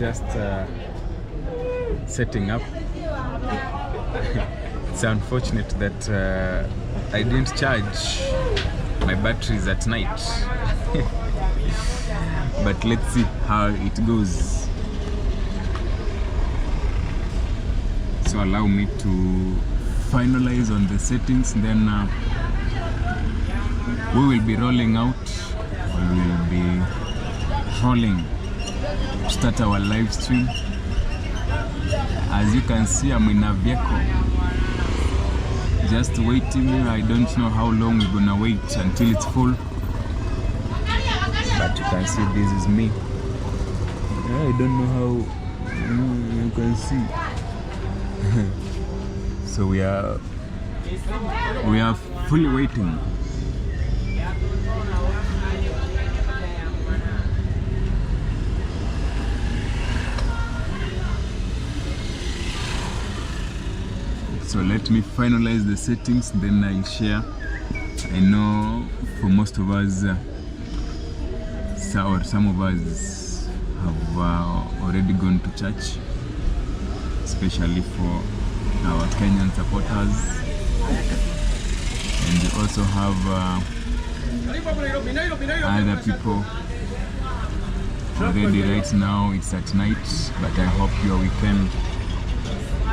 just setting up. It's unfortunate that I didn't charge my batteries at night. But let's see how it goes. So allow me to finalize on the settings, then we will be rolling out. We will be rolling to start our live stream. As you can see, I'm in a vehicle just waiting. I don't know how long we're gonna wait until it's full, but you can see this is me. I don't know how you can see. So we are fully waiting. So let me finalize the settings, then I'll share. I know for most of us, or some of us have already gone to church, especially for our Kenyan supporters. And we also have other people already. Right now it's at night, but I hope your weekend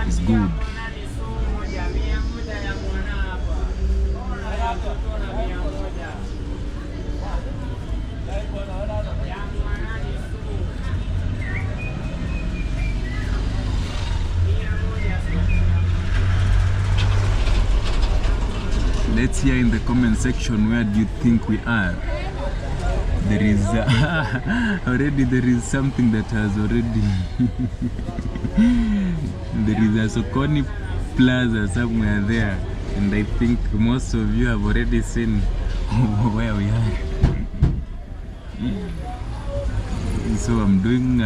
is good. Let's hear in the comment section, where do you think we are? There is already there is something that has already there is a Sokoni Plaza somewhere there, and I think most of you have already seen where we are. So I'm doing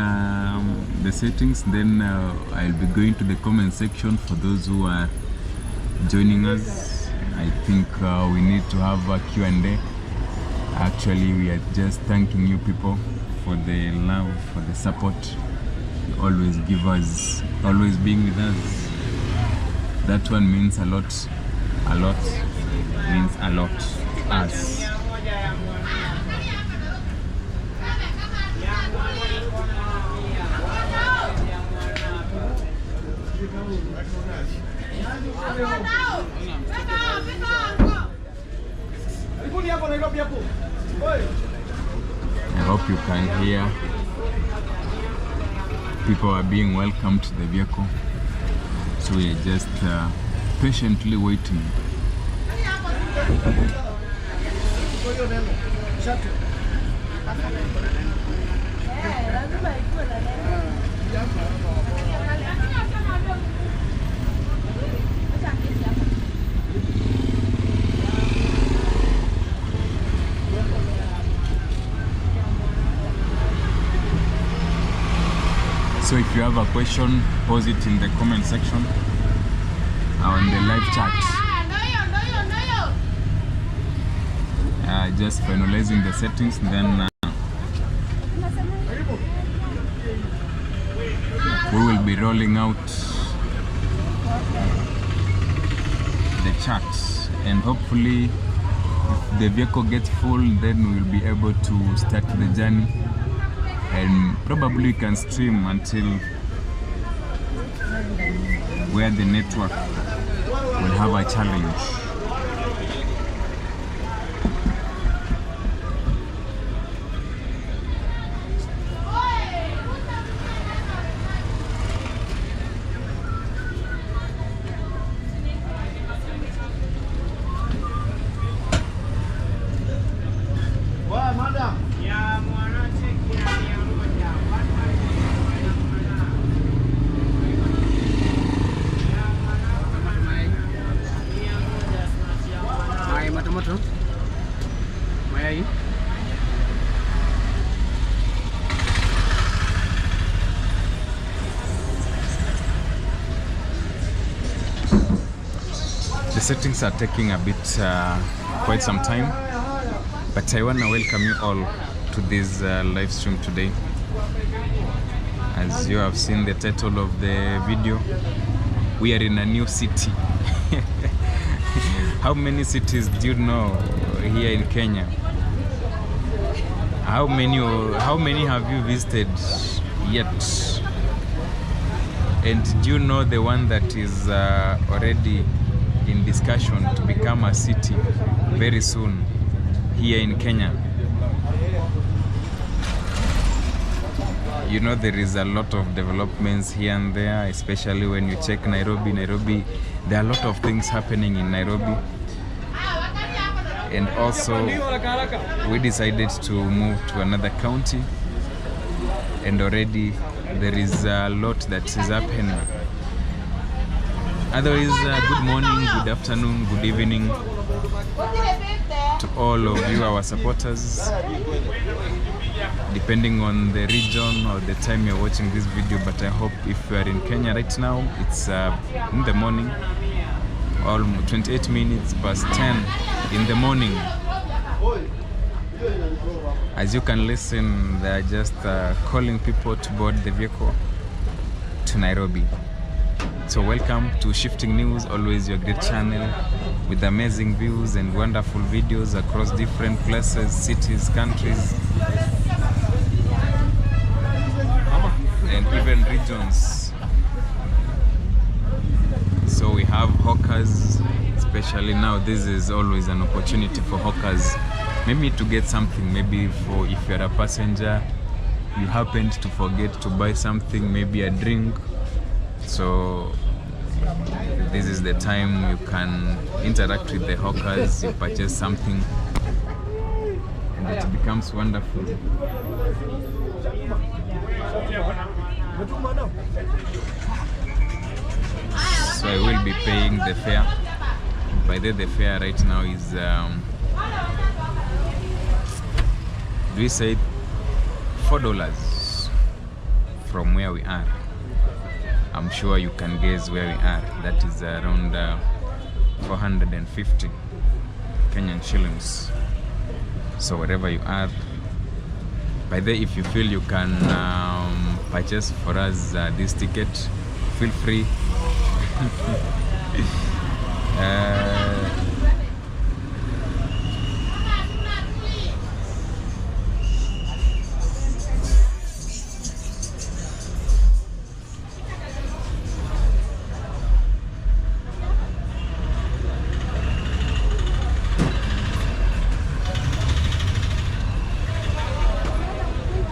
the settings, then I'll be going to the comment section for those who are joining us. I think we need to have a Q&A. Actually, we are just thanking you people for the love, for the support you always give us, always being with us. That one means a lot. A lot means a lot to us. I hope you can hear. People are being welcomed to the vehicle, so we are just patiently waiting. So if you have a question, pose it in the comment section or in the live chat. Just finalizing the settings, then we will be rolling out the chat, and hopefully if the vehicle gets full, then we will be able to start the journey, and probably we can stream until where the network will have a challenge. The settings are taking a bit quite some time, but I want to welcome you all to this live stream today. As you have seen the title of the video, we are in a new city. How many cities do you know here in Kenya? How many have you visited yet? And do you know the one that is already in discussion to become a city very soon here in Kenya? You know, there is a lot of developments here and there, especially when you check Nairobi. There are a lot of things happening in Nairobi. And also, we decided to move to another county, and already there is a lot that is happening. Otherwise, good morning, good afternoon, good evening to all of you, our supporters, depending on the region or the time you're watching this video. But I hope if you are in Kenya right now, it's in the morning, almost 28 minutes past 10 in the morning. As you can listen, they are just calling people to board the vehicle to Nairobi. So welcome to Shifting News, always your great channel with amazing views and wonderful videos across different places, cities, countries, and even regions. So we have hawkers, especially now. This is always an opportunity for hawkers, maybe to get something, maybe for if you're a passenger, you happened to forget to buy something, maybe a drink. So this is the time you can interact with the hawkers, you purchase something, and it becomes wonderful. So I will be paying the fare. By the fare right now is do we say $4 from where we are. I'm sure you can guess where we are. That is around 450 Kenyan shillings. So wherever you are, by the if you feel you can purchase for us this ticket, feel free.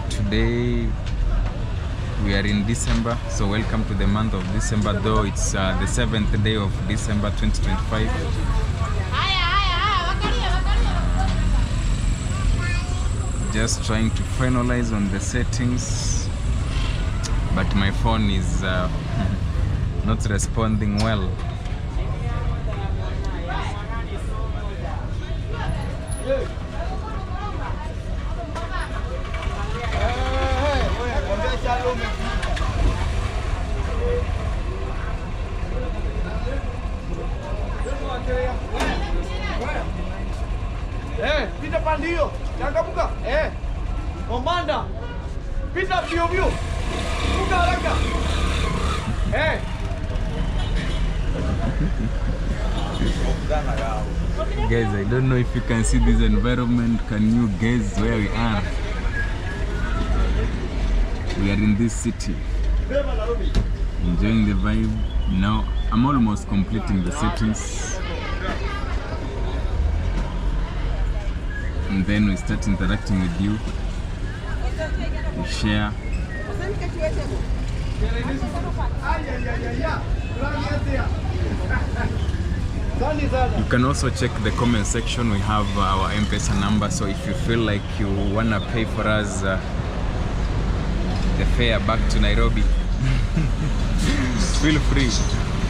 Today we are in December, so welcome to the month of December, though it's the 7th day of December 2025. Just trying to finalize on the settings, but my phone is not responding well. Pita pandio, changamuka. Komanda. Pita bio. Buka haraka. Guys, I don't know if you can see this environment. Can you guess where we are? We are in this city, enjoying the vibe. Now I'm almost completing the settings, and then we start interacting with you. We share. You can also check the comment section. We have our M-Pesa number, so if you feel like you wanna pay for us the fare back to Nairobi, feel free.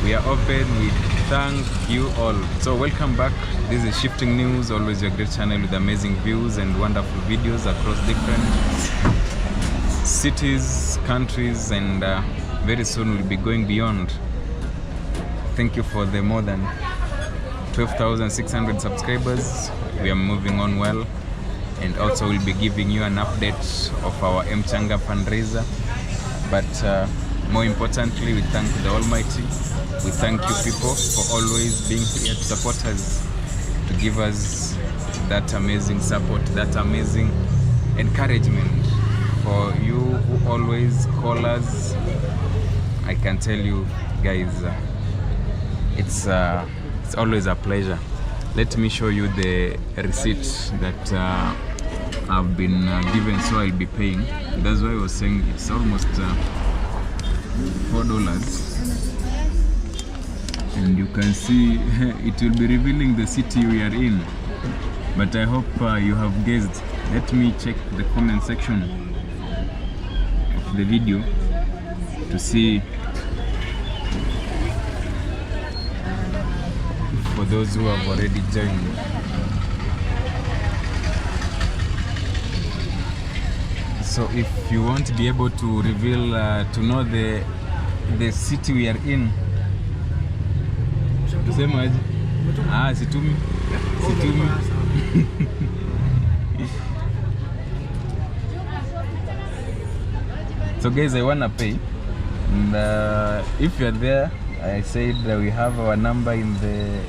We are open. We thank you all. So welcome back. This is Shifting News, always your great channel with amazing views and wonderful videos across different cities, countries, and very soon we'll be going beyond. Thank you for the more than 12,600 subscribers. We are moving on well, and also we'll be giving you an update of our Mchanga fundraiser. but more importantly, we thank the Almighty. We thank you people for always being here to support us, to give us that amazing support, that amazing encouragement. For you who always call us, I can tell you guys, it's always a pleasure. Let me show you the receipt that I've been given, so I'll be paying. That's why I was saying it's almost $4. And you can see it will be revealing the city we are in, but I hope you have guessed. Let me check the comment section of the video to see for those who have already joined. So if you want to be able to reveal, to know the city we are in, tuseme aje? Situmi. So guys, I wanna pay, and if you're there, I said we have our number in the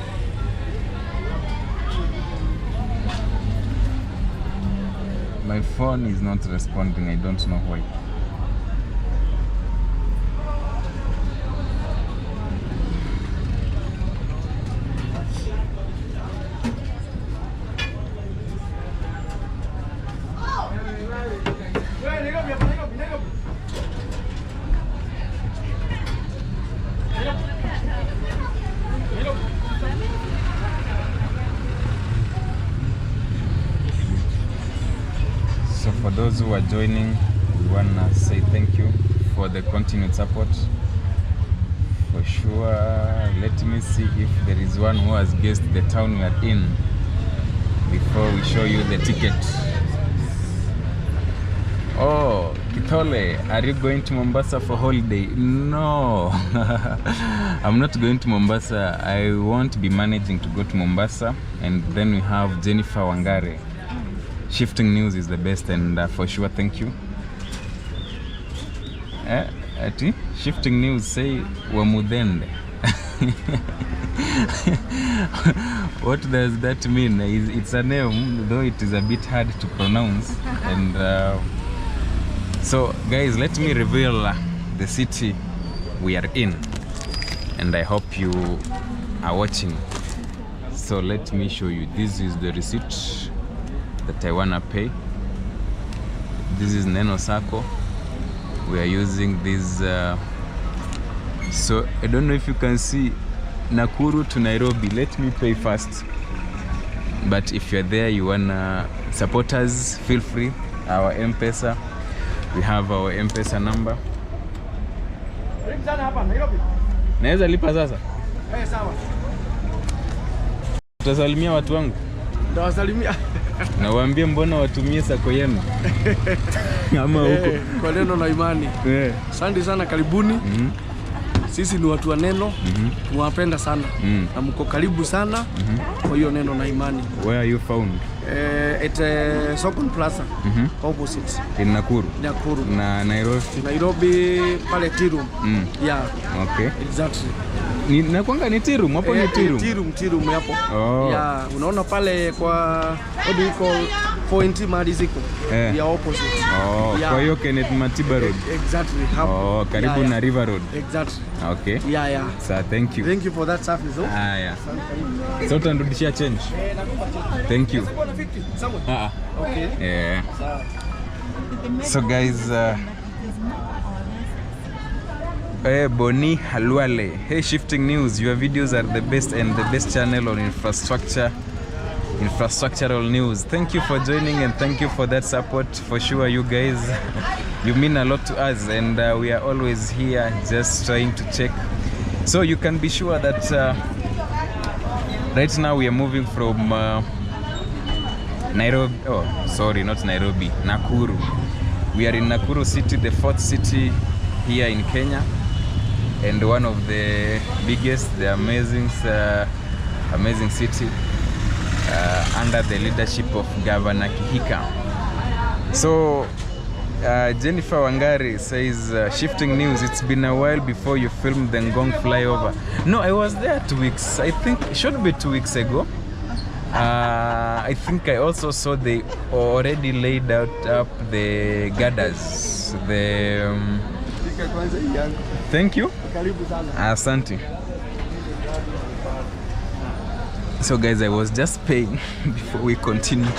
my phone is not responding. I don't know why. So for those who are joining, we want to say thank you for the continued support. For sure, let me see if there is one who has guessed the town we are in before we show you the ticket. Oh, Kitole, are you going to Mombasa for holiday? No, I'm not going to Mombasa. I won't be managing to go to Mombasa. And then we have Jennifer Wangare. Shifting News is the best, and for sure, thank you. Ati Shifting News say Wamudende. What does that mean? It's a name, though it is a bit hard to pronounce. And so guys, let me reveal the city we are in, and I hope you are watching. So let me show you. This is the receipt that I wanna pay. This is Neno Sacco. We are using this so I don't know if you can see Nakuru to Nairobi. Let me pay first, but if you're there, you wanna support us, feel free. Our M-Pesa, we have our M-Pesa number. Naweza lipa sasa? Sawa. Utasalimia watu wangu? Ndawasalimia. Na waambie mbona watumie sako yenu. Ama huko kwa neno na imani. Asante sana, karibuni. Sisi ni watu wa neno, tunawapenda sana. Na mko karibu sana kwa hiyo neno na imani. Where are you found? At Sokon Plaza, opposite. In Nakuru? Nakuru. Na Nairobi? Nairobi pale Tirum. Yeah. Okay. Exactly. Na kwanga ni Tirum, hapo ni Tirum. Tirum hapo. Oh. Yeah, unaona pale kwa what do you call point mali ziko. Yeah, opposite. Oh, yeah. Kwa hiyo Kenneth Matiba Road. Exactly. Hapo. Oh, karibu na River Road. Exactly. Okay. Yeah. So thank you. Thank you for that service. Yeah. So utanirudishia change. Thank you. Okay. Yeah. So guys, Boni Halwale. Hey, Shifting News, your videos are the best and the best channel on infrastructural news. Thank you for joining and thank you for that support. For sure, you guys, you mean a lot to us, and we are always here just trying to check. So you can be sure that right now we are moving from Nairobi. Oh, sorry, not Nairobi. Nakuru. We are in Nakuru city, the fourth city here in Kenya, and one of the biggest, the amazing city under the leadership of Governor Kihika. So Jennifer Wangari says, shifting news, it's been a while before you filmed the Ngong flyover. No, I was there 2 weeks. I think it should be 2 weeks ago. I think I also saw they already laid out up the girders. Thank you. Asante. So guys, I was just paying before we continue.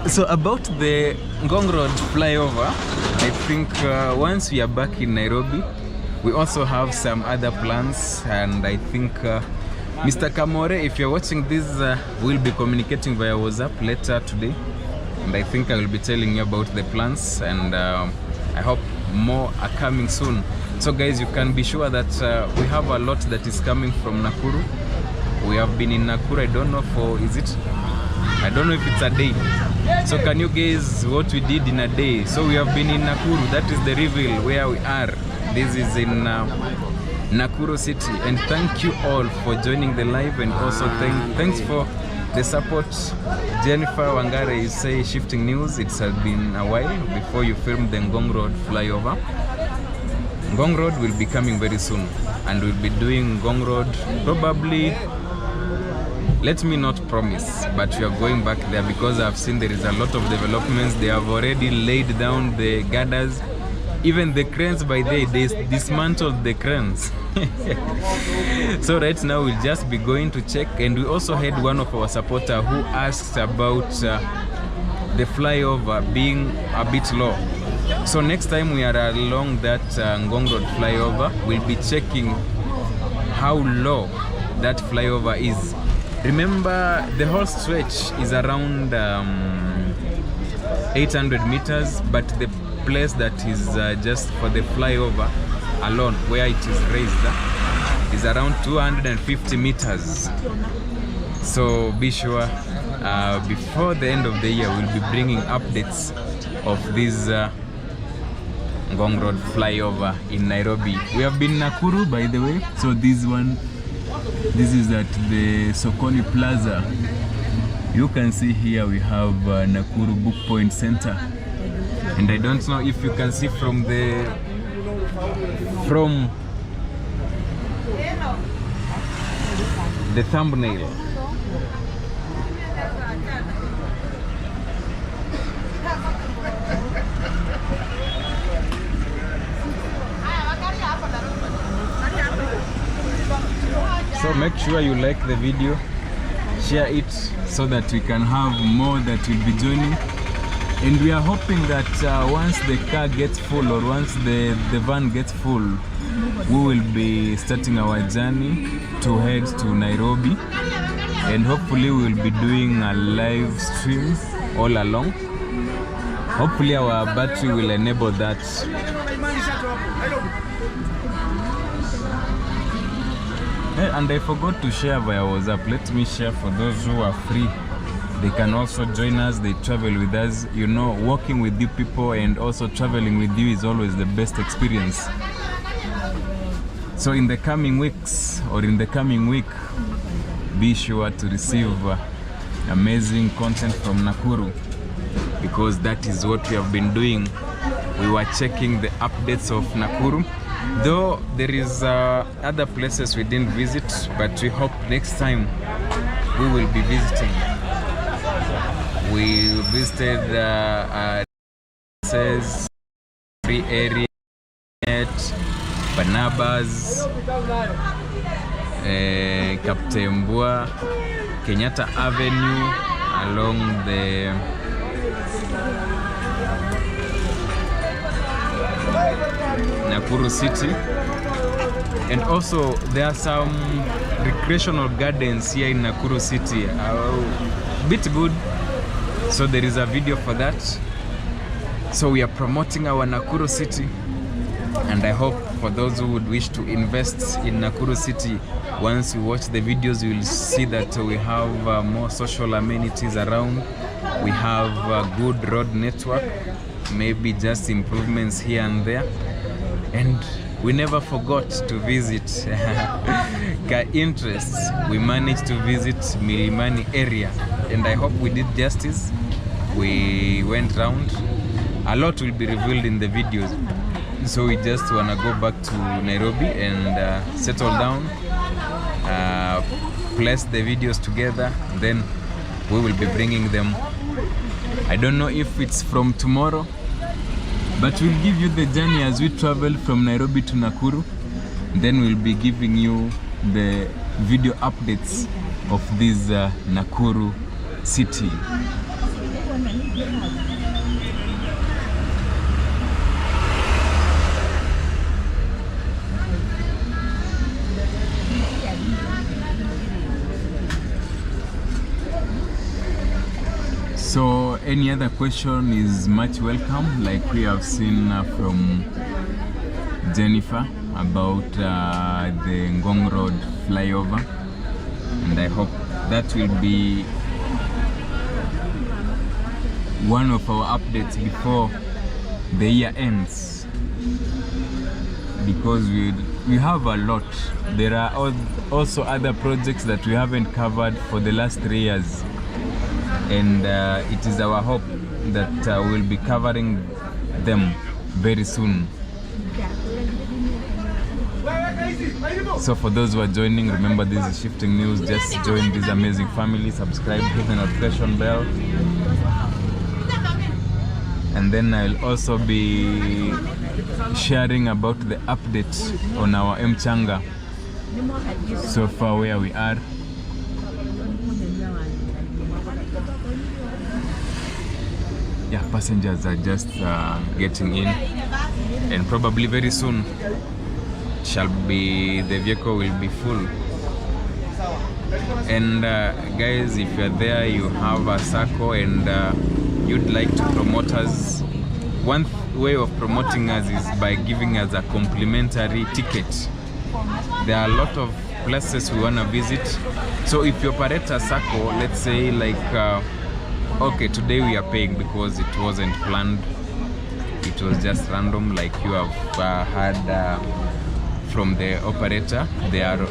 So about the Ngong Road flyover, I think once we are back in Nairobi, we also have some other plans, and I think Mr. Kamore, if you're watching this, we'll be communicating via WhatsApp later today, and I think I will be telling you about the plans, and I hope more are coming soon. So guys, you can be sure that we have a lot that is coming from Nakuru. We have been in Nakuru, I don't know I don't know if it's a day. So can you guess what we did in a day? So we have been in Nakuru, that is the reveal where we are. This is in Nakuru city, and thank you all for joining the live, and also thanks for the support. Jennifer Wangare, you say shifting news, it has been a while before you filmed the Ngong Road flyover. Ngong Road will be coming very soon, and we'll be doing Ngong Road probably, let me not promise, but we are going back there because I've seen there is a lot of developments. They have already laid down the girders. Even the cranes, by they dismantled the cranes. So right now we'll just be going to check, and we also had one of our supporters who asked about the flyover being a bit low. So next time we are along that Ngong Road flyover, we'll be checking how low that flyover is. Remember, the whole stretch is around 800 meters, but the place that is just for the flyover alone, where it is raised, is around 250 meters. So be sure before the end of the year we'll be bringing updates of this Ngong Road flyover in Nairobi. We have been in Nakuru, by the way. So this is at the Sokoni Plaza. You can see here we have Nakuru Book Point Center, and I don't know if you can see from the thumbnail. So make sure you like the video, share it so that we can have more that will be joining. And we are hoping that once the car gets full, or once the van gets full, we will be starting our journey to head to Nairobi, and hopefully we will be doing a live stream all along. Hopefully our battery will enable that. And I forgot to share via WhatsApp. Let me share for those who are free. They can also join us, they travel with us. You know, working with you people and also traveling with you is always the best experience. So in the coming weeks, or in the coming week, be sure to receive amazing content from Nakuru, because that is what we have been doing. We were checking the updates of Nakuru, though there is other places we didn't visit, but we hope next time we will be visiting. We visited says free area, Barnabas, Kaptembua, Kenyatta Avenue, along the Nakuru city, and also there are some recreational gardens here in Nakuru city, a bit good. So there is a video for that. So we are promoting our Nakuru city, and I hope for those who would wish to invest in Nakuru city, once you watch the videos, you will see that we have more social amenities around. We have a good road network, maybe just improvements here and there, and we never forgot to visit Ka interests. We managed to visit Milimani area, and I hope we did justice. we went round. A lot will be revealed in the videos, so we just wanna go back to Nairobi and settle down, place the videos together, then we will be bringing them. I don't know if it's from tomorrow, but we'll give you the journey as we travel from Nairobi to Nakuru. Then we'll be giving you the video updates of this Nakuru city. So any other question is much welcome, like we have seen from Jennifer about the Ngong Road flyover, and I hope that will be one of our updates before the year ends, because we have a lot. There are also other projects that we haven't covered for the last 3 years, and it is our hope that we'll be covering them very soon. So for those who are joining, remember this is Shifting News. Just join this amazing family, subscribe, hit the notification bell, and then I'll also be sharing about the update on our Mchanga so far where we are. Yeah, passengers are just getting in, and probably very soon the vehicle will be full. And guys, if you're there, you have a circle and you'd like to promote us, one way of promoting us is by giving us a complimentary ticket. There are a lot of places we want to visit, so if you operate a circle, let's say like okay, today we are paying because it wasn't planned, it was just random, like you have heard from the operator. They are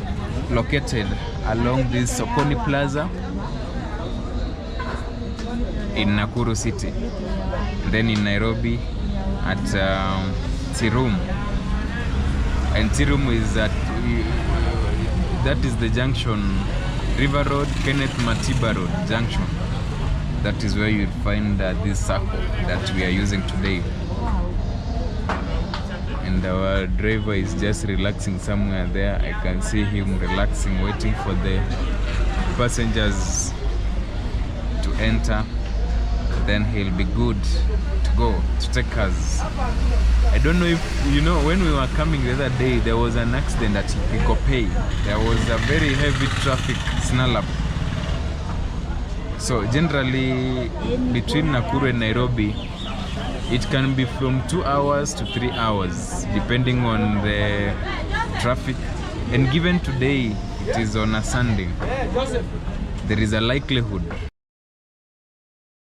located along this Sokoni Plaza in Nakuru City, then in Nairobi at Tirum, and Tirum is at that is the junction, River Road, Kenneth Matiba Road junction. That is where you'll find this circle that we are using today. And our driver is just relaxing somewhere there. I can see him relaxing, waiting for the passengers to enter. Then he'll be good to go, to take us. I don't know if you know, when we were coming the other day, there was an accident at Ikopei. There was a very heavy traffic snarl-up. So generally, between Nakuru and Nairobi, it can be from 2 hours to 3 hours, depending on the traffic. And given today, it is on a Sunday, there is a likelihood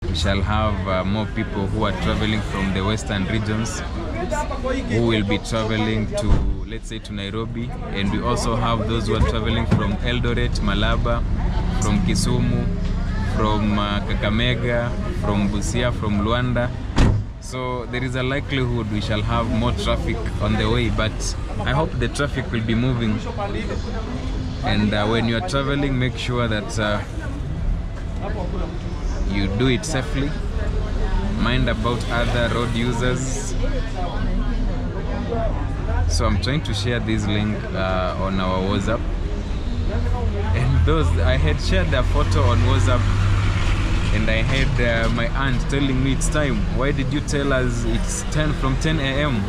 we shall have more people who are traveling from the western regions, who will be traveling to, let's say, to Nairobi. And we also have those who are traveling from Eldoret, Malaba, from Kisumu, from Kakamega, from Busia, from Luanda. So there is a likelihood we shall have more traffic on the way, but I hope the traffic will be moving. And when you are traveling, make sure that you do it safely. Mind about other road users. So I'm trying to share this link on our WhatsApp. And I had shared a photo on WhatsApp, and I had my aunt telling me it's time. Why did you tell us it's 10 from 10 a.m.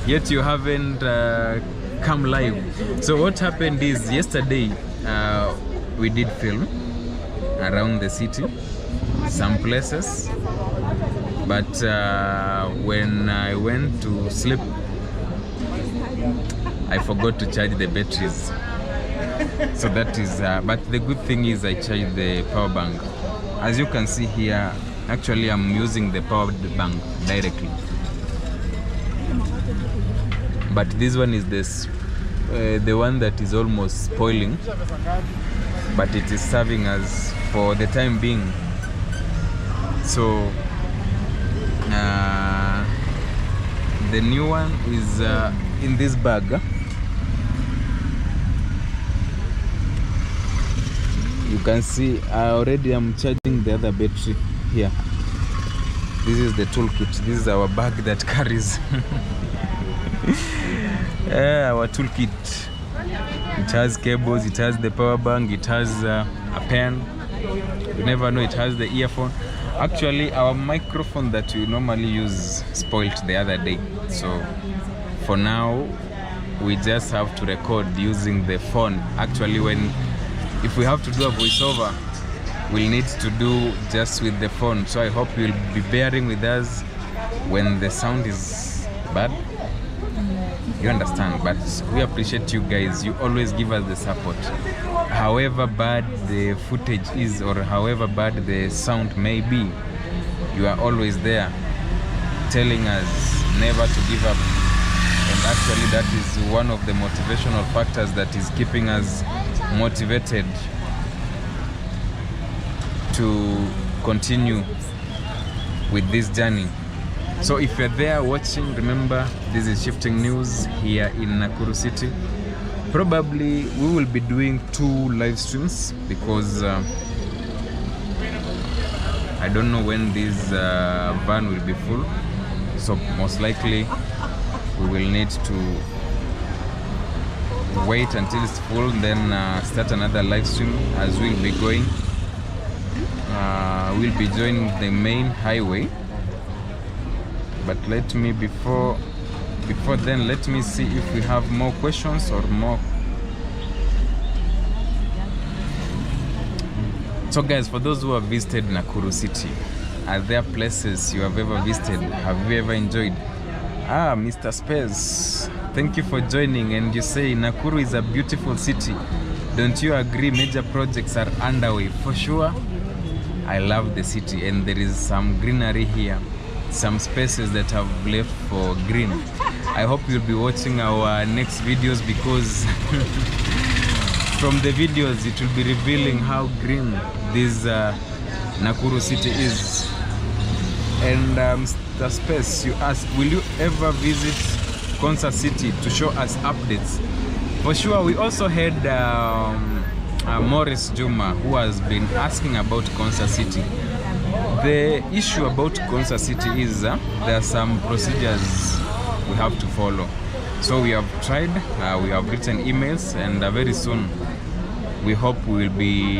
yet you haven't come live? So what happened is, yesterday we did film around the city, some places, but when I went to sleep, I forgot to charge the batteries. So that is, but the good thing is I charged the power bank. As you can see here, actually I'm using the power bank directly. But this one is the one that is almost spoiling, but it is serving us for the time being. So the new one is in this bag. You can see I already am charging the other battery here. This is the toolkit. This is our bag that carries our toolkit. It has cables, it has the power bank, it has a pen. You never know, it has the earphone. Actually, our microphone that we normally use spoiled the other day. So for now, we just have to record using the phone. Actually, if we have to do a voiceover, we'll need to do just with the phone. So I hope you'll be bearing with us when the sound is bad. You understand, but we appreciate you guys. You always give us the support. However bad the footage is, or however bad the sound may be, you are always there telling us never to give up. And actually that is one of the motivational factors that is keeping us motivated to continue with this journey. So if you're there watching, remember this is Shifting News here in Nakuru City. Probably we will be doing 2 live streams because I don't know when this van will be full. So most likely we will need to wait until it's full, then start another live stream as we'll be going. We'll be joining the main highway. But let me before then, let me see if we have more questions or more. So guys, for those who have visited Nakuru City, are there places you have ever visited? Have you ever enjoyed? Mr. Space, thank you for joining. And you say Nakuru is a beautiful city. Don't you agree major projects are underway? For sure. I love the city and there is some greenery here. Some spaces that have left for green. I hope you'll be watching our next videos because from the videos it will be revealing how green this Nakuru city is. And Mr. Space, you ask, will you ever visit Konza City to show us updates? For sure. We also had Morris Juma who has been asking about Konza City. The issue about Konza City is there are some procedures we have to follow. So we have tried, we have written emails, and very soon we hope we will be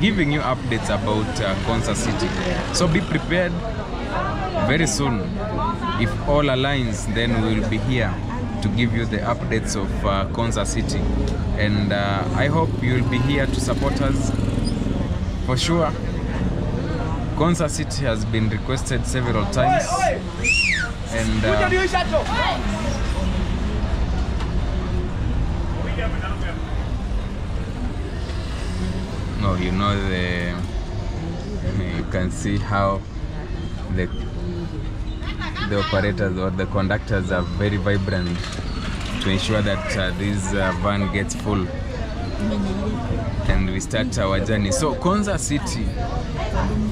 giving you updates about Konza City. So be prepared. Very soon, if all aligns, then we will be here to give you the updates of Konza City. And I hope you will be here to support us. For sure, Konza City has been requested several times, and you know, you can see how the operators or the conductors are very vibrant to ensure that this van gets full and we start our journey. So Konza City,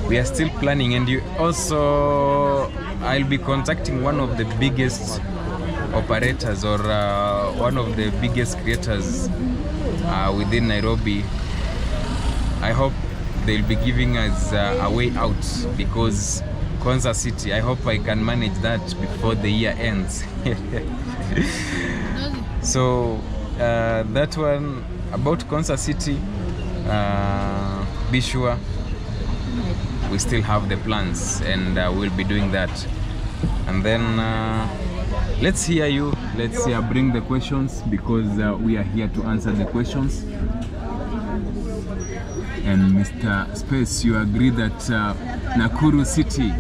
we are still planning, and you also, I'll be contacting one of the biggest operators or one of the biggest creators within Nairobi. I hope they'll be giving us a way out, because Konza City, I hope I can manage that before the year ends. So that one about Konza City, be sure we still have the plans, and we'll be doing that. And then let's hear you. Let's bring the questions, because we are here to answer the questions. And Mr. Space, you agree that Nakuru City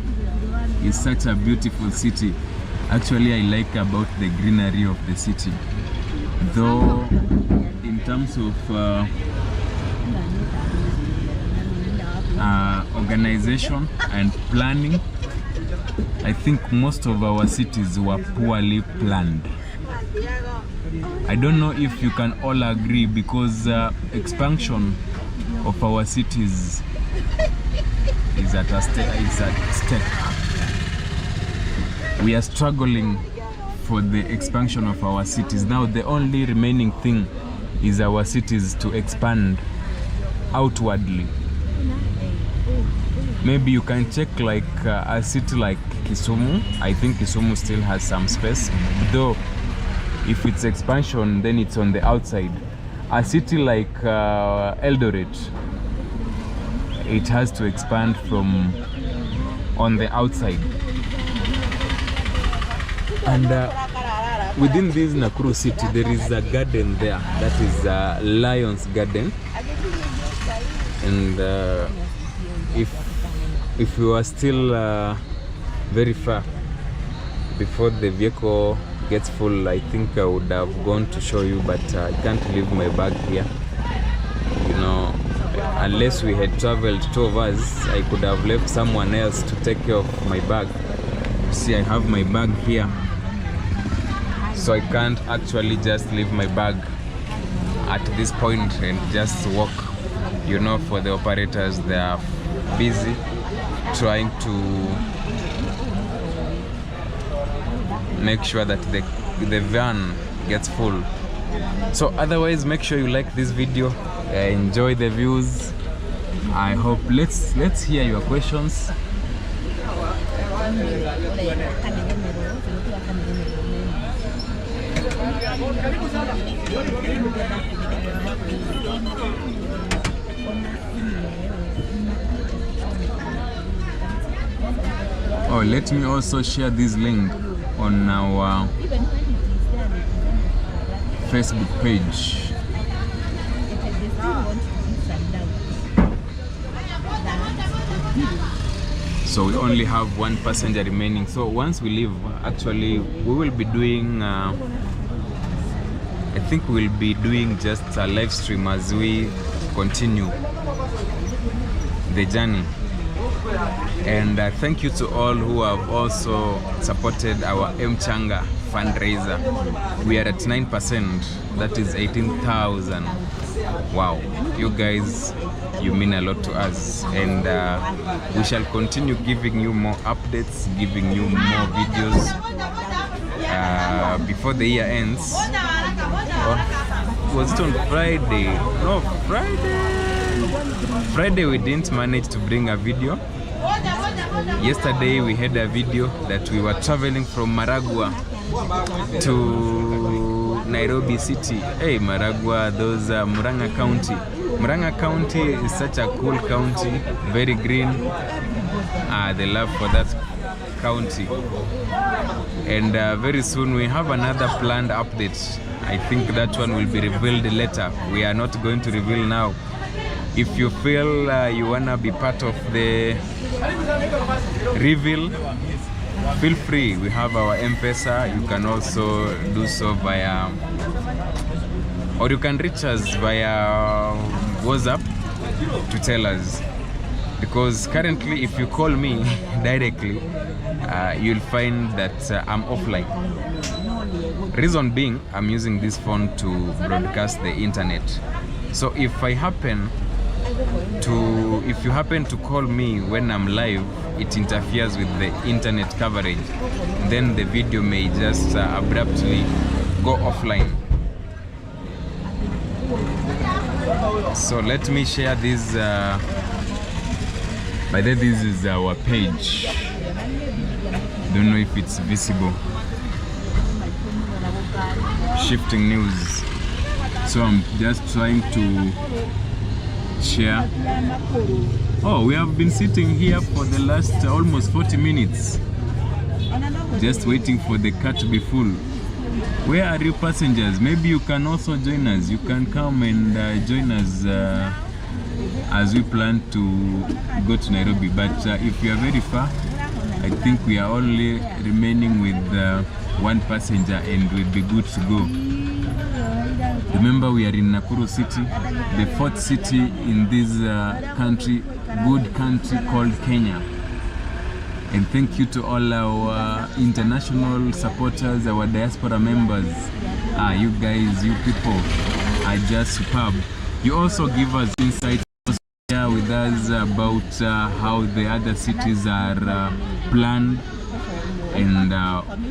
is such a beautiful city. Actually, I like about the greenery of the city. Though in terms of organization and planning, I think most of our cities were poorly planned. I don't know if you can all agree, because expansion of our cities is at stake. We are struggling for the expansion of our cities. Now the only remaining thing is our cities to expand outwardly. Maybe you can check like a city like Kisumu. I think Kisumu still has some space, though if it's expansion then it's on the outside. A city like Eldoret, it has to expand from on the outside. And within this Nakuru city there is a garden there, that is Lion's Garden. And if you are still very far before the vehicle gets full, I think I would have gone to show you, but I can't leave my bag here. You know, unless we had traveled, two of us, I could have left someone else to take care of my bag. See, I have my bag here, so I can't actually just leave my bag at this point and just walk. You know, for the operators, they are busy trying to make sure that the van gets full. So otherwise, make sure you like this video, enjoy the views. I hope let's hear your questions. Oh, let me also share this link on our Facebook page. So we only have one passenger remaining. So once we leave, actually we will be doing I think we'll be doing just a live stream as we continue the journey. And thank you to all who have also supported our Mchanga fundraiser. We are at 9%, that is 18,000. Wow, you guys, you mean a lot to us, and we shall continue giving you more updates, giving you more videos before the year ends. Or was it on Friday? No, Friday we didn't manage to bring a video. Yesterday we had a video that we were traveling from Maragua to Nairobi city. Hey, Maragua, those Murang'a County. Murang'a County is such a cool county, very green. The love for that county. And very soon we have another planned update. I think that one will be revealed later. We are not going to reveal now. If you feel you wanna be part of the reveal, feel free. We have our M-Pesa. You can also do so via, or you can reach us via WhatsApp to tell us. Because currently, if you call me directly, you'll find that I'm offline. Reason being, I'm using this phone to broadcast the internet. So if you happen to call me when I'm live, it interferes with the internet coverage. Then the video may just abruptly go offline. So let me share this. By the way, this is our page. Don't know if it's visible. Shifting news. So I'm just trying to share. Oh, we have been sitting here for the last almost 40 minutes, just waiting for the car to be full. Where are you passengers? Maybe you can also join us. You can come and join us as we plan to go to Nairobi. But if you are very far, I think we are only remaining with one passenger and we'll be good to go. Remember, we are in Nakuru city, the fourth city in this country, good country called Kenya. And thank you to all our international supporters, our diaspora members. You guys, you people are just superb. You also give us insights share with us about how the other cities are planned, and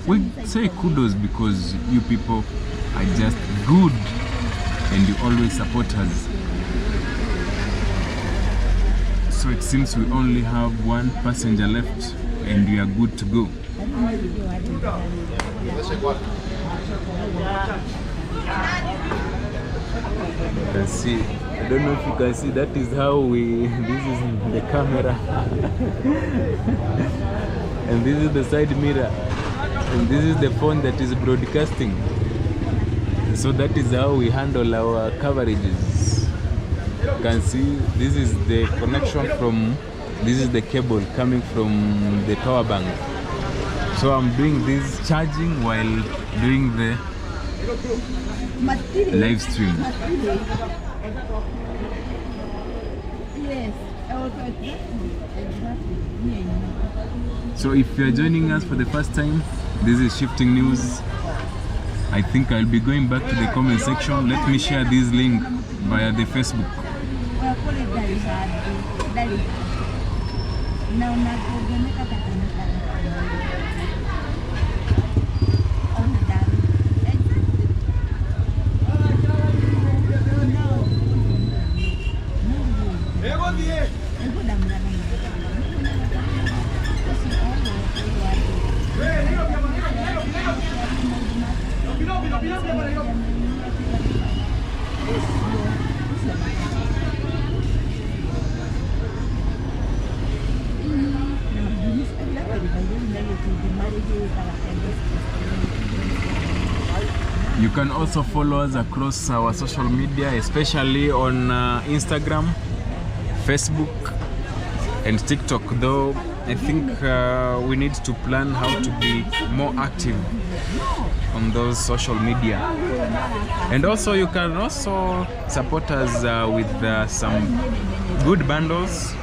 we say kudos because you people are just good and you always support us. So it seems we only have one passenger left and we are good to go. You can see, I don't know if you can see, that is how this is the camera and this is the side mirror and this is the phone that is broadcasting. So that is how we handle our coverages. You can see this is the connection from, this is the cable coming from the power bank. So I'm doing this charging while doing the live stream. So if you are joining us for the first time, this is Shifting News. I think I'll be going back to the comment section. Let me share this link via the Facebook. You can also follow us across our social media, especially on Instagram, Facebook and TikTok, though I think we need to plan how to be more active on those social media. And also you can also support us with some good bundles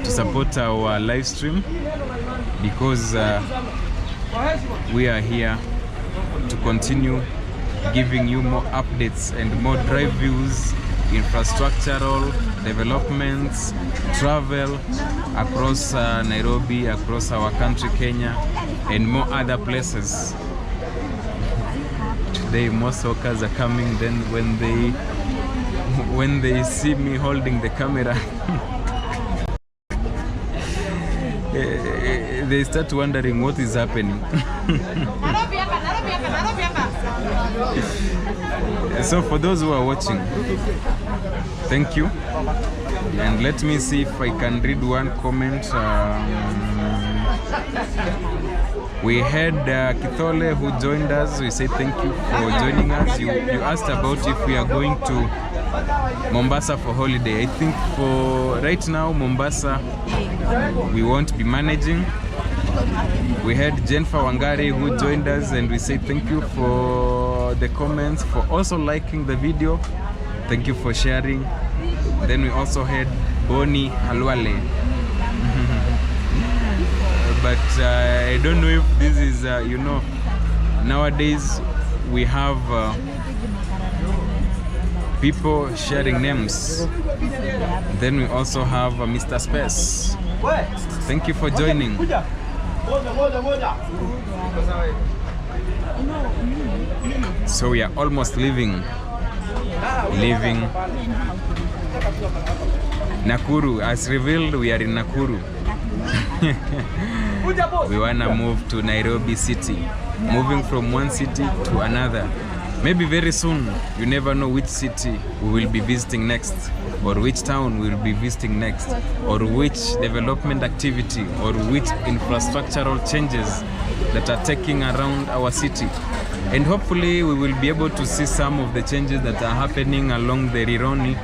to support our live stream, because we are here to continue giving you more updates and more drive views, infrastructural developments, travel across Nairobi, across our country Kenya, and more other places. Today most workers are coming, then when they see me holding the camera they start wondering what is happening. So for those who are watching, thank you. And let me see if I can read one comment. We had Kithole who joined us. We say thank you for joining us. You asked about if we are going to Mombasa for holiday. I think for right now, Mombasa, we won't be managing. We had Jennifer Wangari who joined us, and we say thank you for the comments, for also liking the video. Thank you for sharing. Then we also had Boni Halwale. But I don't know if this is, you know, nowadays we have people sharing names. Then we also have Mr. Space. Thank you for joining. So we are almost leaving Nakuru. As revealed, we are in Nakuru. We wanna move to Nairobi city, moving from one city to another. Maybe very soon, you never know which city we will be visiting next, or which town we will be visiting next, or which development activity, or which infrastructural changes that are taking around our city. And hopefully we will be able to see some of the changes that are happening along the Rironi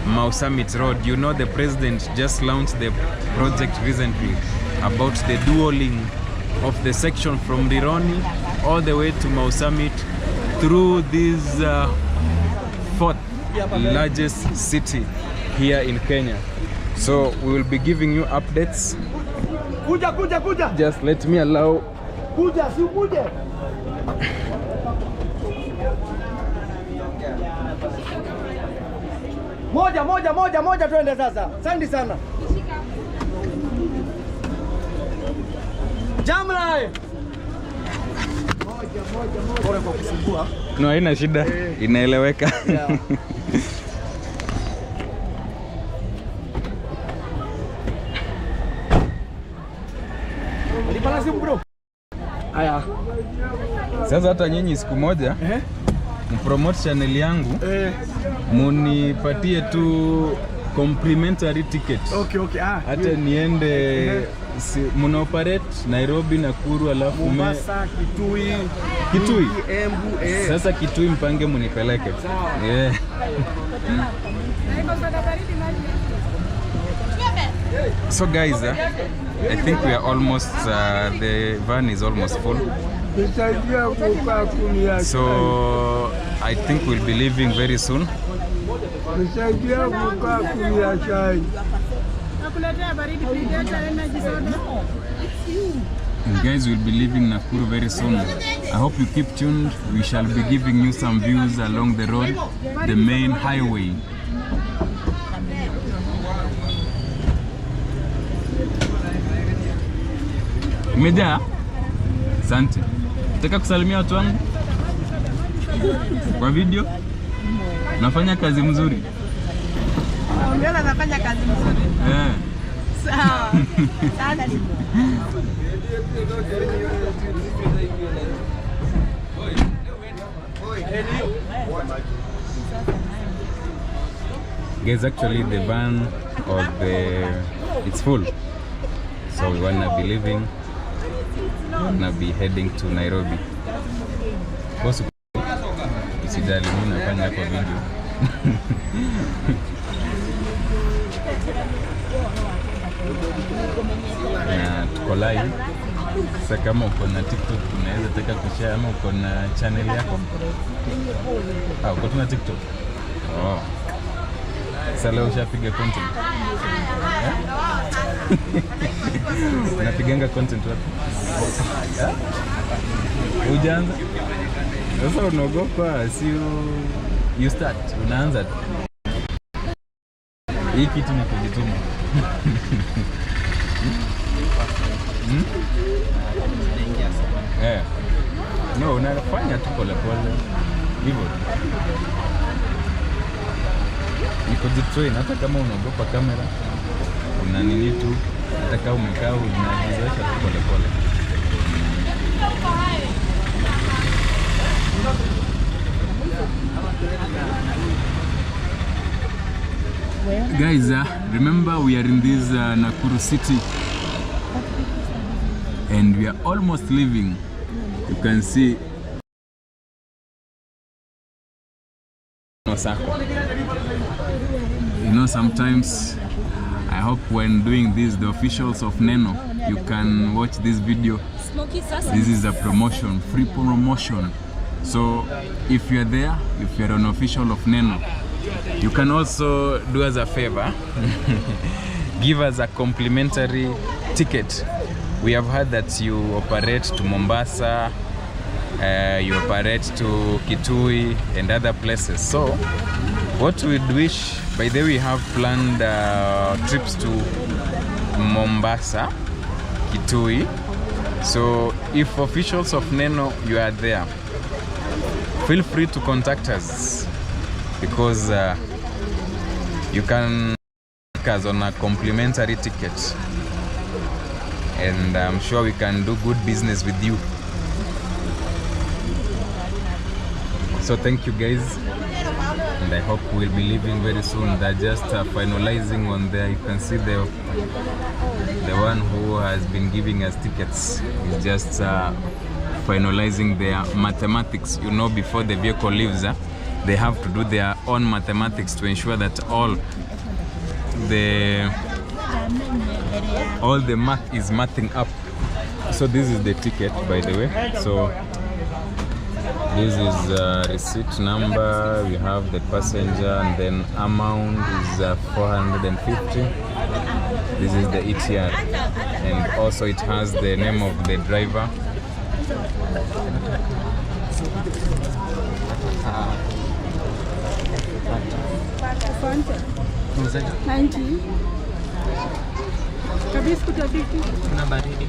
Mau Summit Road. You know, the president just launched the project recently about the dualing of the section from Rironi all the way to Mau Summit through this fourth largest city here in Kenya. So we will be giving you updates. Just let me allow. Moja twende sasa. Asante sana. Jamla. Bora kwa kusumbua. No, haina shida. Inaeleweka. Yeah. Alipana simu bro. Aya. Sasa hata nyinyi siku moja mpromote channel yangu munipatie tu complimentary ticket. Okay. Hata niende muna operate Nairobi, Nakuru, alafu Mombasa, Kitui, Embu. Sasa Kitui mpange munipeleke. Yeah. So guys, I think we are almost, the van is almost full. So I think we'll be leaving very soon. You guys will be leaving Nakuru very soon. I hope you keep tuned. We shall be giving you some views along the road, the main highway. Imejaa? Asante. Nataka kusalimia watu wangu kwa video. Nafanya kazi mzuri. Unaona nafanya kazi mzuri. Sawa. Sana. Guys, actually the van or it's full. So we wanna be leaving. Wanna be heading to Nairobi. Bosi, usijali mimi nafanya kwa video. Na tuko live. Sasa kama uko na TikTok unaweza taka kushare, ama uko na channel yako? Uko na TikTok? Oh. Sasa leo ushapiga content. Unapiganga content wapi? Ujaanza? Sasa unaogopa, si you start, unaanza. Hii kitu ni kujituma. No, unafanya tu pole pole. Hivyo. Ni kujitrain, hata kama unaogopa kamera, una nini tu, hata kama umekaa unajizoesha tu pole pole. Guys, remember we are in this Nakuru city and we are almost leaving. You can see Osaka. You know, sometimes I hope when doing this, the officials of Neno, you can watch this video. This is a promotion, free promotion. So if you're there, if you're an official of Neno, you can also do us a favor. Give us a complimentary ticket. We have heard that you operate to Mombasa, you operate to Kitui and other places. So what we'd wish, by the way, we have planned trips to Mombasa, Kitui. So if officials of Neno, you are there, feel free to contact us, because you can take us on a complimentary ticket, and I'm sure we can do good business with you. So thank you guys, and I hope we'll be leaving very soon. They're just finalizing on there. You can see the one who has been giving us tickets is just finalizing their mathematics. You know, before the vehicle leaves, they have to do their own mathematics to ensure that all the math is mathing up. So this is the ticket, by the way. So this is receipt number, we have the passenger, and then amount is 450. This is the ETR, and also it has the name of the driver. Fanta. 90. Kabisa kuta 50. Kuna baridi.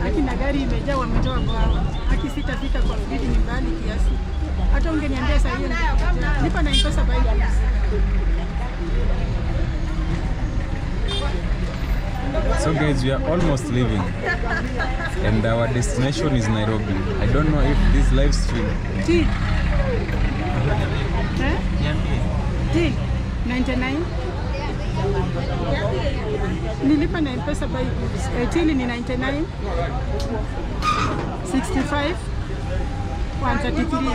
Haki na gari imejaa wametoa kwao. Haki sitafika kwa spidi ni mbali kiasi. Hata ungeniambia saa hiyo nipa na M-Pesa by Goods. So guys, we are almost leaving and our destination is Nairobi. I don't know if this live stream. Till. Till 99. Nilipa na M-Pesa by Goods. Till ni 99. 65. 133.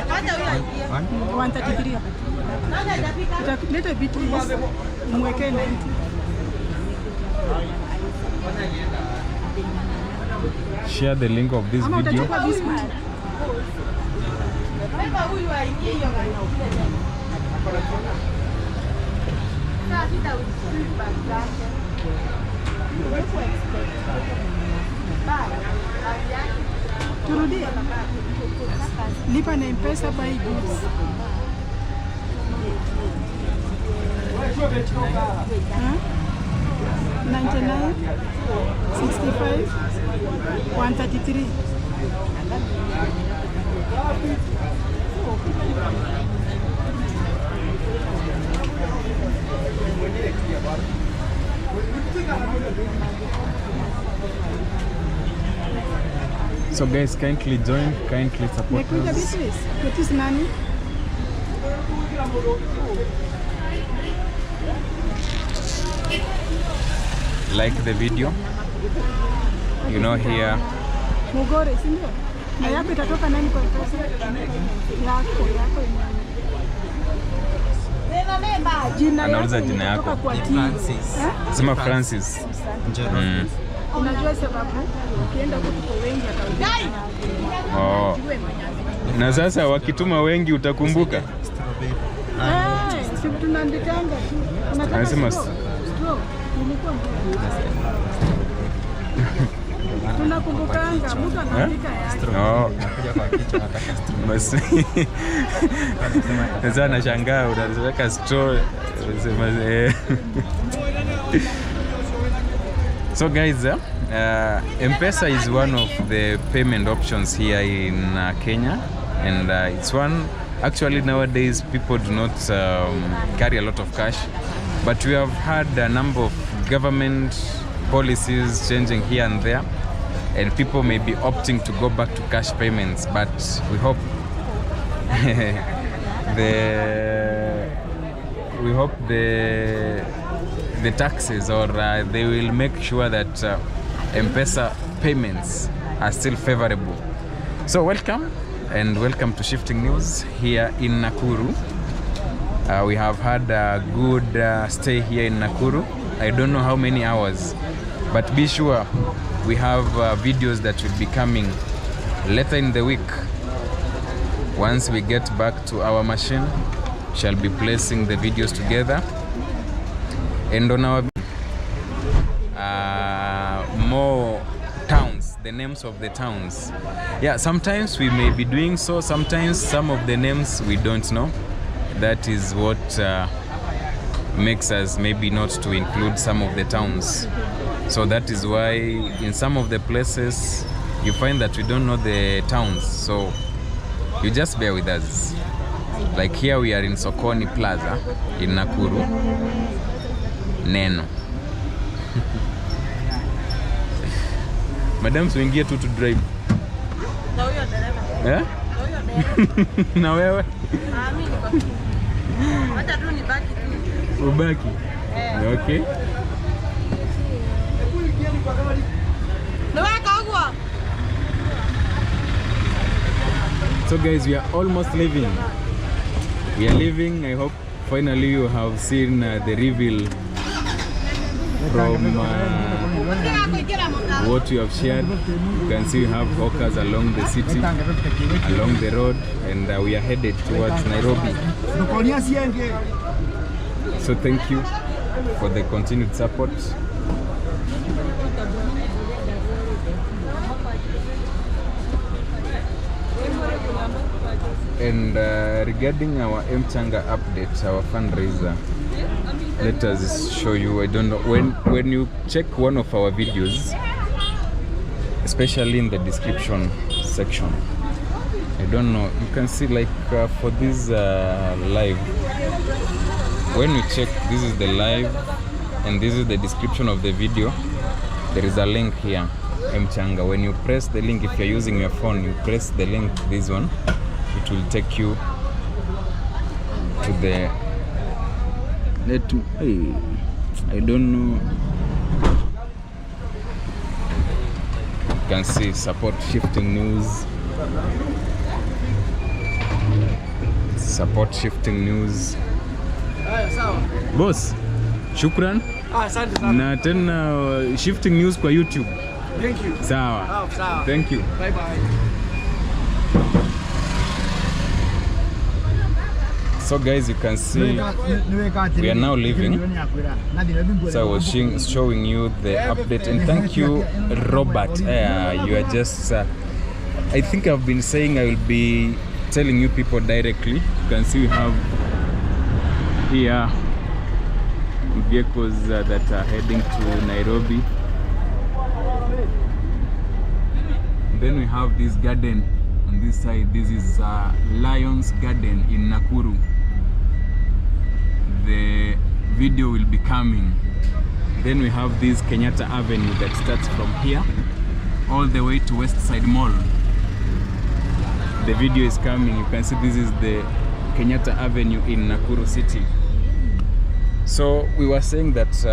133. Utakuleta vitu hizi. Mweke 90. Share the link of this video. Turudie. Lipa na M-Pesa by Goods. Huh? 99, 65, 133. So guys, kindly join, kindly support us. What is nani? Like the video, you know here. Mugore, si ndio? Na yako itatoka nani kwa pesa? Yako. Anauliza jina yako. Francis. Sema Francis. Unajua sababu ukienda huko tuko wengi atauliza. Oh. Na sasa wakituma wengi utakumbuka? Si tunaandikanga tu. Anasema tunakumbukanga mtu anaandika yake. Nakuja kwa kichwa nataka straw. Basi. Sasa nashangaa unaweka straw. So guys, M-Pesa is one of the payment options here in Kenya, and it's one. Actually, nowadays people do not carry a lot of cash, but we have had a number of government policies changing here and there, and people may be opting to go back to cash payments. But we hope the taxes or they will make sure that M-Pesa payments are still favorable. So welcome to Shifting News here in Nakuru. We have had a good stay here in Nakuru. I don't know how many hours, but be sure we have videos that will be coming later in the week. Once we get back to our machine, shall be placing the videos together, and on our more towns, the names of the towns. Yeah, sometimes we may be doing so, sometimes some of the names we don't know. That is what makes us maybe not to include some of the towns. So that is why in some of the places you find that we don't know the towns, so you just bear with us. Like here we are in Sokoni Plaza in Nakuru. Neno. Madam, tuingie tu to drive. Na huyo dereva. Na wewe? Mimi niko. Hata tu nibaki tu. Ubaki? Okay. So guys, we are almost leaving. We are leaving. I hope finally you have seen the reveal from what you have shared. You can see we have hawkers along the city, along the road, and we are headed towards Nairobi. So thank you for the continued support. And regarding our Mchanga update, our fundraiser, let us show you. I don't know, when you check one of our videos, especially in the description section, I don't know, you can see like for this live, when you check, this is the live and this is the description of the video, there is a link here, Mchanga. When you press the link, if you're using your phone, you press the link, this one, it will take you to the I don't know, you can see support shifting news, boss. Shukran. Asante sana. Na tena shifting news kwa YouTube. Thank you. Sawa. Sawa. Thank you. Bye bye. So guys, you can see we are now leaving. So I was showing you the update, and thank you, Robert. You are just I think I've been saying I will be telling you people directly. You can see we have here vehicles that are heading to Nairobi. Then we have this garden on this side. This is Lion's Garden in Nakuru. The video will be coming. Then we have this Kenyatta Avenue that starts from here all the way to West Side Mall. The video is coming. You can see this is the Kenyatta Avenue in Nakuru City. So we were saying that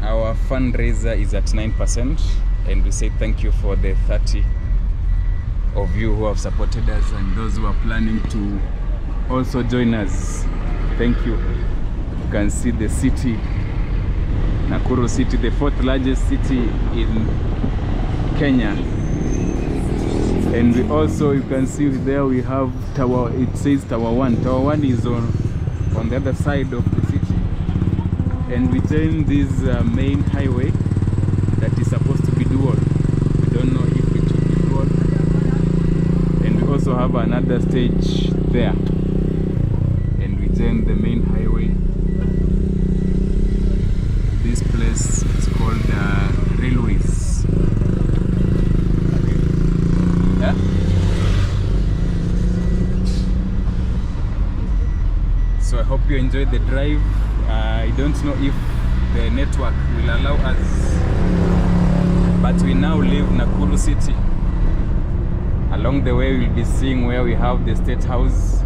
our fundraiser is at 9%, and we say thank you for the 30 of you who have supported us and those who are planning to also join us. Thank you. You can see the city, Nakuru City, the 4th largest city in Kenya. And we also, you can see there we have Tower, it says Tower 1. Tower 1 is on the other side of the city. And we join this main highway that is supposed to be dual. We don't know if it will be dual. And we also have another stage there. And we join the main highway. This place is called Railways. Yeah? So I hope you enjoyed the drive. I don't know if the network will allow us, but we now leave Nakuru City. Along the way we'll be seeing where we have the State House.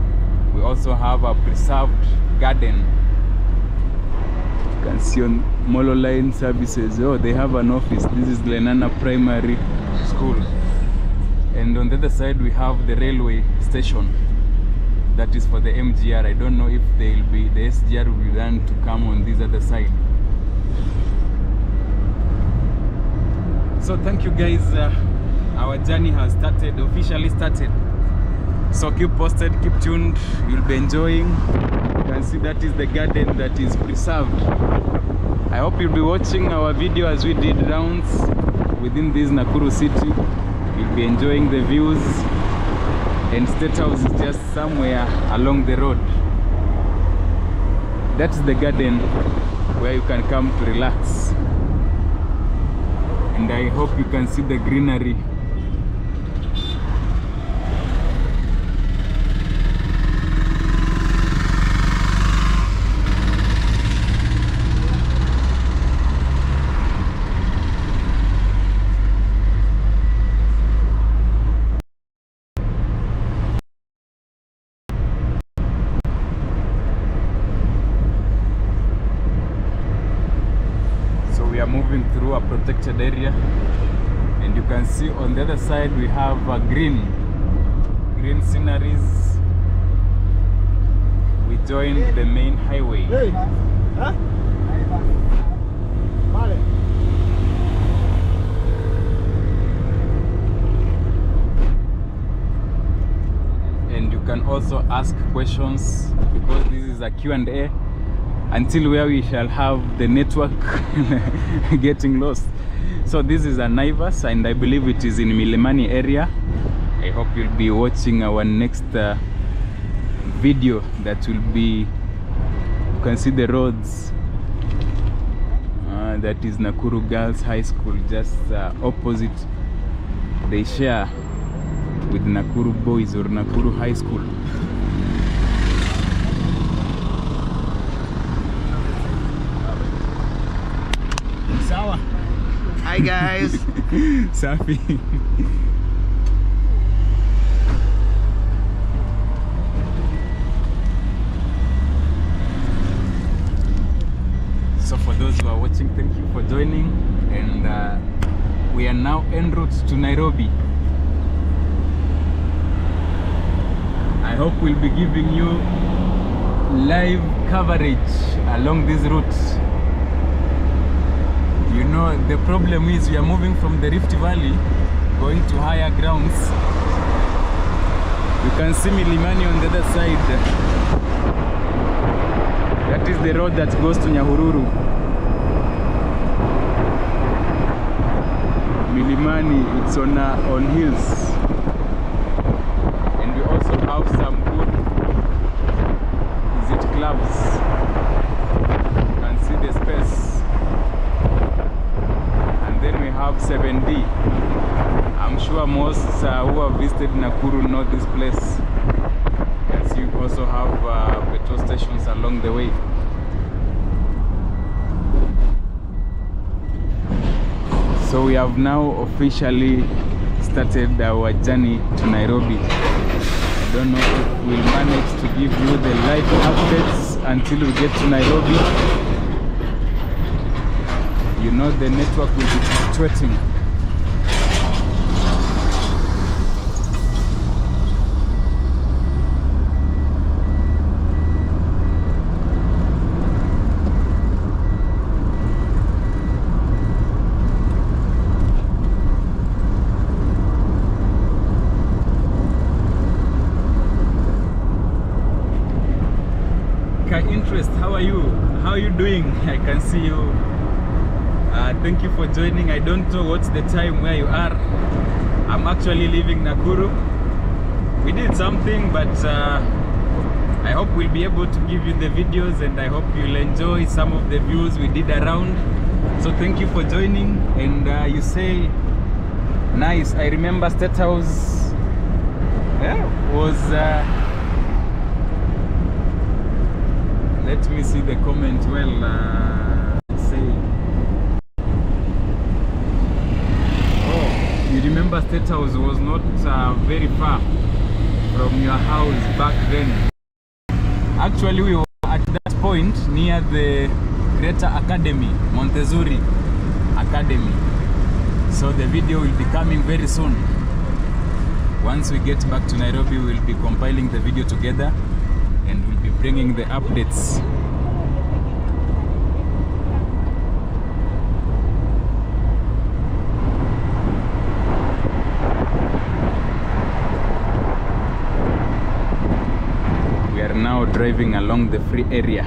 We also have a preserved garden. You can see on Molo Line Services, oh, they have an office. This is Lenana Primary School. And on the other side we have the railway station. That is for the MGR. I don't know if the SGR will be done to come on this other side. So thank you guys. Our journey has officially started. So keep posted, keep tuned. You'll be enjoying. You can see that is the garden that is preserved. I hope you'll be watching our video as we did rounds within this Nakuru city. You'll be enjoying the views. And State House is just somewhere along the road. That's the garden where you can come to relax. And I hope you can see the greenery. We are moving through a protected area, and you can see on the other side we have green sceneries. We joined the main highway. Hey. Huh? And you can also ask questions because this is a Q&A. Until where we shall have the network getting lost. So this is a Naivas, and I believe it is in Milimani area. I hope you'll be watching our next video that will be, you can see the roads. That is Nakuru Girls High School, just opposite. They share with Nakuru Boys or Nakuru High School. Sawa. Hi guys. Safi. So for those who are watching, thank you for joining, and we are now en route to Nairobi. I hope we'll be giving you live coverage along this route. You know, the problem is we are moving from the Rift Valley going to higher grounds. You can see Milimani on the other side. That is the road that goes to Nyahururu. Milimani, it's on hills. And we also have some good clubs. You can see the space. And then we have 7D. I'm sure most who have visited Nakuru know this place. As you also have petrol stations along the way. So we have now officially started our journey to Nairobi. I don't know if we'll manage to give you the live updates until we get to Nairobi. You know, the network will be fluctuating. Interest, how are you? How are you doing? I can see you. Thank you for joining. I don't know what's the time where you are. I'm actually leaving Nakuru. We did something, but I hope we'll be able to give you the videos, and I hope you'll enjoy some of the views we did around. So thank you for joining. And you say nice. I remember State House was let me see the comment. Well, say, oh, you remember State House was not very far from your house back then. Actually, we were at that point near the Greater Academy, Montessori Academy. So the video will be coming very soon. Once we get back to Nairobi, we'll be compiling the video together and we'll be bringing the updates. We are now driving along the free area.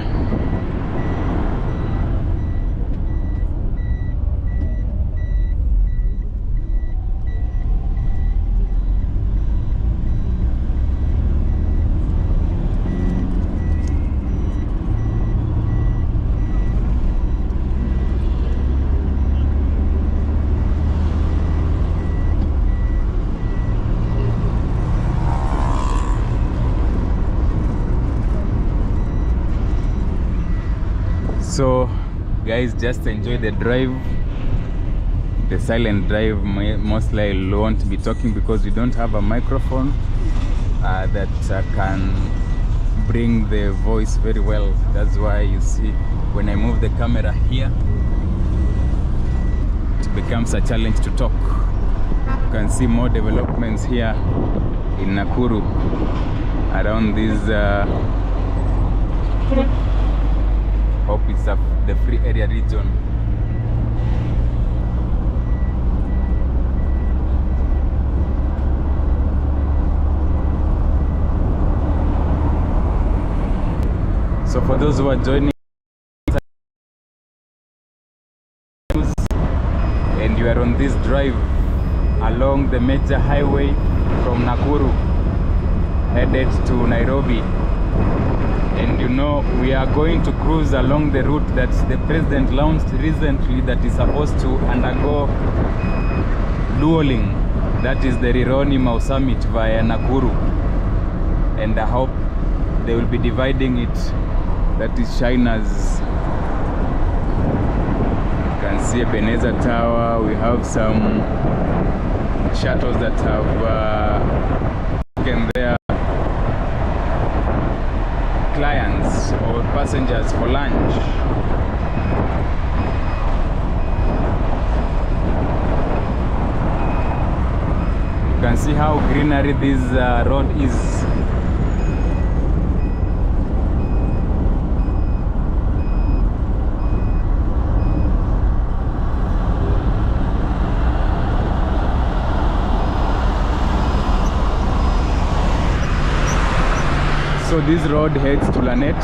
So guys, just enjoy the drive, the silent drive. Mostly I won't be talking because we don't have a microphone that can bring the voice very well. That's why you see when I move the camera here, it becomes a challenge to talk. You can see more developments here in Nakuru around this hope it's the free area region. So for those who are joining and you are on this drive along the major highway from Nakuru headed to Nairobi, And you know, we are going to cruise along the route that the president launched recently that is supposed to undergo dueling. That is the Rironi Mau Summit via Nakuru. And I hope they will be dividing it. That is China's. You can see Ebenezer Tower. We have some shuttles that have taken their clients or passengers for lunch. You can see how greenery this road is. So this road heads to Lanet.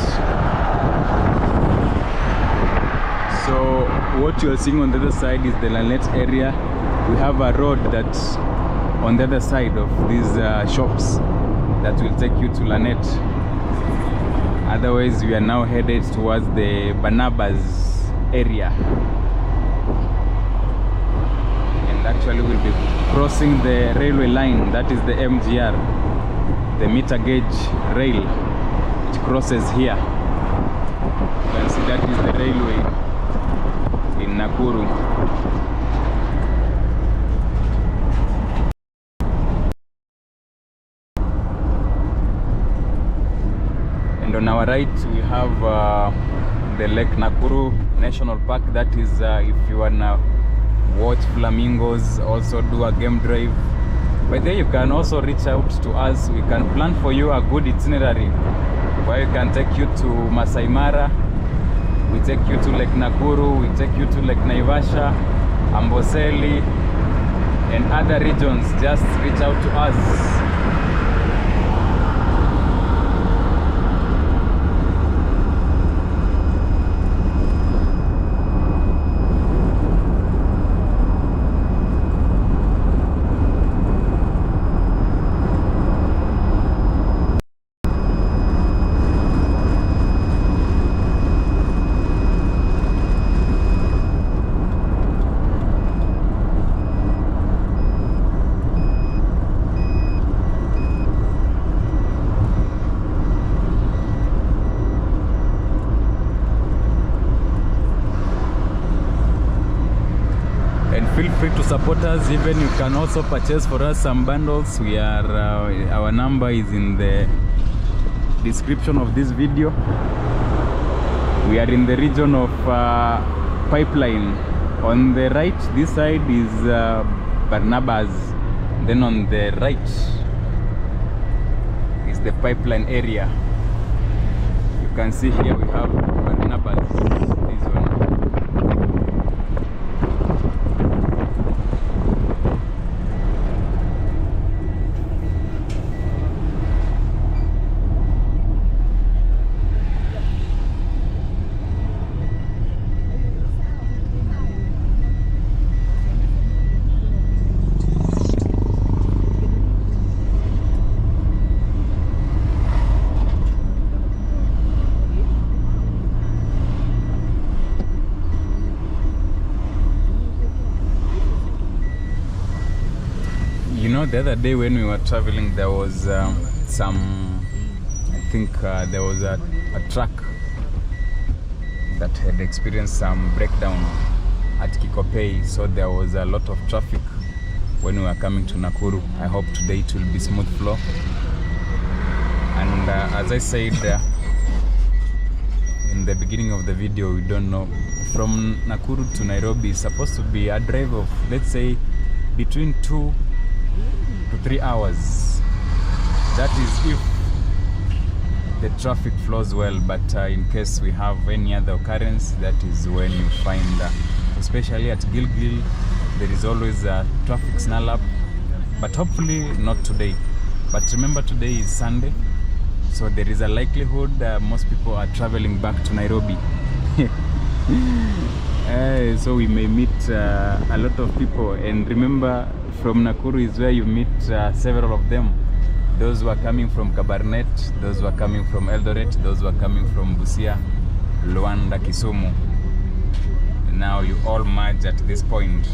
So what you are seeing on the other side is the Lanet area. We have a road that's on the other side of these shops that will take you to Lanet. Otherwise, we are now headed towards the Barnabas area. And actually we'll be crossing the railway line, that is the MGR. The meter gauge rail, it crosses here. You can see that is the railway in Nakuru. And on our right we have the Lake Nakuru National Park. That is if you wanna watch flamingos, also do a game drive. But there you can also reach out to us. We can plan for you a good itinerary where we can take you to Masai Mara, we take you to Lake Nakuru, we take you to Lake Naivasha, Amboseli, and other regions. Just reach out to us. Feel free to support us. Even you can also purchase for us some bundles. We are our number is in the description of this video. We are in the region of Pipeline. On the right, this side is Barnabas. Then on the right is the Pipeline area. You can see here we have Barnabas. This one. You know, the other day when we were traveling, there was I think there was a truck that had experienced some breakdown at Kikopey, so there was a lot of traffic when we were coming to Nakuru. I hope today it will be smooth flow. And as I said in the beginning of the video, we don't know, from Nakuru to Nairobi is supposed to be a drive of, let's say, between 2 to 3 hours. That is if the traffic flows well, but in case we have any other occurrence, that is when you find especially at Gilgil, there is always a traffic snarl up, but hopefully not today. But remember, today is Sunday, so there is a likelihood most people are traveling back to Nairobi. So we may meet a lot of people, and remember, from Nakuru is where you meet several of them. those who are coming from Kabarnet, those who are coming from Eldoret, those who are coming from Busia, Luanda, Kisumu. Now you all merge at this point.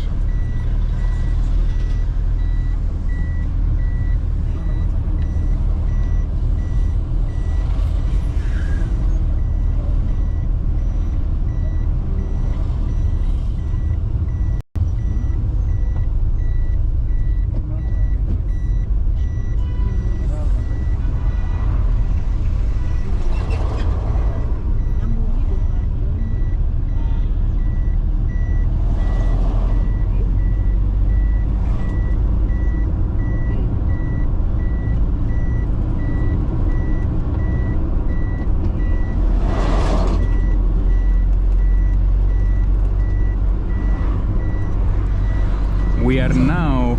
We are now,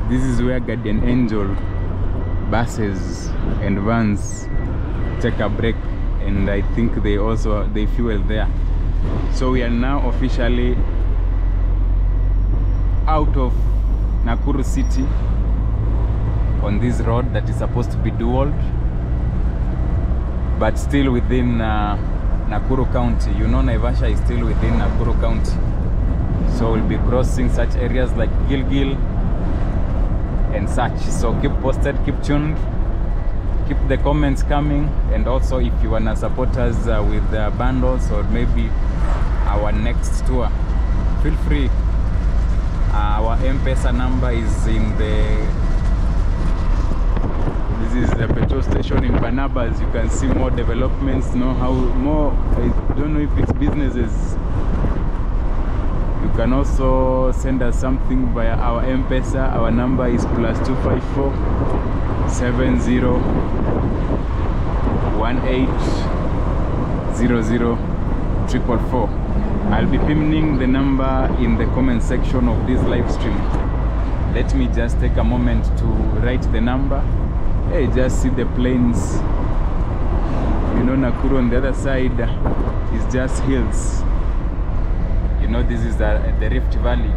this is where Guardian Angel buses and vans take a break, and I think they fuel there. So we are now officially out of Nakuru city on this road that is supposed to be dual, but still within Nakuru County. You know, Naivasha is still within Nakuru County. So we'll be crossing such areas like Gilgil and such. So keep posted, keep tuned, keep the comments coming, and also if you wanna support us with bundles or maybe our next tour, feel free. Our M-Pesa number is in the... This is the petrol station in Barnabas. You can see more developments, know how more, I don't know if it's businesses. You can also send us something via our M-Pesa. Our number is +254 70 18 00 444. I'll be pinning the number in the comment section of this live stream. Let me just take a moment to write the number. Hey, just see the plains. You know, Nakuru on the other side is just hills. You know, this is the Rift Valley.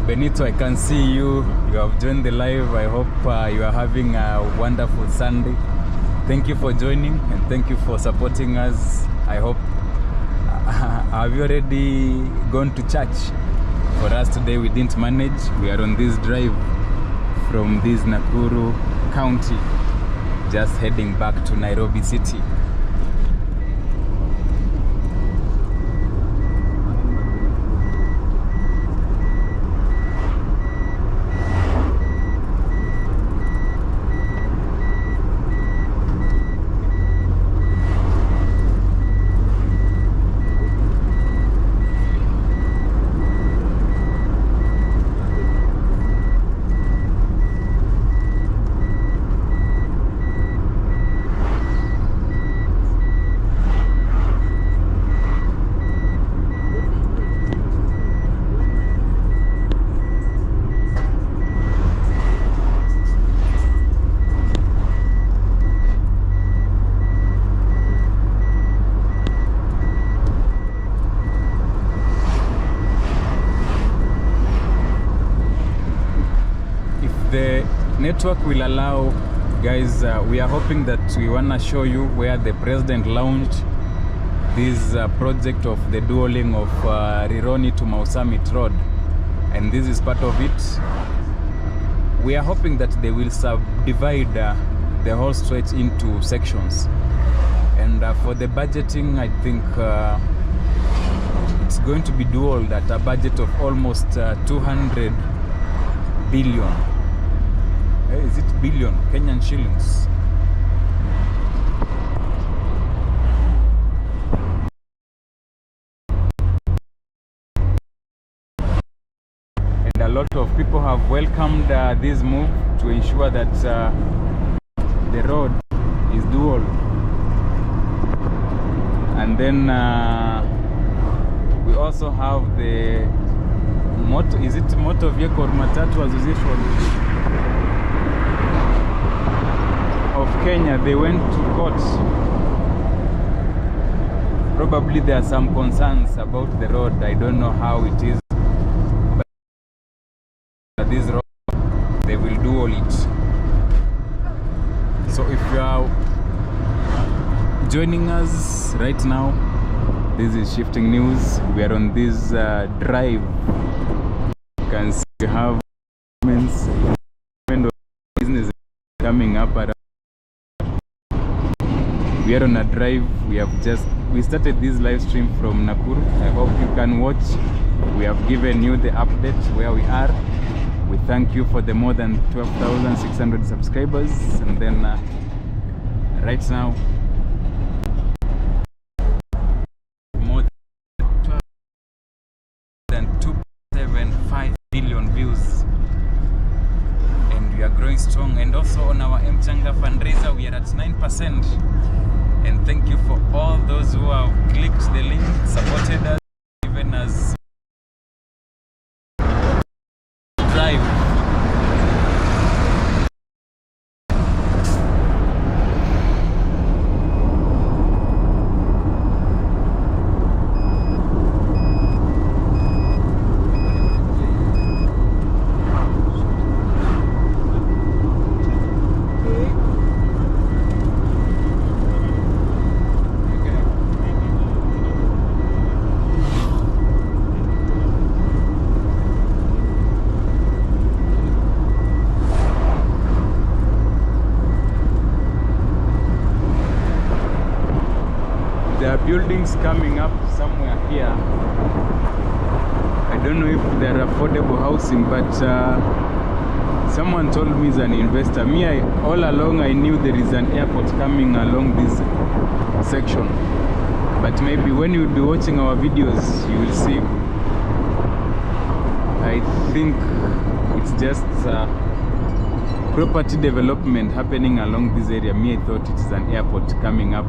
Benito, I can see you. You have joined the live. I hope you are having a wonderful Sunday. Thank you for joining and thank you for supporting us. I hope have you already gone to church? For us today, we didn't manage. We are on this drive from this Nakuru County, just heading back to Nairobi City. The network will allow, guys, we are hoping that we want to show you where the president launched this project of the dualing of Rironi to Mau Summit Road, and this is part of it. We are hoping that they will subdivide the whole stretch into sections, and for the budgeting, I think it's going to be dual at a budget of almost 200 billion. Is it billion Kenyan shillings? And a lot of people have welcomed this move to ensure that the road is dual. And then we also have the Motor Vehicle Matatu Association of Kenya. They went to court. Probably there are some concerns about the road. I don't know how it is, but this road, they will do all it. So if you are joining us right now, this is Shifting News. We are on this drive. You can see we have business coming up around. We are on a drive. We started this live stream from Nakuru. I hope you can watch. We have given you the update where we are. We thank you for the more than 12,600 subscribers. And then right now, more than 2.75 billion views. And we are growing strong. And also on our Mchanga fundraiser, we are at 9%. And thank you for all those who have clicked the link, supported us, even as drive. There are buildings coming up somewhere here. I don't know if they're affordable housing, but someone told me he's an investor. All along I knew there is an airport coming along this section. But maybe when you'll be watching our videos, you will see. I think it's just property development happening along this area. I thought it is an airport coming up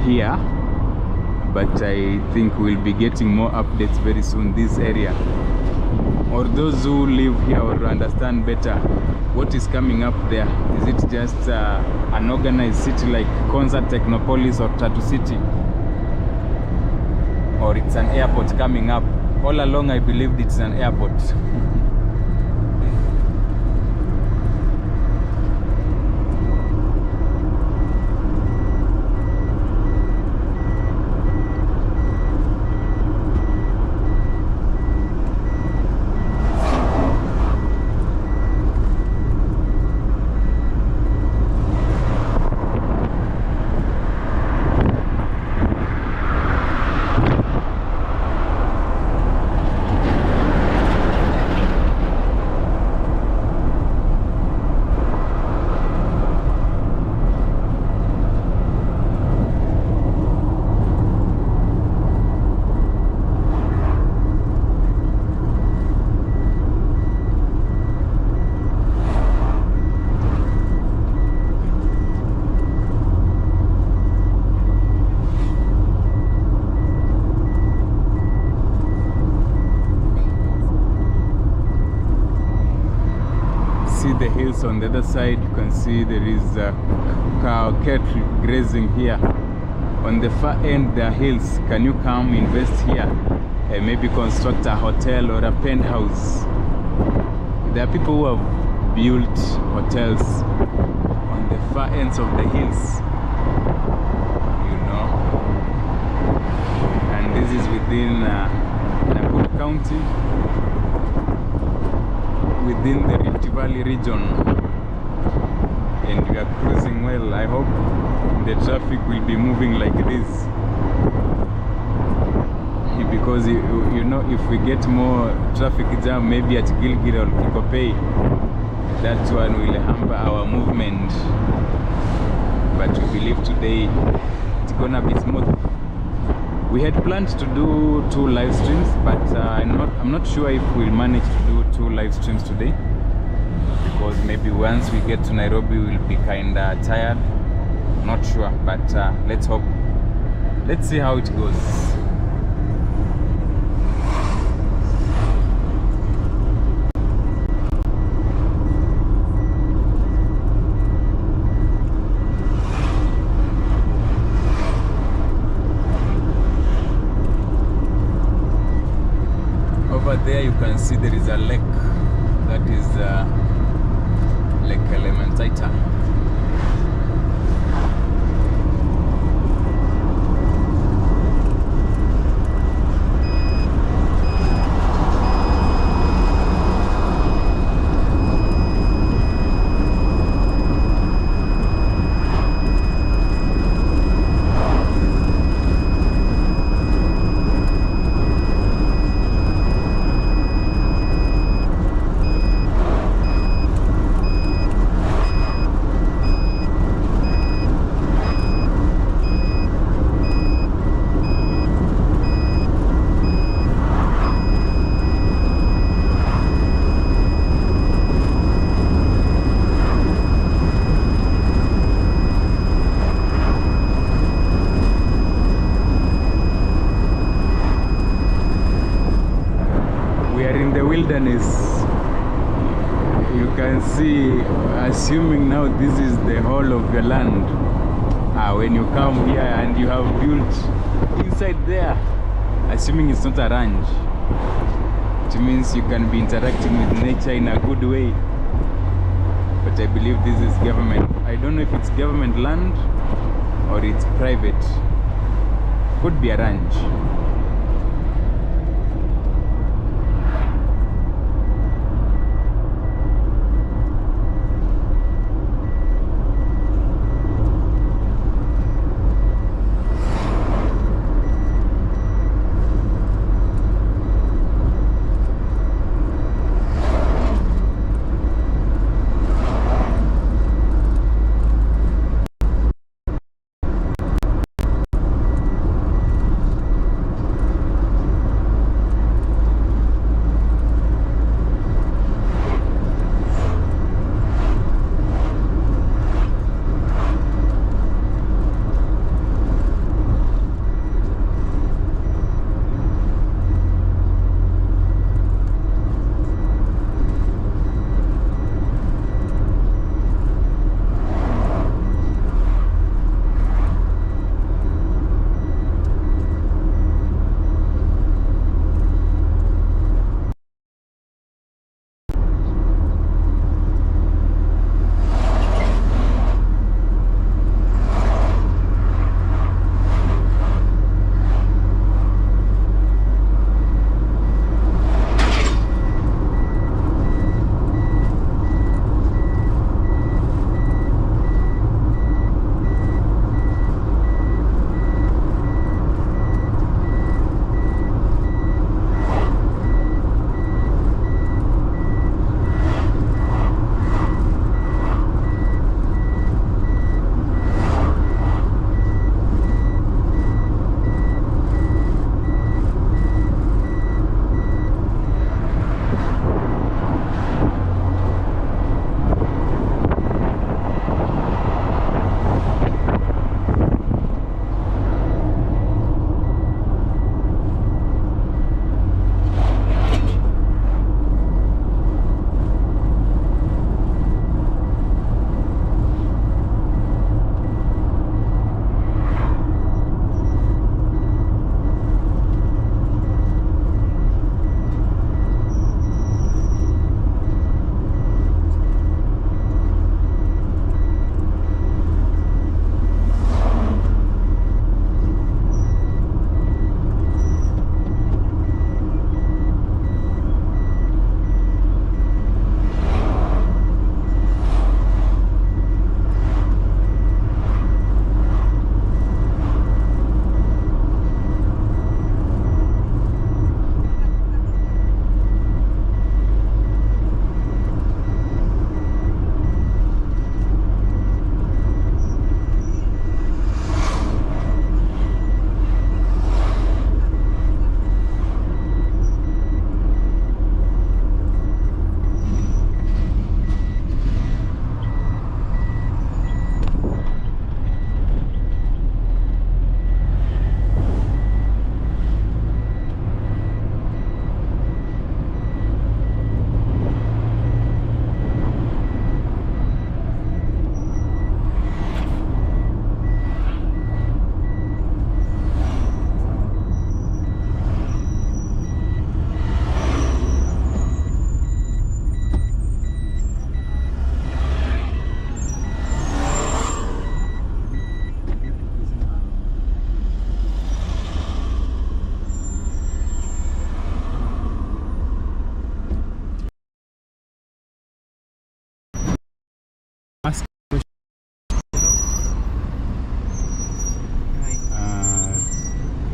here, but I think we'll be getting more updates very soon. This area, or those who live here or understand better what is coming up there. Is it just an organized city like Concert Technopolis or Tattoo City, or it's an airport coming up? All along I believed it's an airport. also on the other side you can see there is cow cattle grazing here. On the far end there are hills. Can you come invest here and maybe construct a hotel or a penthouse? There are people who have built hotels on the far ends of the hills, you know, and this is within Nakuru County, within the Rift Valley region, and we are cruising well. I hope the traffic will be moving like this, because you know, if we get more traffic jam maybe at Gilgil or Kikopey, that one will hamper our movement, but we believe today it's gonna be smooth. We had planned to do 2 live streams, but I'm not sure if we'll manage to do 2 live streams today, because maybe once we get to Nairobi we'll be kinda tired. Not sure, but let's hope. Let's see how it goes. Over there you can see there is a lake. That is Lake Elementaita. Wilderness. You can see, assuming now this is the whole of your land, when you come here and you have built inside there, assuming it's not a ranch, it means you can be interacting with nature in a good way. But I believe this is government. I don't know if it's government land or it's private. Could be a ranch.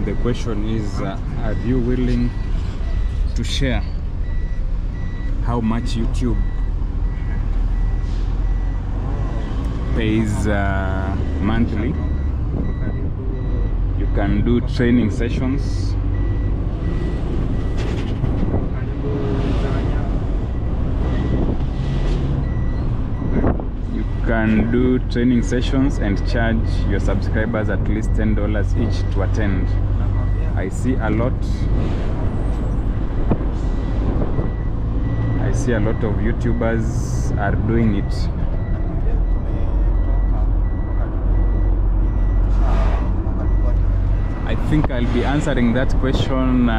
The question is, are you willing to share how much YouTube pays monthly? You can do training sessions. You can do training sessions and charge your subscribers at least $10 each to attend. I see a lot of YouTubers are doing it. I think I'll be answering that question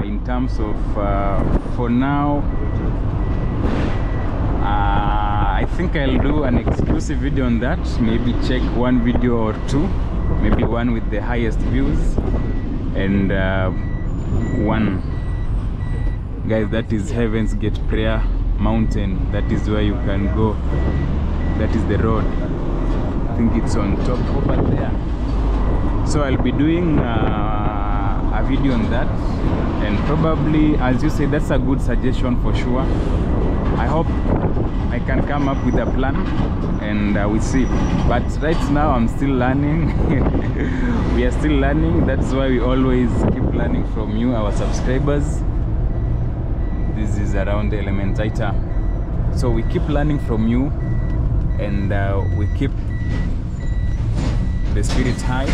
in terms of, for now, I think I'll do an exclusive video on that. Maybe check one video or two, maybe one with the highest views, and one, guys, that is Heaven's Gate Prayer Mountain. That is where you can go. That is the road. I think it's on top over there. So I'll be doing a video on that, and probably, as you say, that's a good suggestion for sure. I hope I can come up with a plan, and we'll see. But right now I'm still learning. We are still learning. That's why we always keep learning from you, our subscribers. This is around the Elementaita. So we keep learning from you, and we keep the spirit high.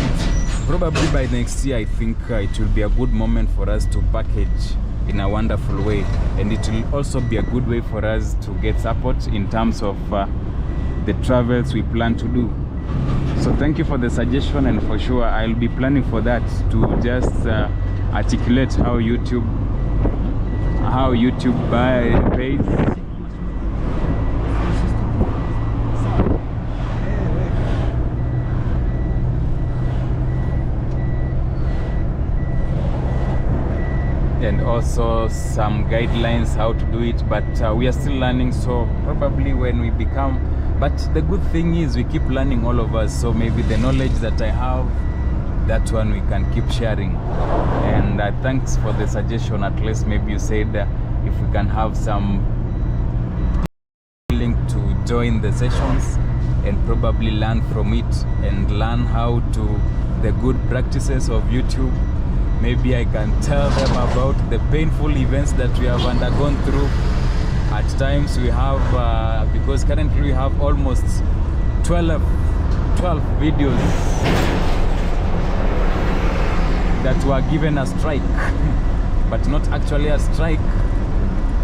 Probably by next year, I think it will be a good moment for us to package in a wonderful way, and it will also be a good way for us to get support in terms of the travels we plan to do. So thank you for the suggestion, and for sure I'll be planning for that, to just articulate how YouTube pays. And also some guidelines how to do it, but we are still learning, so probably when we become, but the good thing is we keep learning, all of us, so maybe the knowledge that I have, that one we can keep sharing. And thanks for the suggestion. At least maybe you said if we can have some link to join the sessions and probably learn from it, and learn how to the good practices of YouTube. Maybe I can tell them about the painful events that we have undergone through. At times we have, because currently we have almost 12 videos that were given a strike, but not actually a strike,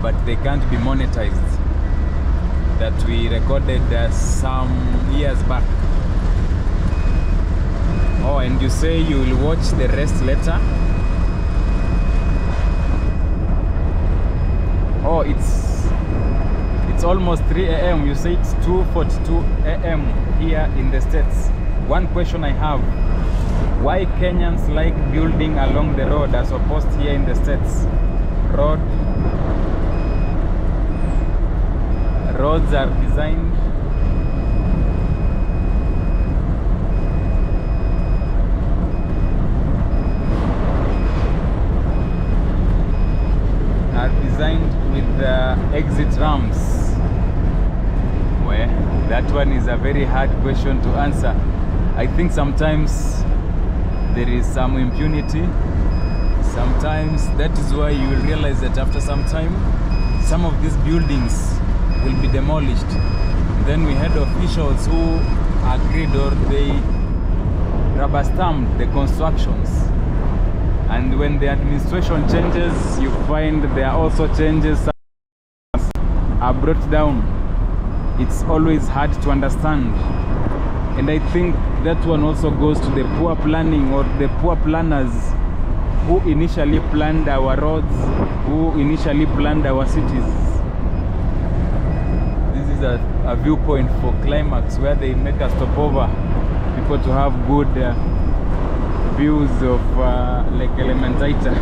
but they can't be monetized, that we recorded some years back. Oh, and you say you will watch the rest later? Oh, it's almost 3 a.m. You say it's 2:42 a.m. here in the States. One question I have: why Kenyans like building along the road as opposed here in the States? Roads are designed with the exit ramps. Well, that one is a very hard question to answer. I think sometimes there is some impunity. Sometimes that is why you will realize that after some time, some of these buildings will be demolished. Then we had officials who agreed, or they rubber stamped the constructions. And when the administration changes, you find there are also changes are brought down. It's always hard to understand. And I think that one also goes to the poor planning, or the poor planners who initially planned our roads, who initially planned our cities. This is a viewpoint for Climax, where they make a stopover, people to have good views of Lake Elementaita.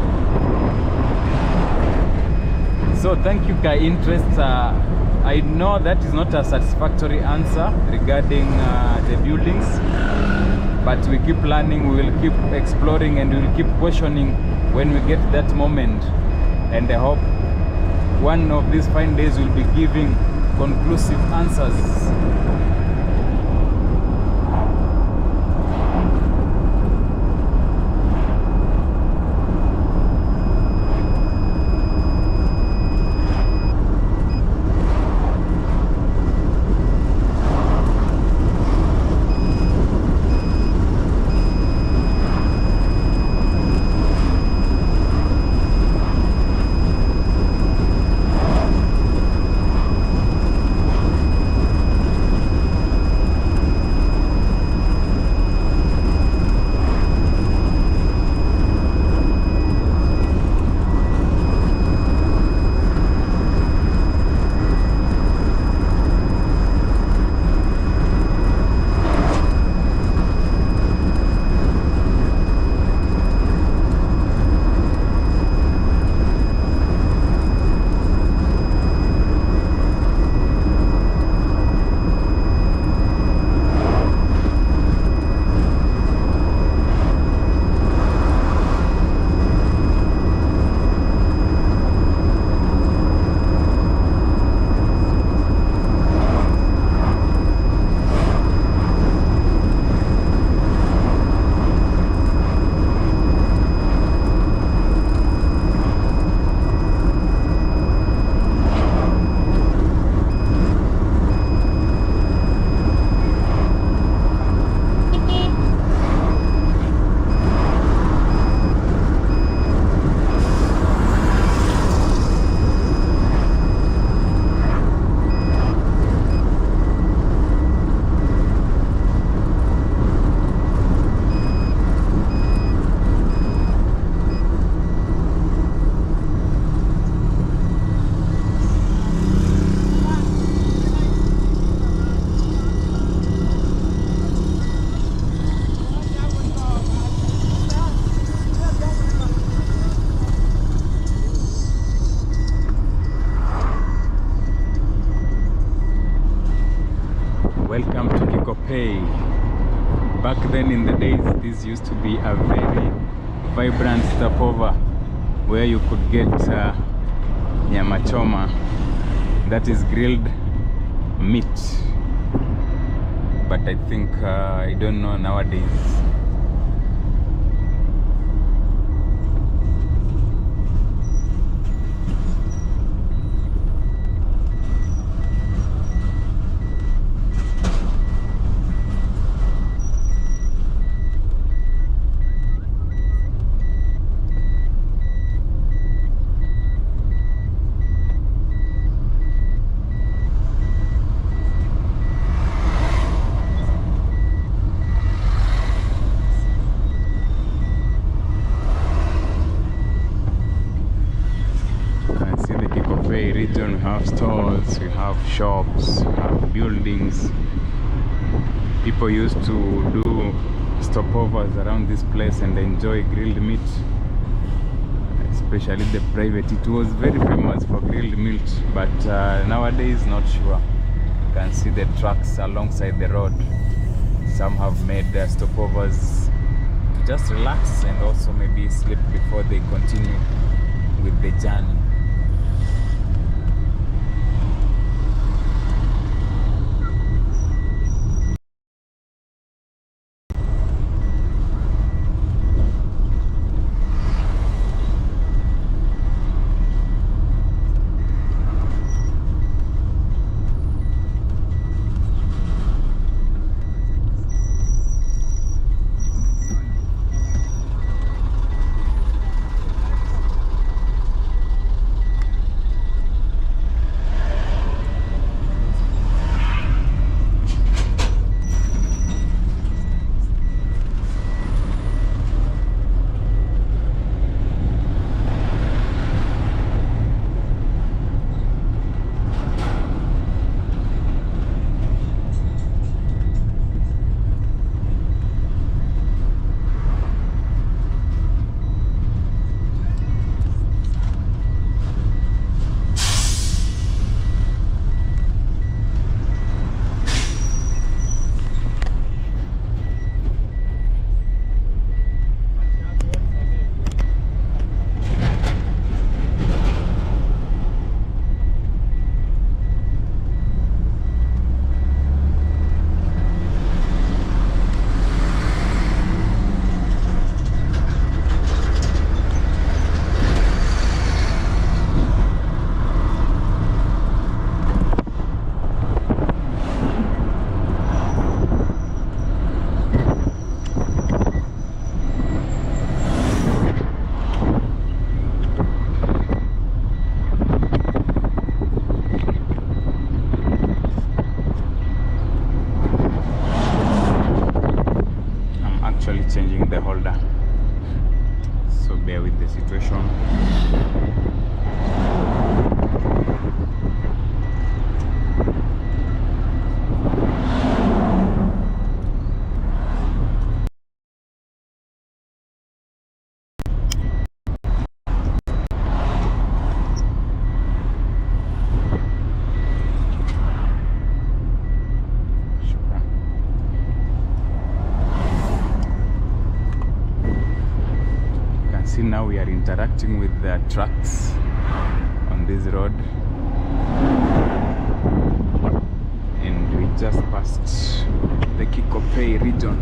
So thank you for interest. I know that is not a satisfactory answer regarding the buildings, but we keep learning, we will keep exploring, and we will keep questioning when we get that moment. And I hope one of these fine days will be giving conclusive answers. Welcome to Kikopey. Back then in the days, this used to be a very vibrant stopover where you could get nyama choma, that is grilled meat. But I think I don't know nowadays. Region, we have stores, we have shops, we have buildings. People used to do stopovers around this place and enjoy grilled meat, especially the private. It was very famous for grilled meat, but nowadays not sure. You can see the trucks alongside the road. Some have made their stopovers to just relax and also maybe sleep before they continue with the journey. bear with the situation. Now we are interacting with the trucks on this road, and we just passed the Kikopey region.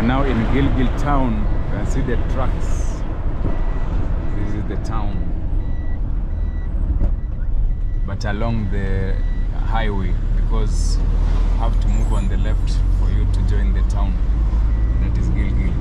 Now in Gilgil town, you can see the trucks. This is the town, but along the highway, because you have to move on the left for you to join the town. That is Gilgil.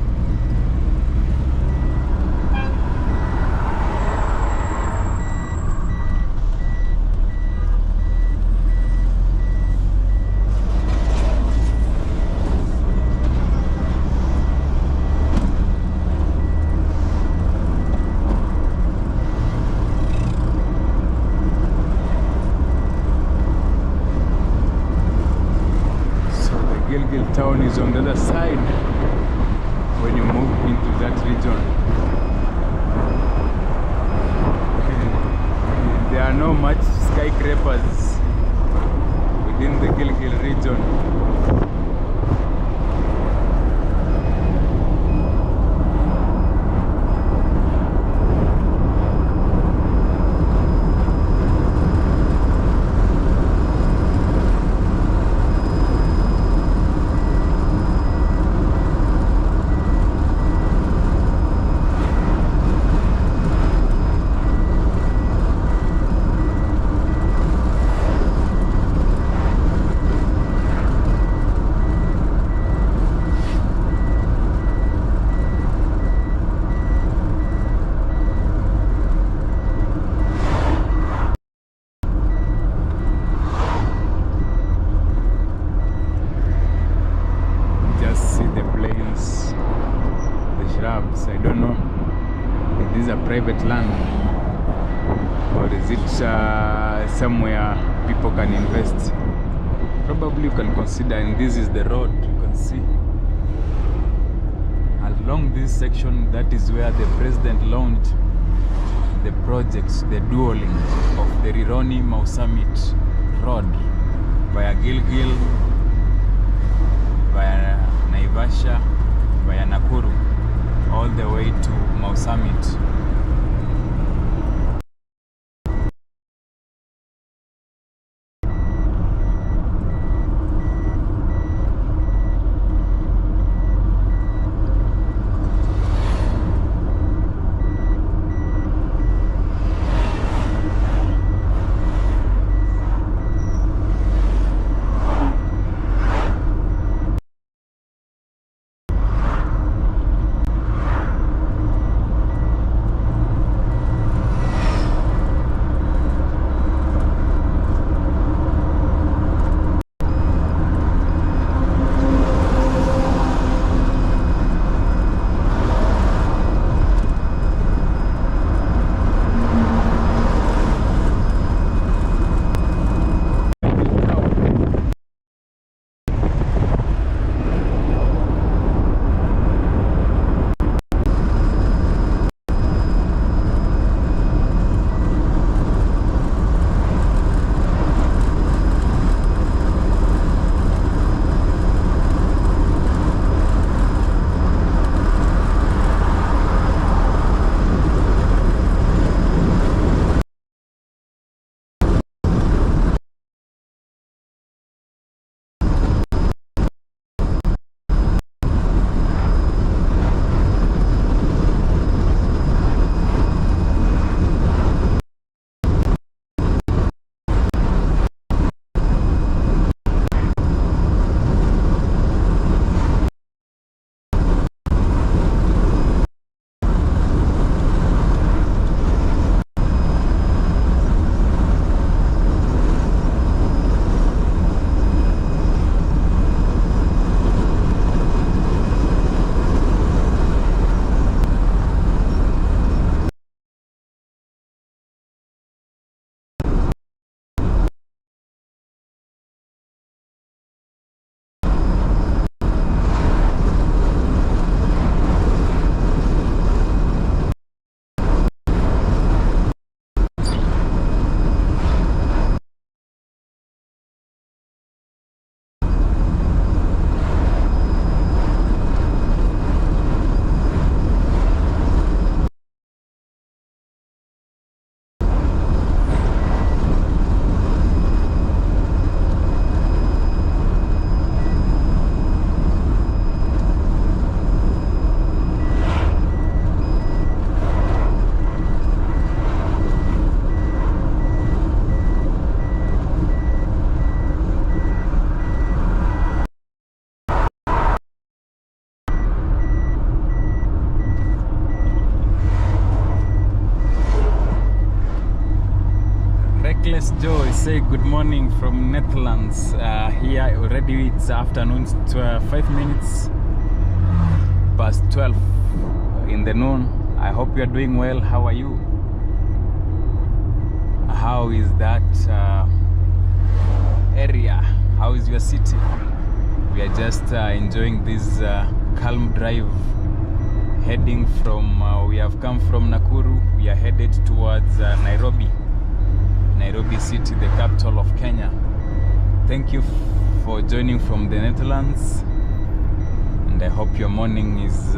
Town is on the other side when you move into that region. There are no much skyscrapers within the Gilgil region. private land, or is it somewhere people can invest? Probably you can consider, and this is the road you can see. Along this section, that is where the president launched the project, the dual link of the Rironi Mau Summit Road via Gilgil, via Naivasha, via Nakuru, all the way to Mau Summit. Reckless Joe say good morning from Netherlands. Here already it's afternoon, 5 minutes past 12 in the noon. I hope you are doing well. How are you? How is that area? How is your city? We are just enjoying this calm drive, heading from we have come from Nakuru. We are headed towards Nairobi city, the capital of Kenya. Thank you for joining from the Netherlands, and I hope your morning is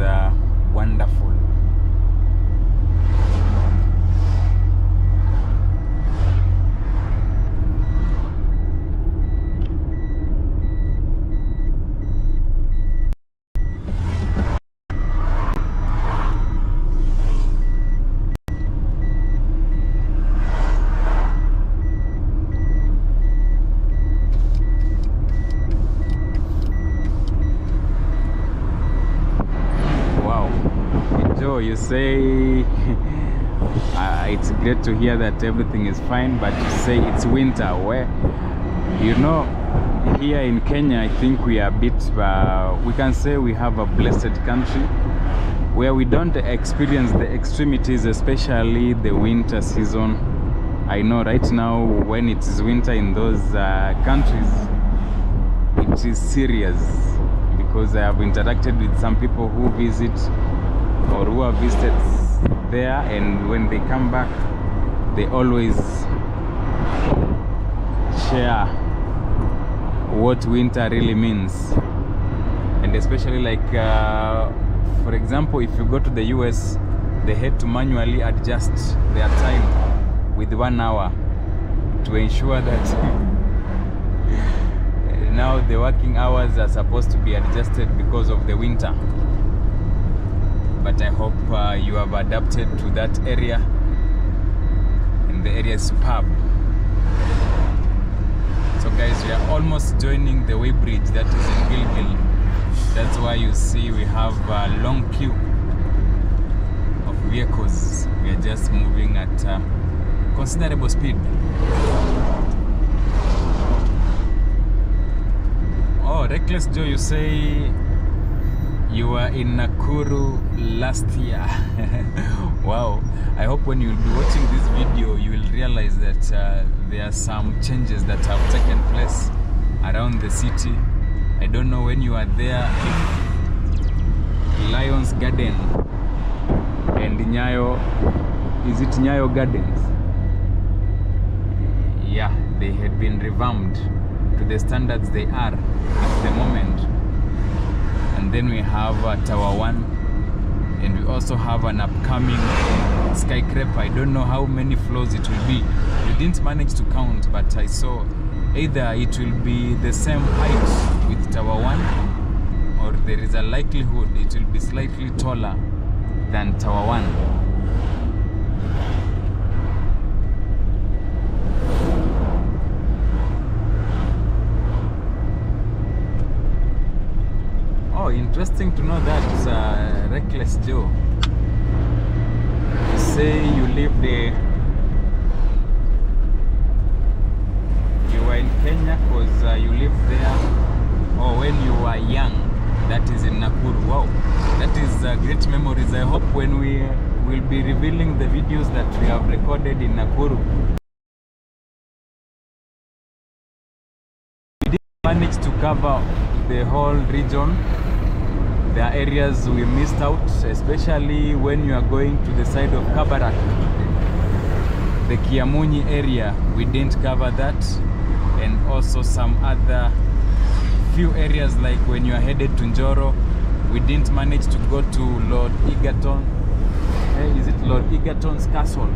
wonderful. You say it's great to hear that everything is fine, but you say it's winter. Where, you know, here in Kenya, I think we are a bit we can say we have a blessed country where we don't experience the extremities, especially the winter season. I know right now when it is winter in those countries, it is serious, because I have interacted with some people who visit or who have visited there, and when they come back, they always share what winter really means. And especially like for example, if you go to the US, they had to manually adjust their time with 1 hour to ensure that now the working hours are supposed to be adjusted because of the winter. But I hope you have adapted to that area, and the area is superb. So guys, we are almost joining the weighbridge that is in Gilgil. That's why you see we have a long queue of vehicles. We are just moving at considerable speed. Oh, Reckless Joe, you say you were in Nakuru last year. Wow. I hope when you'll be watching this video, you will realize that there are some changes that have taken place around the city. I don't know when you are there if Lions Garden and Nyayo, is it Nyayo Gardens? Yeah, they had been revamped to the standards they are at the moment. And then we have Tower 1, and we also have an upcoming skyscraper. I don't know how many floors it will be. We didn't manage to count, but I saw either it will be the same height with Tower 1, or there is a likelihood it will be slightly taller than Tower 1. Oh, interesting to know that, Reckless Joe. You say you live there. You were in Kenya because you lived there, or when you were young, that is in Nakuru. Wow, that is great memories. I hope when we will be revealing the videos that we have recorded in Nakuru, we didn't manage to cover the whole region. There are areas we missed out, especially when you are going to the side of Kabarak, the Kiamunyi area. We didn't cover that, and also some other few areas like when you are headed to Njoro, we didn't manage to go to Lord Egerton. Is it Lord Egerton's castle?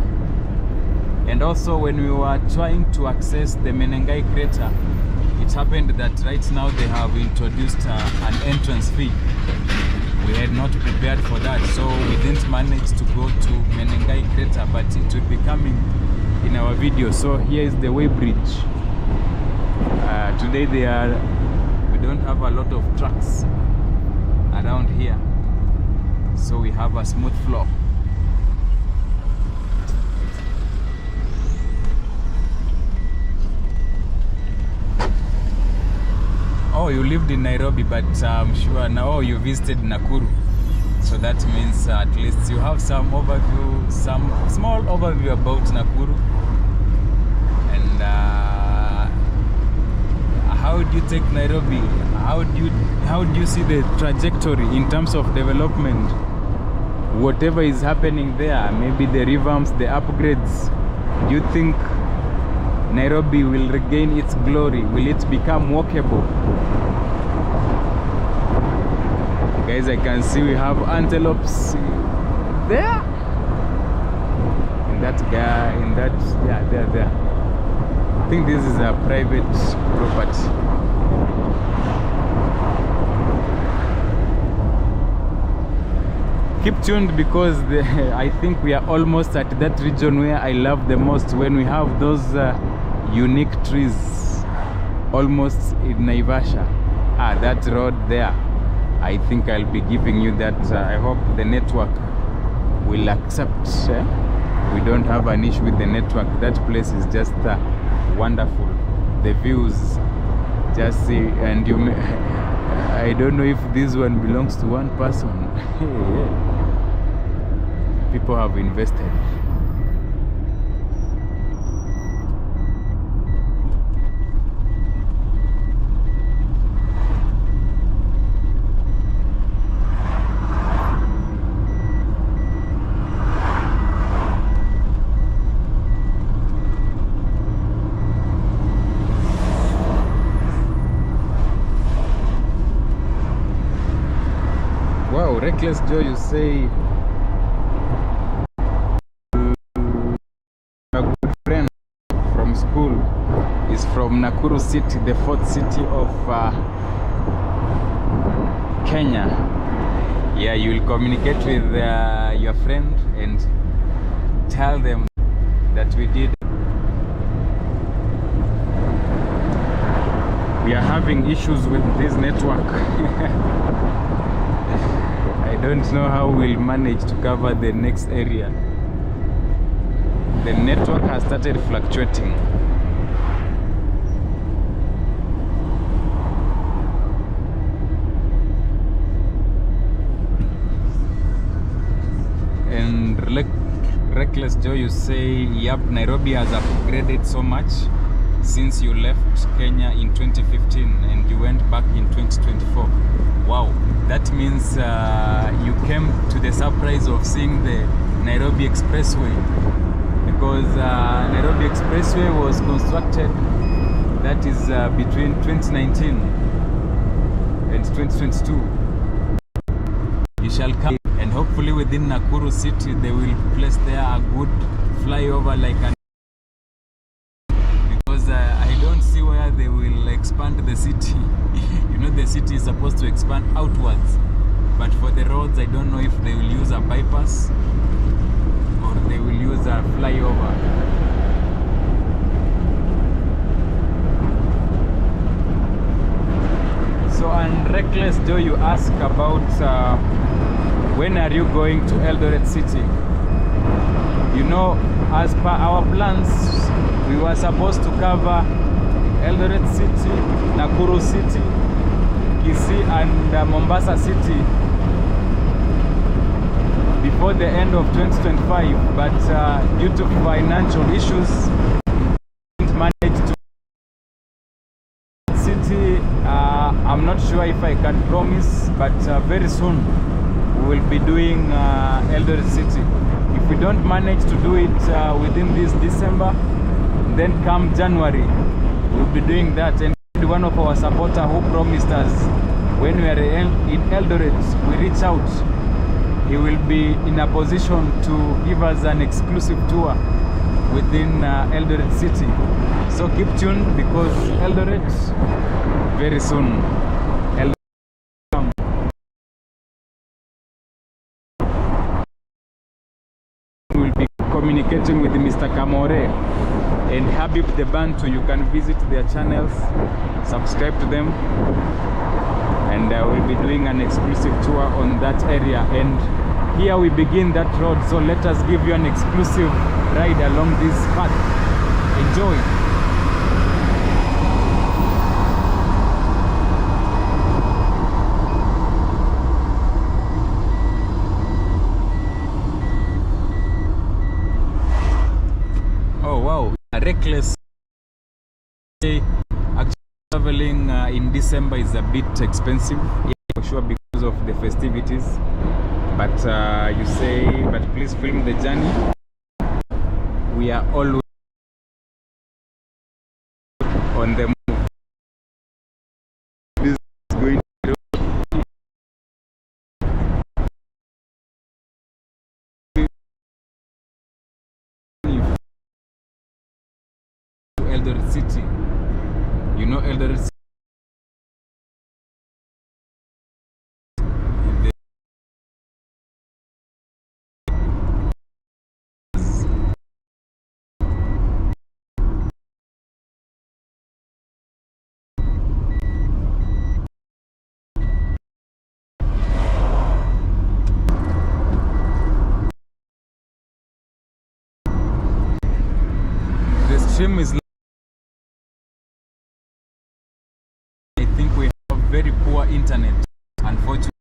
And also when we were trying to access the Menengai crater, it happened that right now they have introduced an entrance fee. We had not prepared for that, so we didn't manage to go to Menengai crater, but it will be coming in our video. So here is the weighbridge. Today we don't have a lot of trucks around here, so we have a smooth flow. Oh, you lived in Nairobi, but I'm sure now you visited Nakuru. So that means at least you have some overview, some small overview about Nakuru. And how do you take Nairobi? How do you see the trajectory in terms of development? Whatever is happening there, maybe the revamps, the upgrades. Do you think Nairobi will regain its glory? Will it become walkable? Guys, I can see we have antelopes there. In that guy, in that, yeah, there. I think this is a private property. Keep tuned, because I think we are almost at that region where I love the most, when we have those unique trees almost in Naivasha. That road there, I think I'll be giving you that. I hope the network will accept. We don't have an issue with the network. That place is just wonderful. The views, just see, and you may, I don't know if this one belongs to one person. people have invested. Wow, Reckless Joe, you say a good friend from school is from Nakuru City, the fourth city of Kenya. Yeah, you will communicate with your friend and tell them that we are having issues with this network. I don't know how we'll manage to cover the next area. The network has started fluctuating. And Reckless Joe, you say, yep, Nairobi has upgraded so much since you left Kenya in 2015 and you went back in 2024. Wow, that means you came to the surprise of seeing the Nairobi Expressway, because Nairobi Expressway was constructed, that is between 2019 and 2022. You shall come, and hopefully within Nakuru City they will place there a good flyover like an, because I don't see where they will expand the city. You know, the city is supposed to expand outwards, but for the roads I don't know if they will use a bypass or they will use a flyover. So, and Reckless Joe, you ask about when are you going to Eldoret City? You know, as per our plans, we were supposed to cover Eldoret City, Nakuru City, Kisii and Mombasa City before the end of 2025, but due to financial issues, we didn't manage to city. I'm not sure if I can promise, but very soon we will be doing Eldoret City. If we don't manage to do it within this December, then come January we'll be doing that. And one of our supporters who promised us when we are in Eldoret, we reach out, he will be in a position to give us an exclusive tour within Eldoret City. So keep tuned, because Eldoret very soon. We'll be communicating with Mr. Kamore and Habib the Bantu. You can visit their channels, subscribe to them, and we'll be doing an exclusive tour on that area. And here we begin that road, so let us give you an exclusive ride along this path. Enjoy. Oh wow, Reckless. Actually, traveling in December is a bit expensive, yeah, for sure, because of the festivities. But you say, but please film the journey. We are always on the move. This is going to Eldoret City. You know Eldoret City. The stream is, I think we have very poor internet, unfortunately.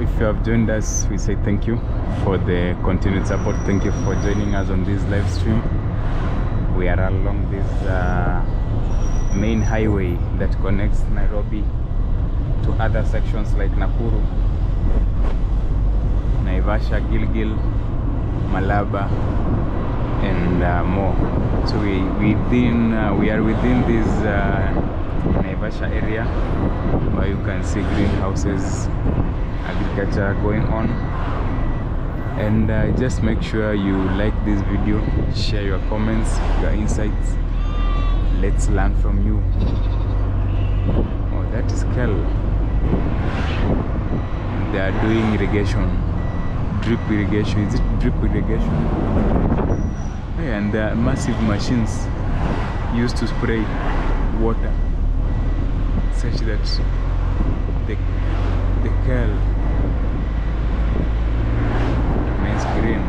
if you have joined us, we say thank you for the continued support. Thank you for joining us on this live stream. We are along this main highway that connects Nairobi to other sections like Nakuru, Naivasha, Gilgil, Malaba, and more. So we are within this Naivasha area where you can see greenhouses, agriculture going on. And just make sure you like this video, share your comments, your insights. Let's learn from you. Oh, that is Kel. They are doing irrigation, drip irrigation. Is it drip irrigation? Yeah, and there are massive machines used to spray water such that the Kel remains green.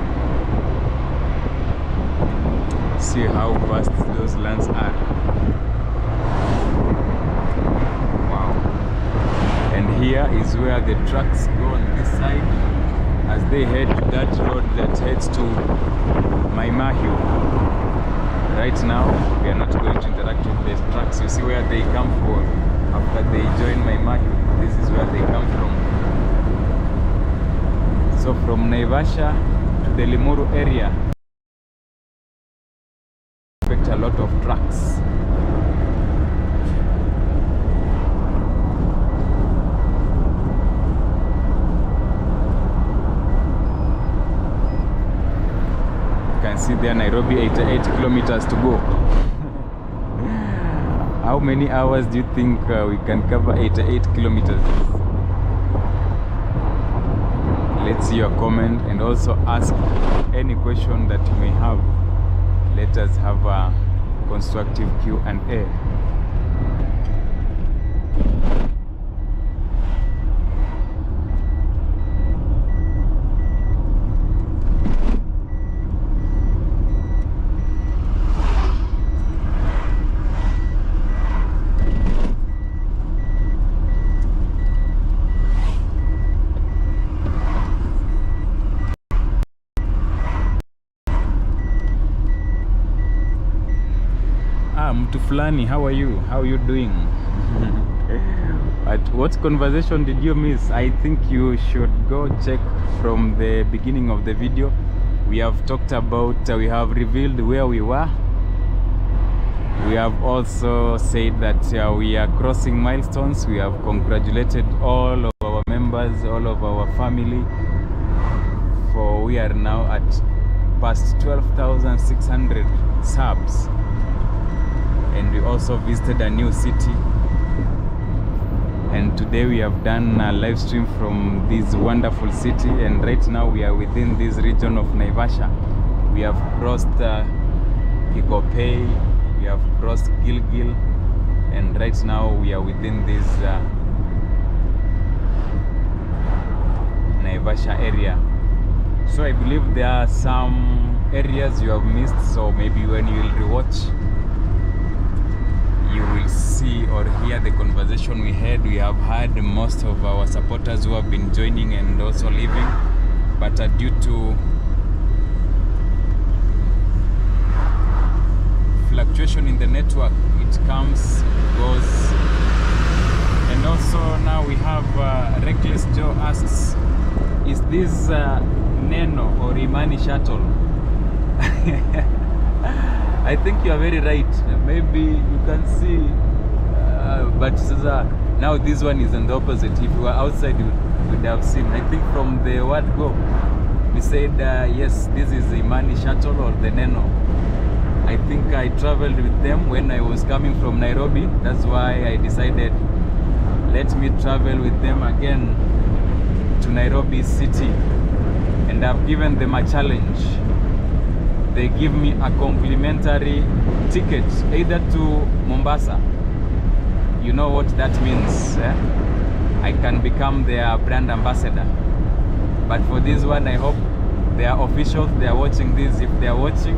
See how vast those lands are. Wow. And here is where the trucks go on this side as they head to that road that heads to Maimahiu. Right now we are not going to interact with the trucks. You see where they come from after they join Maimahiu. This is where they come from. So from Naivasha to the Limuru area, expect a lot of trucks. You can see there Nairobi, 88 kilometers to go. How many hours do you think we can cover 88 kilometers? Let's see your comment and also ask any question that you may have. Let us have a constructive Q&A. Mtu fulani, how are you? How are you doing? But what conversation did you miss? I think you should go check from the beginning of the video. We have talked about, we have revealed where we were. We have also said that we are crossing milestones. We have congratulated all of our members, all of our family, for we are now at past 12,600 subs. And we also visited a new city, and today we have done a live stream from this wonderful city. And right now we are within this region of Naivasha. We have crossed Kikopey, we have crossed Gilgil, and right now we are within this Naivasha area. So I believe there are some areas you have missed, so maybe when you will rewatch, you will see or hear the conversation we had. We have had most of our supporters who have been joining and also leaving, but due to fluctuation in the network, it comes, goes. And also now we have Reckless Joe asks, is this Neno or Imani shuttle? I think you are very right. Maybe you can see, but now this one is on the opposite. If you were outside, you would have seen. I think from the word go, we said yes, this is the Imani shuttle or the Neno. I think I traveled with them when I was coming from Nairobi. That's why I decided, let me travel with them again to Nairobi city, and I've given them a challenge. They give me a complimentary ticket either to Mombasa. You know what that means, eh? I can become their brand ambassador. But for this one, I hope they are officials, they are watching this. If they are watching,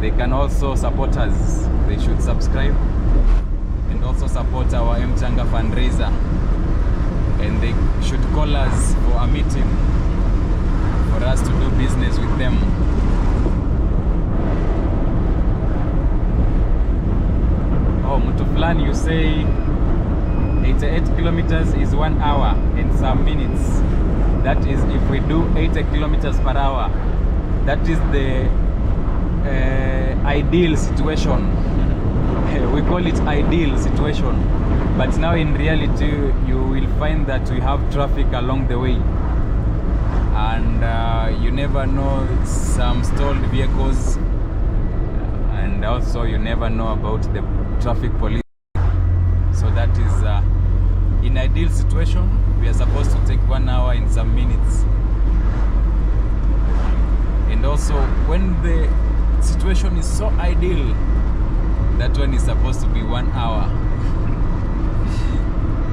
they can also support us. They should subscribe and also support our Mchanga fundraiser. and they should call us for a meeting for us to do business with them. Oh, Mutuflan, you say 88 kilometers is 1 hour and some minutes. That is if we do 80 kilometers per hour. That is the ideal situation. We call it ideal situation. But now in reality, you will find that we have traffic along the way. And you never know some stalled vehicles. And also you never know about the traffic police. So that is in ideal situation, we are supposed to take 1 hour and some minutes. And also when the situation is so ideal, that one is supposed to be 1 hour.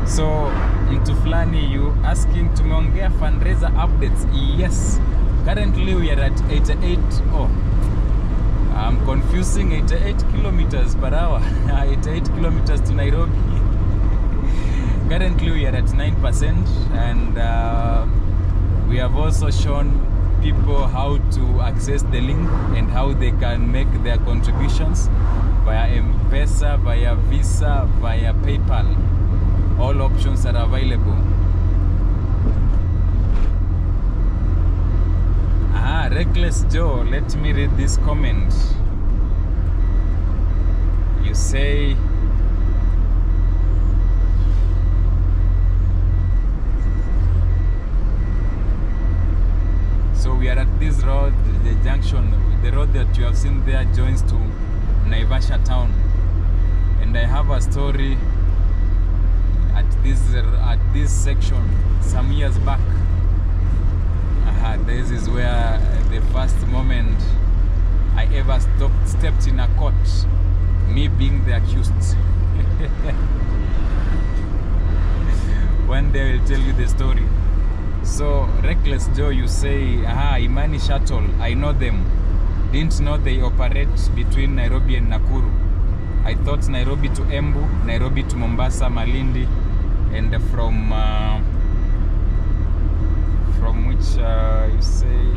So into Flani, you asking tumeongea fundraiser updates. Yes, currently we are at 88. Oh, I'm confusing 88 kilometers per hour. 88 kilometers to Nairobi. Currently we are at 9%, and we have also shown people how to access the link and how they can make their contributions via M-Pesa, via Visa, via PayPal. All options are available. Reckless Joe, let me read this comment. You say, so we are at this road, the junction, the road that you have seen there joins to Naivasha town. And I have a story at this section some years back. This is where the first moment I ever stepped in a court, me being the accused. One day I'll tell you the story. So Reckless Joe, you say, Imani Shuttle, I know them. Didn't know they operate between Nairobi and Nakuru. I thought Nairobi to Embu, Nairobi to Mombasa, Malindi, and from which you say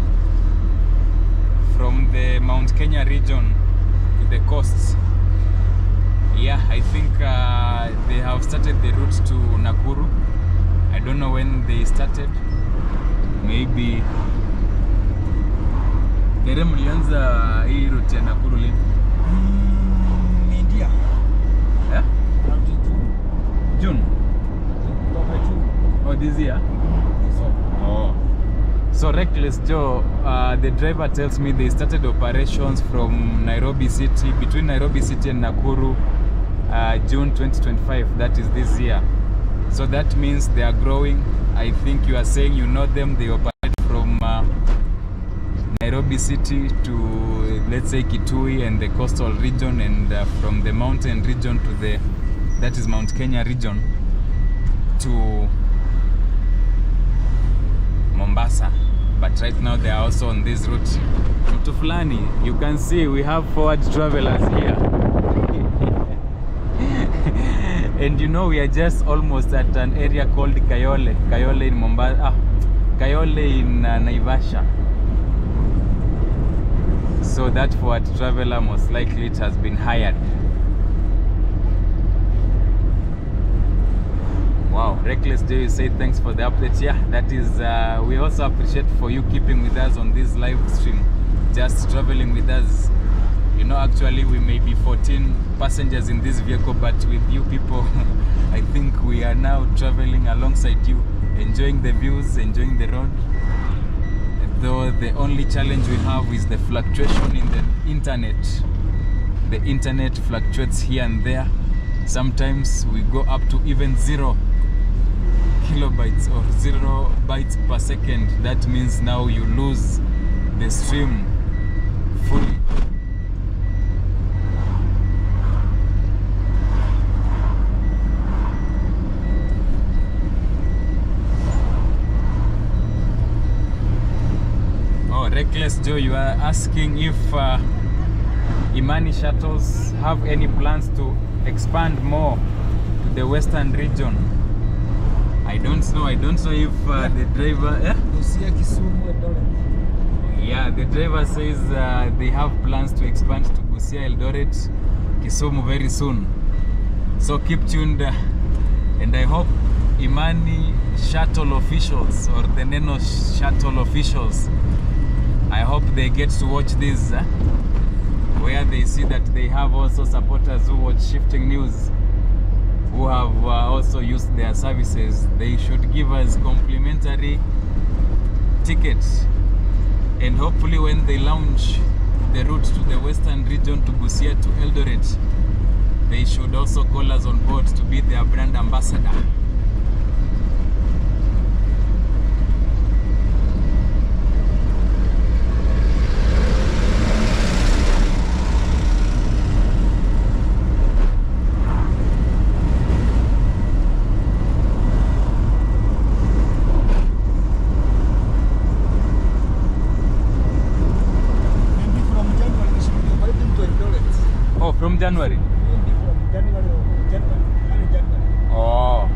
from the Mount Kenya region to the coast. Yeah, I think they have started the route to Nakuru. I don't know when they started. Maybe Tere mlianza hii route ya Nakuru lini? India. Yeah? June. June? Oh, this year? Oh. So Reckless Joe, the driver tells me they started operations from Nairobi City, between Nairobi City and Nakuru, June 2025. That is this year. So that means they are growing. I think you are saying you know them. They operate from Nairobi City to, let's say, Kitui and the coastal region, and from the mountain region to the, that is Mount Kenya region, to Mombasa. But right now they are also on this route. To Fulani, you can see we have forward travelers here. And you know, we are just almost at an area called Kayole. Kayole in Mombasa. Kayole in Naivasha. So that forward traveler, most likely it has been hired. Wow, Reckless Day, you say thanks for the update. Yeah, that is, we also appreciate for you keeping with us on this live stream, just traveling with us. You know, actually we may be 14 passengers in this vehicle, but with you people, I think we are now traveling alongside you, enjoying the views, enjoying the road. Though the only challenge we have is the fluctuation in the internet. The internet fluctuates here and there. Sometimes we go up to even 0 kilobytes or 0 bytes per second. That means now you lose the stream fully. Oh, Reckless Joe, you are asking if Imani shuttles have any plans to expand more to the western region. I don't know if the driver. Busia, Kisumu, Eldoret. Yeah, the driver says they have plans to expand to Busia, Eldoret, Kisumu very soon. So keep tuned, and I hope Imani shuttle officials or the Neno shuttle officials, I hope they get to watch this, where they see that they have also supporters who watch Shifting News, who have also used their services. They should give us complimentary tickets, and hopefully when they launch the route to the western region to Busia to Eldoret, they should also call us on board to be their brand ambassador. From January? Maybe from January or January. Oh,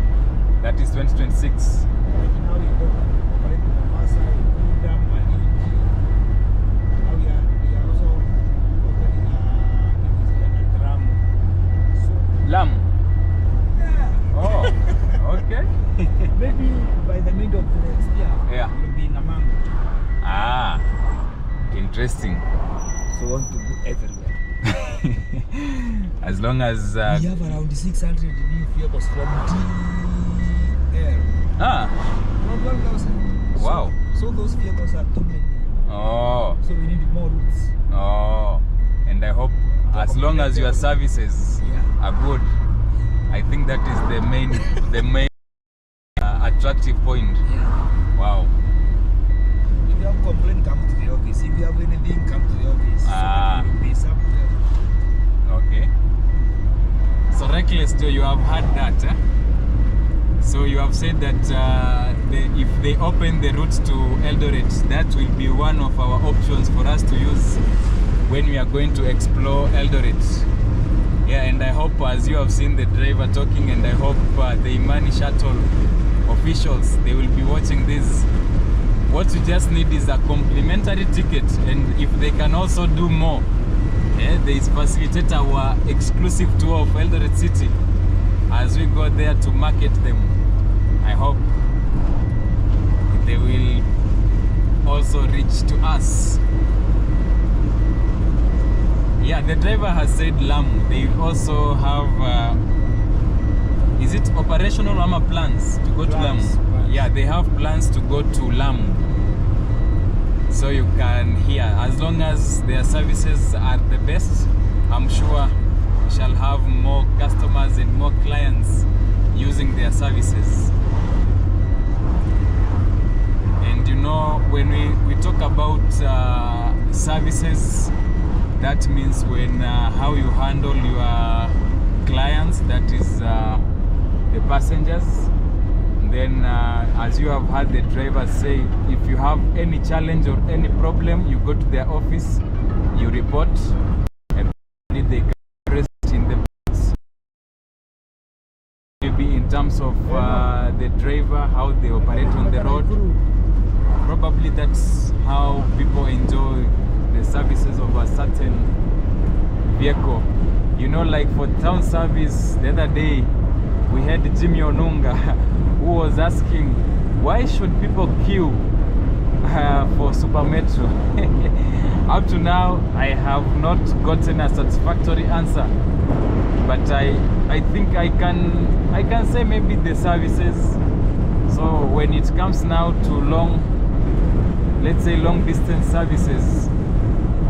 that is 2026. Now we don't operate in Mombasa, Kunda, Malindi. Now we are also opening in Lamu. So, Lamu? yeah. Oh, okay. Maybe by the middle of the next year, Yeah. we'll be in Namango. Ah, interesting. So we want to go everywhere. As long as... We have around 600 new vehicles from DL. Ah, Not 1,000. wow. So those vehicles are too many. Oh, So we need more routes. oh. And I hope as long as your services Yeah. are good, I think that is the main attractive point. Yeah. Wow. If you have complaint, come to the office. If you have anything, come to the office. Ah. So that you will be somewhere. Okay. So Reckless Joe, you have heard that. So you have said that if they open the route to Eldoret, that will be one of our options for us to use when we are going to explore Eldoret. Yeah, and I hope, as you have seen the driver talking, and I hope the Imani shuttle officials, they will be watching this. What we just need is a complimentary ticket, and if they can also do more, they facilitate our exclusive tour of Eldoret City as we go there to market them. I hope they will also reach to us. Yeah, the driver has said Lamu. They also have, is it operational Lama plans to go to Lamu? Yeah, they have plans to go to Lamu. So you can hear, as long as their services are the best, I'm sure we shall have more customers and more clients using their services. And you know, when we talk about services, that means when how you handle your clients, that is the passengers. Then as you have heard the driver say, if you have any challenge or any problem, you go to their office, you report, and they can address it in the box. Maybe in terms of the driver, how they operate on the road. Probably that's how people enjoy the services of a certain vehicle. You know, like for town service, the other day we had Jimmy Onunga who was asking, why should people queue for Super Metro? Up to now, I have not gotten a satisfactory answer. But I think I can say maybe the services. So when it comes now to let's say long distance services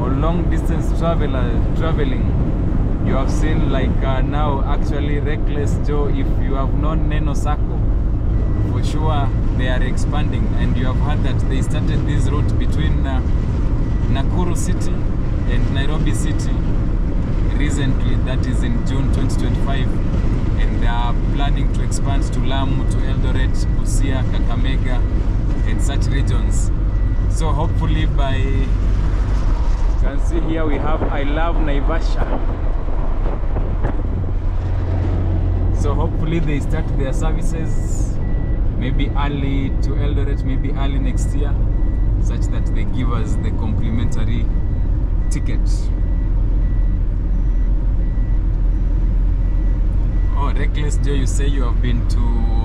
or long distance traveling, you have seen like now actually Reckless Joe, if you have known Neno Sacco, for sure they are expanding, and you have heard that they started this route between Nakuru City and Nairobi City recently, that is in June 2025, and they are planning to expand to Lamu, to Eldoret, Busia, Kakamega and such regions. So hopefully by, you can see here we have I Love Naivasha. So hopefully they start their services maybe early to Eldoret, maybe early next year, such that they give us the complimentary tickets. Oh, Reckless Joe, you say you have been to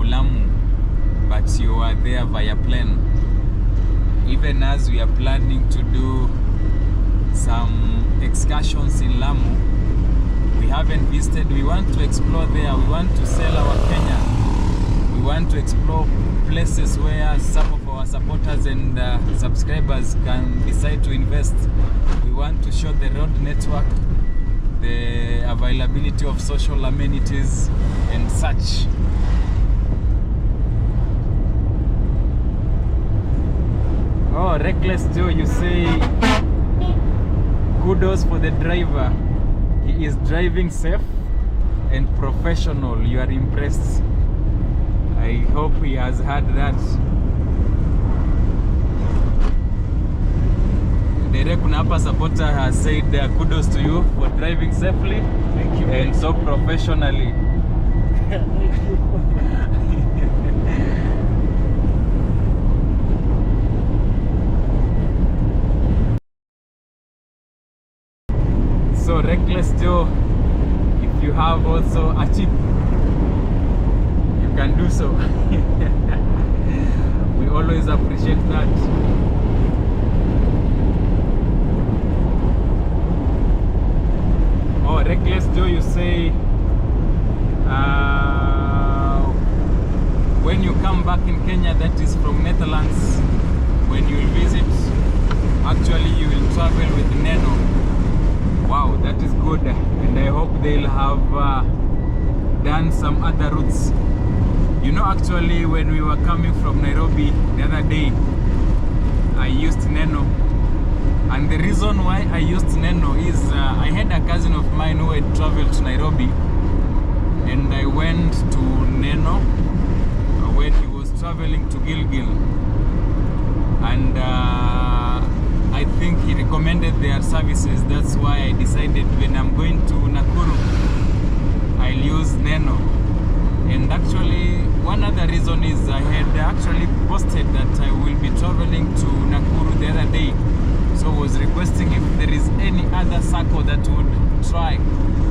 Lamu, but you are there via plane. Even as we are planning to do some excursions in Lamu, we haven't visited. We want to explore there. We want to sell our Kenya. We want to explore places where some of our supporters and subscribers can decide to invest. We want to show the road network, the availability of social amenities and such. Oh, Reckless Joe, you say kudos for the driver. He is driving safe and professional. You are impressed. I hope he has heard that. Derek Kunapa supporter has said kudos to you for driving safely. Thank you. And so professionally. So Reckless Joe, if you have also a chip, you can do so. We always appreciate that. Oh, Reckless Joe, you say when you come back in Kenya, that is from Netherlands, when you will visit, actually you will travel with Neno. Wow, that is good, and I hope they'll have done some other routes. You know, actually when we were coming from Nairobi the other day, I used Neno, and the reason why I used Neno is I had a cousin of mine who had traveled to Nairobi, and I went to Neno when he was traveling to Gilgil, and I think he recommended their services. That's why I decided when I'm going to Nakuru, I'll use Neno. And actually, one other reason is I had actually posted that I will be traveling to Nakuru the other day. So I was requesting if there is any other circle that would try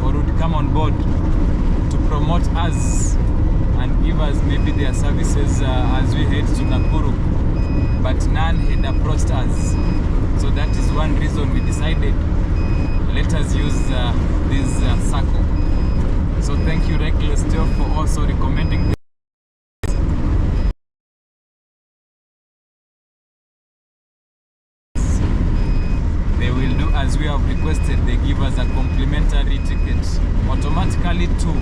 or would come on board to promote us and give us maybe their services as we head to Nakuru. But none had approached us. So that is one reason we decided, let us use this circle. So thank you, Reckless Joe, for also recommending this. They will do as we have requested. They give us a complimentary ticket automatically to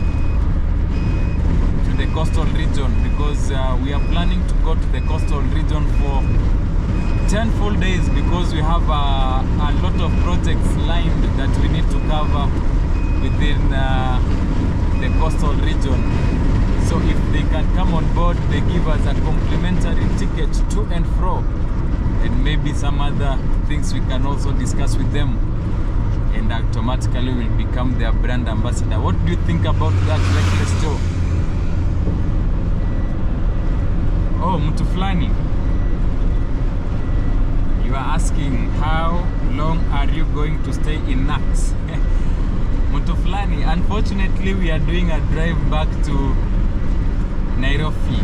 the coastal region, because we are planning to go to the coastal region for 10 full days, because we have a lot of projects lined that we need to cover within the coastal region. So if they can come on board, they give us a complimentary ticket to and fro, and maybe some other things we can also discuss with them, and automatically will become their brand ambassador. What do you think about that, Reckless Joe? Oh, mtu fulani, you are asking how long are you going to stay in Nax? Mtu fulani, unfortunately we are doing a drive back to Nairobi.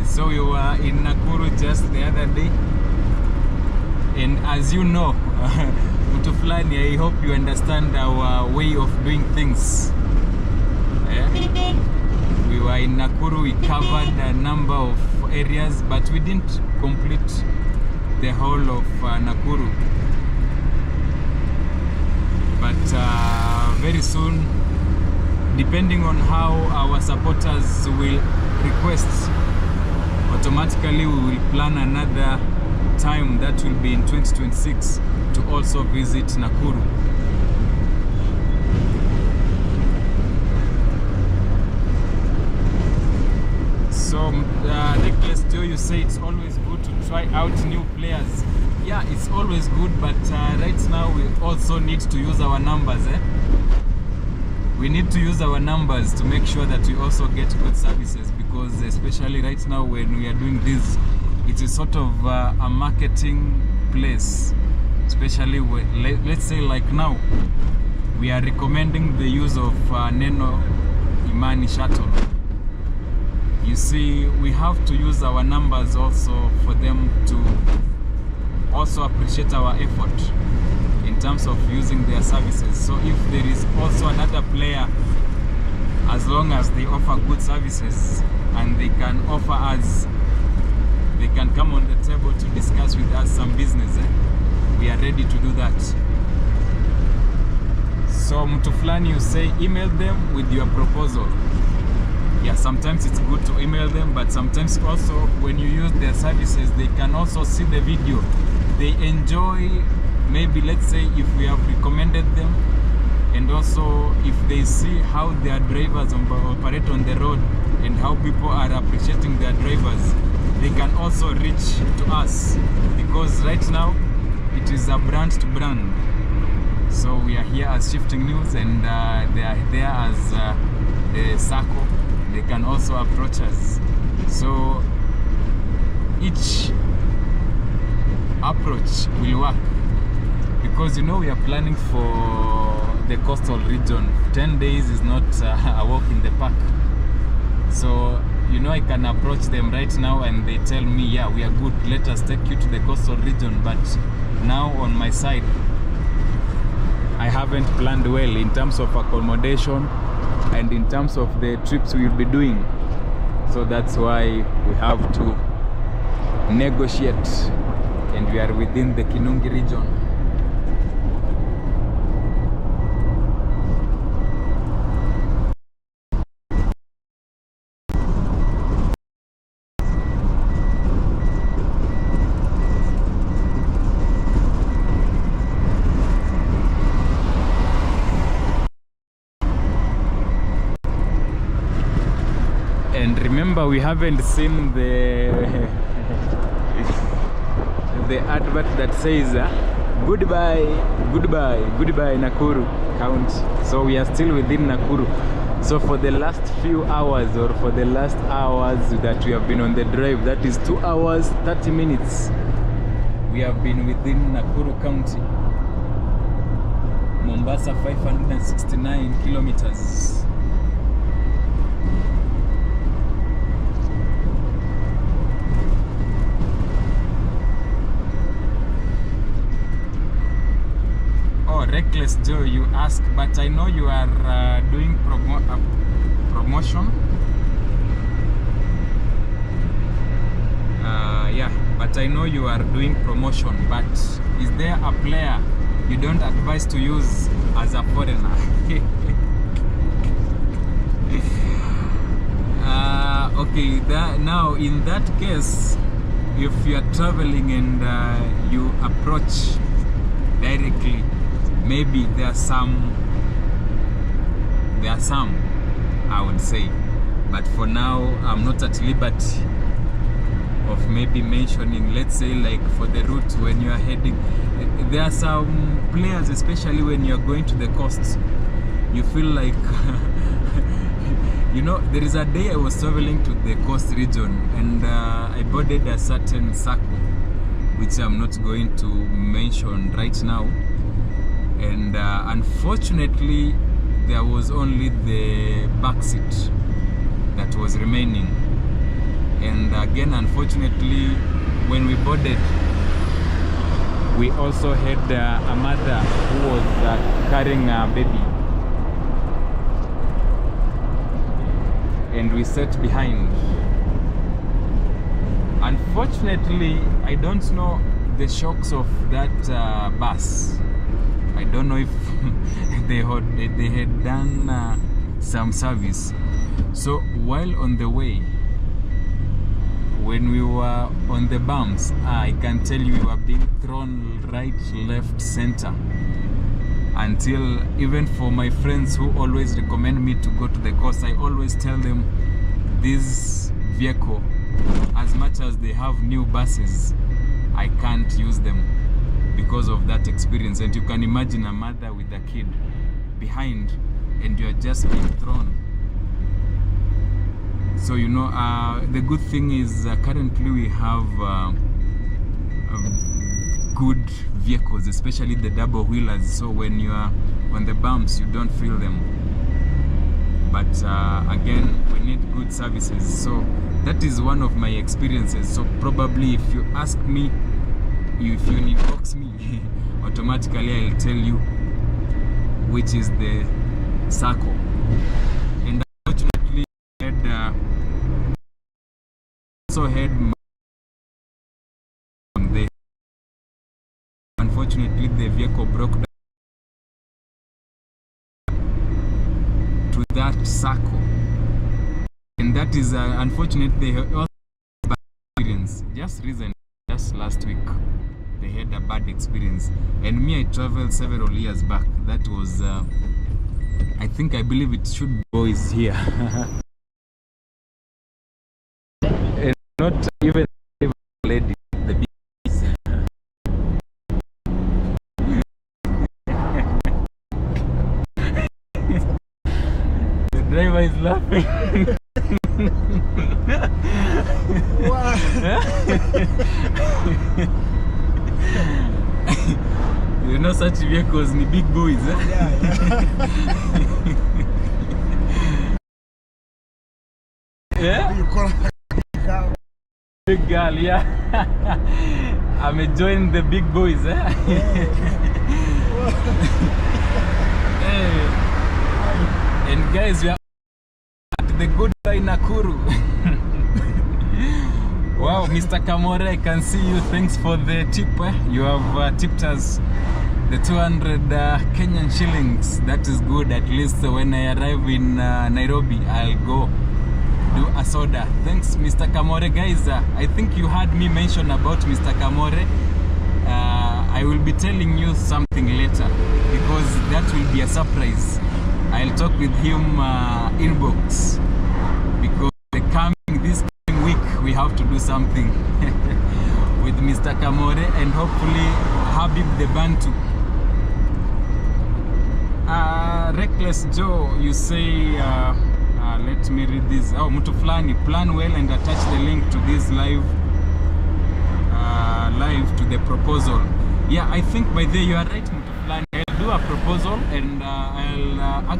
So we were in Nakuru just the other day, and as you know, mtu fulani, I hope you understand our way of doing things. We were in Nakuru, we covered a number of areas, but we didn't complete the whole of Nakuru. But very soon, depending on how our supporters will request, automatically we will plan another time that will be in 2026 to also visit Nakuru. So, Reckless Joe, you say it's always good to try out new players. Yeah, it's always good, but right now we also need to use our numbers. we need to use our numbers to make sure that we also get good services, because especially right now when we are doing this, it is sort of a marketing place, especially when, let's say like now we are recommending the use of Neno Imani shuttle. You see, we have to use our numbers also for them to also appreciate our effort in terms of using their services. So if there is also another player, as long as they offer good services and they can offer us, they can come on the table to discuss with us some business, we are ready to do that. So mtu fulani, you say email them with your proposal. Yeah, sometimes it's good to email them, but sometimes also when you use their services, they can also see the video. They enjoy, maybe let's say if we have recommended them, and also if they see how their drivers operate on the road and how people are appreciating their drivers, they can also reach to us, because right now it is a brand to brand. So we are here as Shifting News, and they are there as the circle. They can also approach us. So each approach will work, because you know we are planning for the coastal region. 10 days is not a walk in the park. So you know, I can approach them right now and they tell me, yeah, we are good, let us take you to the coastal region. But now on my side, I haven't planned well in terms of accommodation and in terms of the trips we'll be doing. So that's why we have to negotiate, and we are within the Kinungi region. And remember, we haven't seen the advert that says goodbye Nakuru County. So we are still within Nakuru. So for the last few hours, or for the last hours that we have been on the drive, that is 2 hours 30 minutes, we have been within Nakuru County. Mombasa 569 kilometers. Reckless Joe, you ask, but I know you are doing promotion. Yeah, but I know you are doing promotion. But is there a player you don't advise to use as a foreigner? Okay, now in that case, if you are traveling and you approach directly, maybe there are some I would say, but for now I'm not at liberty of maybe mentioning. Let's say like for the route when you are heading, there are some players, especially when you are going to the coast, you feel like you know, there is a day I was traveling to the coast region, and I boarded a certain circle which I'm not going to mention right now. And unfortunately, there was only the back seat that was remaining. And again, unfortunately, when we boarded, we also had a mother who was carrying a baby. And we sat behind. Unfortunately, I don't know the shocks of that bus. I don't know if they had done some service. So while on the way, when we were on the bumps, I can tell you we were being thrown right, left, center. Until even for my friends who always recommend me to go to the coast, I always tell them this vehicle, as much as they have new buses, I can't use them because of that experience. And you can imagine a mother with a kid behind, and you are just being thrown. So you know, the good thing is currently we have good vehicles, especially the double wheelers, so when you are on the bumps you don't feel them. But again, we need good services, so that is one of my experiences. So probably if you ask me, if you inbox me, automatically I'll tell you which is the circle. And unfortunately also had unfortunately the vehicle broke down to that circle, and that is unfortunately also bad experience. Just last week they had a bad experience, and me, I traveled several years back. That was I believe it should be boys here. And not even lady, the bees. The driver is laughing. You know, such vehicles need big boys. Yeah. Big girl, yeah. I'm enjoying the big boys. Hey. And guys, we are at the good guy Nakuru. Wow, Mr. Kamore, I can see you. Thanks for the tip. You have tipped us the 200 Kenyan shillings. That is good. At least when I arrive in Nairobi, I'll go do a soda. Thanks, Mr. Kamore. Guys, I think you heard me mention about Mr. Kamore. I will be telling you something later because that will be a surprise. I'll talk with him inbox, because this coming week we have to do something with Mr. Kamore and hopefully Habib the Bantu. Reckless Joe, you say let me read this. Oh, Mtu Flani, plan well and attach the link to this live to the proposal. Yeah, I think by there you are right, Mtu Flani. I'll do a proposal and I'll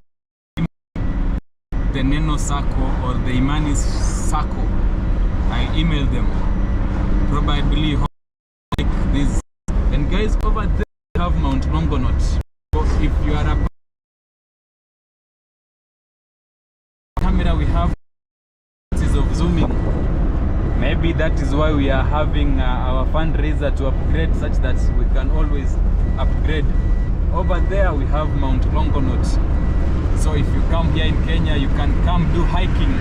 the Neno Sako or the Imani Sako. I'll email them. Probably like this. And guys, over there we have Mount Longonot. So if you are a camera, we have of zooming. Maybe that is why we are having our fundraiser to upgrade, such that we can always upgrade. Over there we have Mount Longonot. So if you come here in Kenya, you can come do hiking.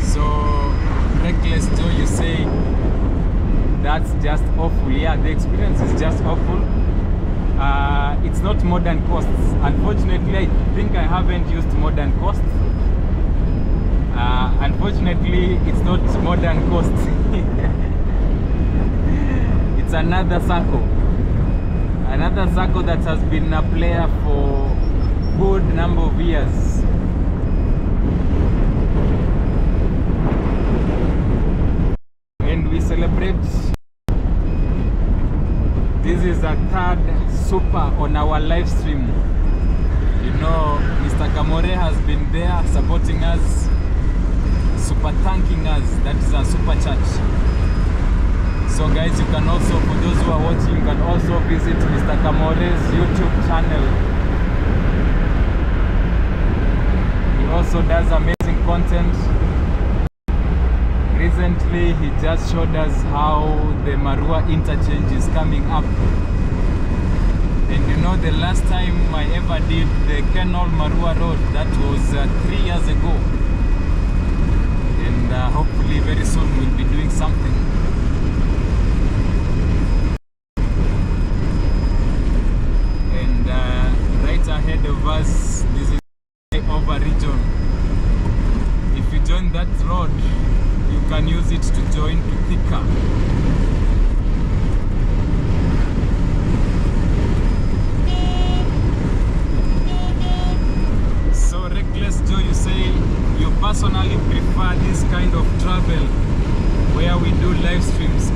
So Reckless Joe, you say that's just awful. Yeah, the experience is just awful. It's not modern costs. Unfortunately, I think I haven't used modern costs. Unfortunately, it's not modern costs. It's another circle. Another circle that has been a player for a good number of years. And we celebrate. This is a third super on our live stream. You know, Mr. Kamore has been there supporting us, super thanking us. That is a super chat. So guys, you can also, for those who are watching, you can also visit Mr. Kamore's YouTube channel. He also does amazing content. Recently, he just showed us how the Marua interchange is coming up. And you know, the last time I ever did the Kenol Marua Road, that was 3 years ago. And hopefully very soon we'll be doing something. Ahead of us, this is the over region. If you join that road, you can use it to join to Thika.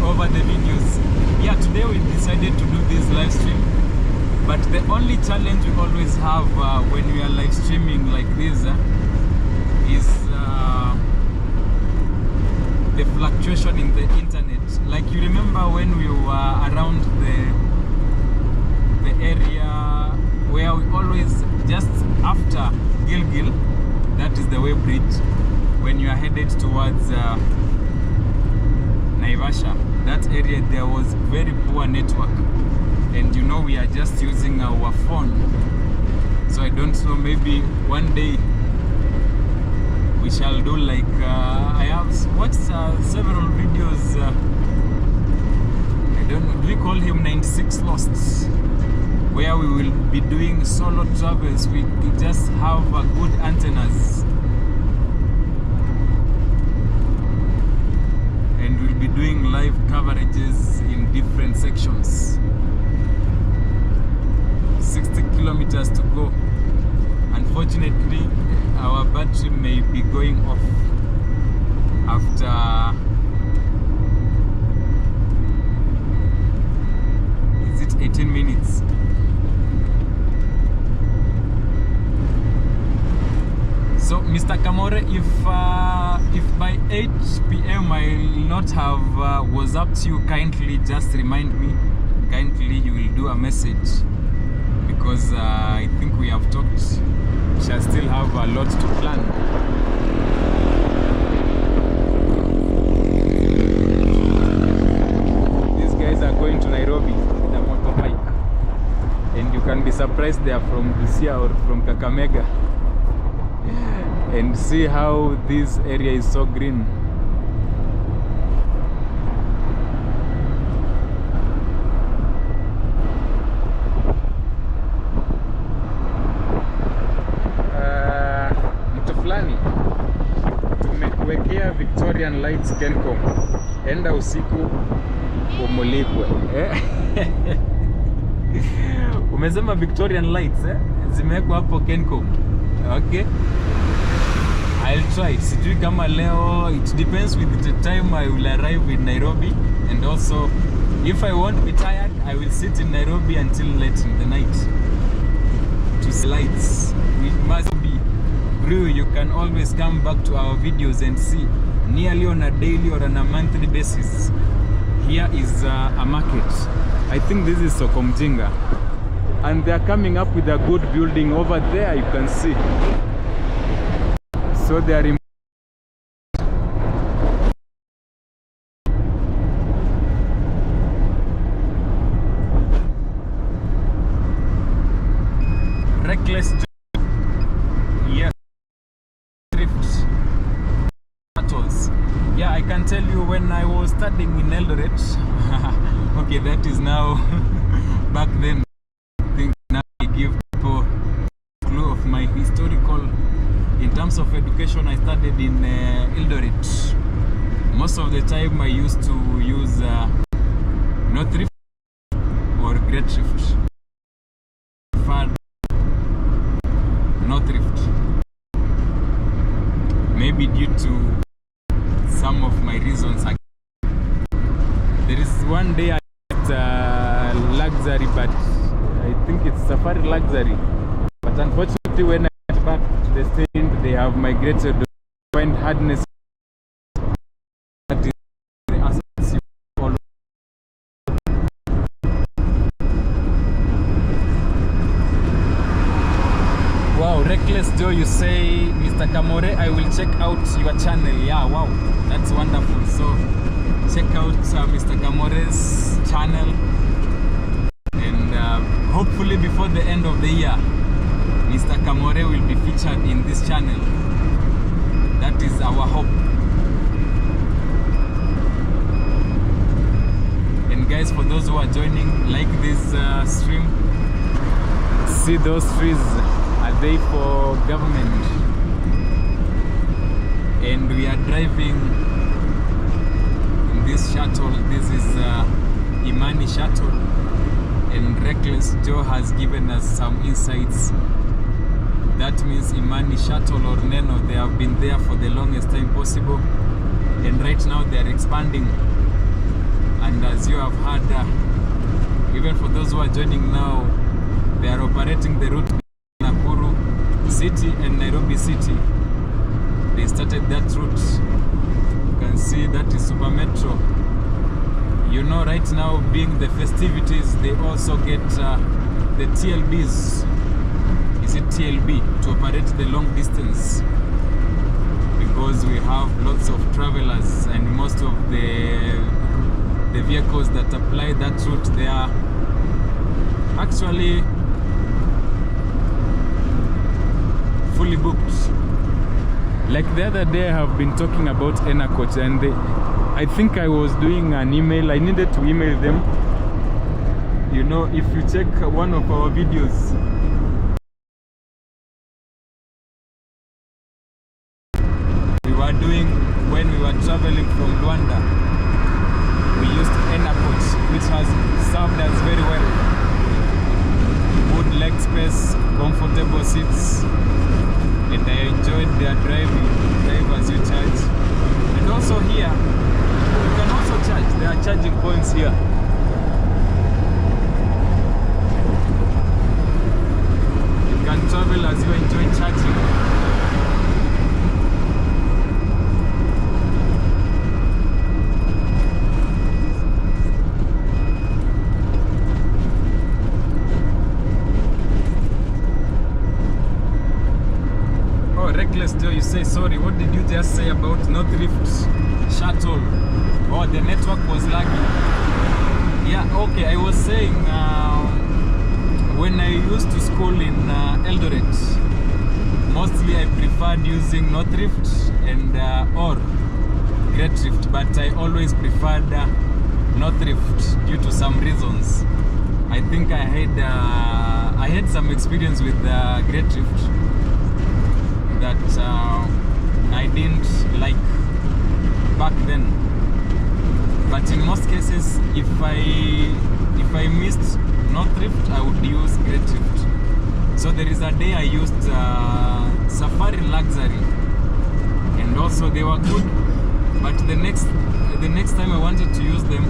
over the videos. Yeah, today we decided to do this live stream, but the only challenge we always have when we are live streaming like this is the fluctuation in the internet. Like, you remember when we were around the area where we always, just after Gilgil, that is the way bridge, when you are headed towards Naivasha, that area, there was very poor network, and you know, we are just using our phone. So I don't know, maybe one day we shall do like I have watched several videos. I don't know, do we call him 96 Losts, where we will be doing solo travels. We just have good antennas, and we'll be doing live coverages in different sections. 60 kilometers to go. Unfortunately, our battery may be going off after, is it 18 minutes? So, Mr. Kamore, if by 8 p.m. I will not have WhatsApped you, kindly just remind me. Kindly, you will do a message, because I think we have talked. We shall still have a lot to plan. These guys are going to Nairobi with a motorbike, and you can be surprised they are from Busia or from Kakamega. And see how this area is so green. Mtu fulani tumekuwekea Victorian Lights Kencom, enda usiku umulikwe. Umesema Victorian Lights zimewekwa hapo Kencom. Okay, I'll try. Sijui kama leo, it depends with the time I will arrive in Nairobi, and also if I won't be tired, I will sit in Nairobi until late in the night to see lights. It must be blue. You can always come back to our videos and see nearly on a daily or on a monthly basis. Here is a market. I think this is Sokomjinga, and they are coming up with a good building over there, you can see. So they are reckless. Yes, thrift battles. Yeah, I can tell you, when I was studying in Eldoret, okay, that is now back then. I think now I give people a clue of my historical. In terms of education, I studied in Eldoret. Most of the time I used to use no thrift or great thrift. No thrift. Maybe due to some of my reasons. There is one day I had luxury, but I think it's Safari luxury. But unfortunately, when I went back to the state, they have migrated to find hardness. That is the assets you all. Wow, Reckless Joe, you say, Mr. Kamore, I will check out your channel. Yeah, wow, that's wonderful. So check out Mr. Kamore's channel, and hopefully before the end of the year, Mr. Kamore will be featured in this channel. That is our hope. And guys, for those who are joining, like this stream, see those trees, are they for government? And we are driving in this shuttle. This is Imani shuttle, and Reckless Joe has given us some insights. That means Imani shuttle or Neno, they have been there for the longest time possible, and right now they are expanding And as you have heard, even for those who are joining now, they are operating the route Nakuru City and Nairobi City. They started that route. You can see that is Super Metro. You know, right now being the festivities, they also get the TLBs. Is it TLB? To operate the long distance. Because we have lots of travelers, and most of the vehicles that apply that route, they are actually fully booked. Like the other day, I have been talking about Enacoach, and I think I was doing an email. I needed to email them. You know, if you check one of our videos, we were doing when we were traveling from Luanda, we used Enacoach, which has served us very well. Good leg space, comfortable seats, and I enjoyed their driving. Drive as you charge. And also here, you can also charge. There are charging points here. You can travel as you enjoy charging. Reckless Joe, you say sorry. What did you just say about North Rift Shuttle? Oh, the network was lagging. Yeah, okay. I was saying when I used to school in Eldoret, mostly I preferred using North Rift and or Great Rift, but I always preferred North Rift due to some reasons. I think I had some experience with Great Rift that I didn't like back then. But in most cases, if I missed North Rift, I would use Great Rift. So there is a day I used Safari Luxury, and also they were good. But the next time I wanted to use them,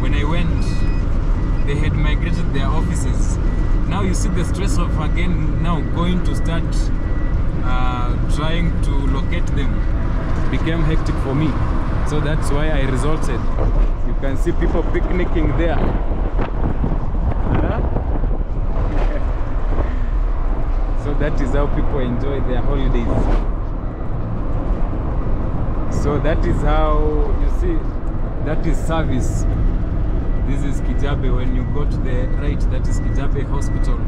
when I went, they had migrated their offices. Now you see the stress of again now going to start trying to locate them became hectic for me. So that's why I resorted. You can see people picnicking there. So that is how people enjoy their holidays. So that is how, you see, that is service. This is Kijabe. When you go to the right, that is Kijabe Hospital.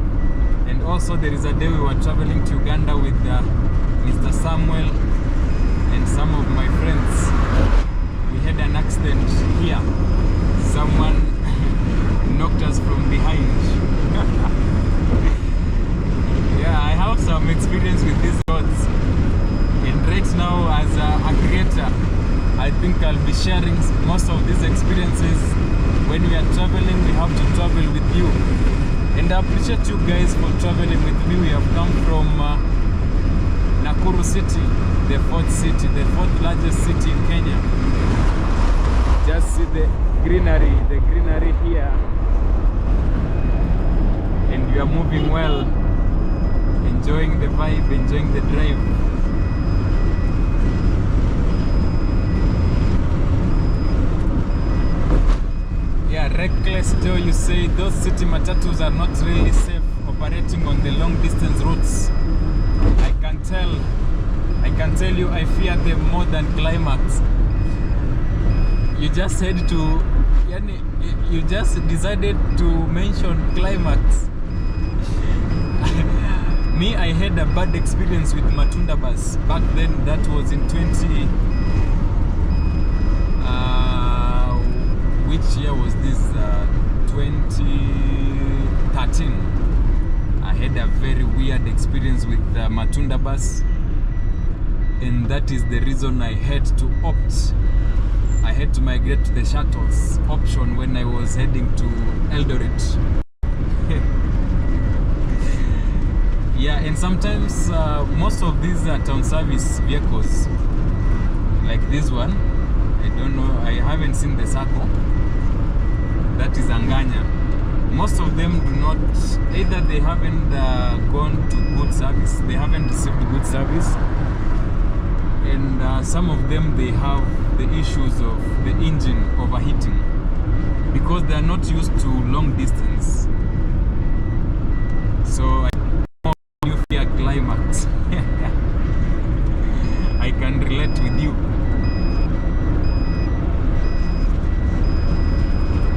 And also there is a day we were traveling to Uganda with Mr. Samuel and some of my friends. We had an accident here. Someone knocked us from behind. Yeah, I have some experience with these roads. And right now, as a creator, I think I'll be sharing most of these experiences. When we are traveling, we have to travel with you. And I appreciate you guys for traveling with me. We have come from Nakuru City, the fourth largest city in Kenya. Just see the greenery here. And we are moving well, enjoying the vibe, enjoying the drive. Yeah, Reckless Joe, you say those city matatus are not really safe operating on the long distance routes. I can tell you, I fear them more than Climax. You just said to, you just decided to mention Climax. Me, I had a bad experience with Matunda bus back then. That was in which year was this? 2013. I had a very weird experience with Matunda bus, and that is the reason I had to opt. I had to migrate to the shuttles option when I was heading to Eldoret. Yeah, and sometimes most of these town service vehicles, like this one, I don't know, I haven't seen the circle, that is Anganya. Most of them do not, either they haven't gone to good service, they haven't received good service, and some of them, they have the issues of the engine overheating because they are not used to long distance. So you fear climax. I can relate with you.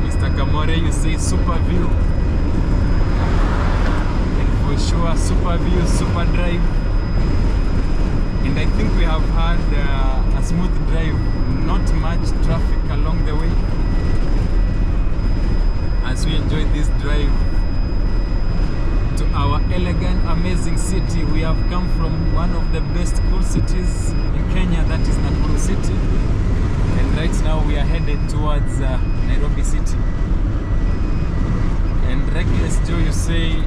Mr. Kamore, you say super view, and for sure super view, super drive, and I think we have had a smooth drive, not much traffic along the way as we enjoy this drive to our elegant, amazing city. We have come from one of the best cool cities in Kenya, that is Nakuru City, and right now we are headed towards Nairobi City. And Reckless Joe, you say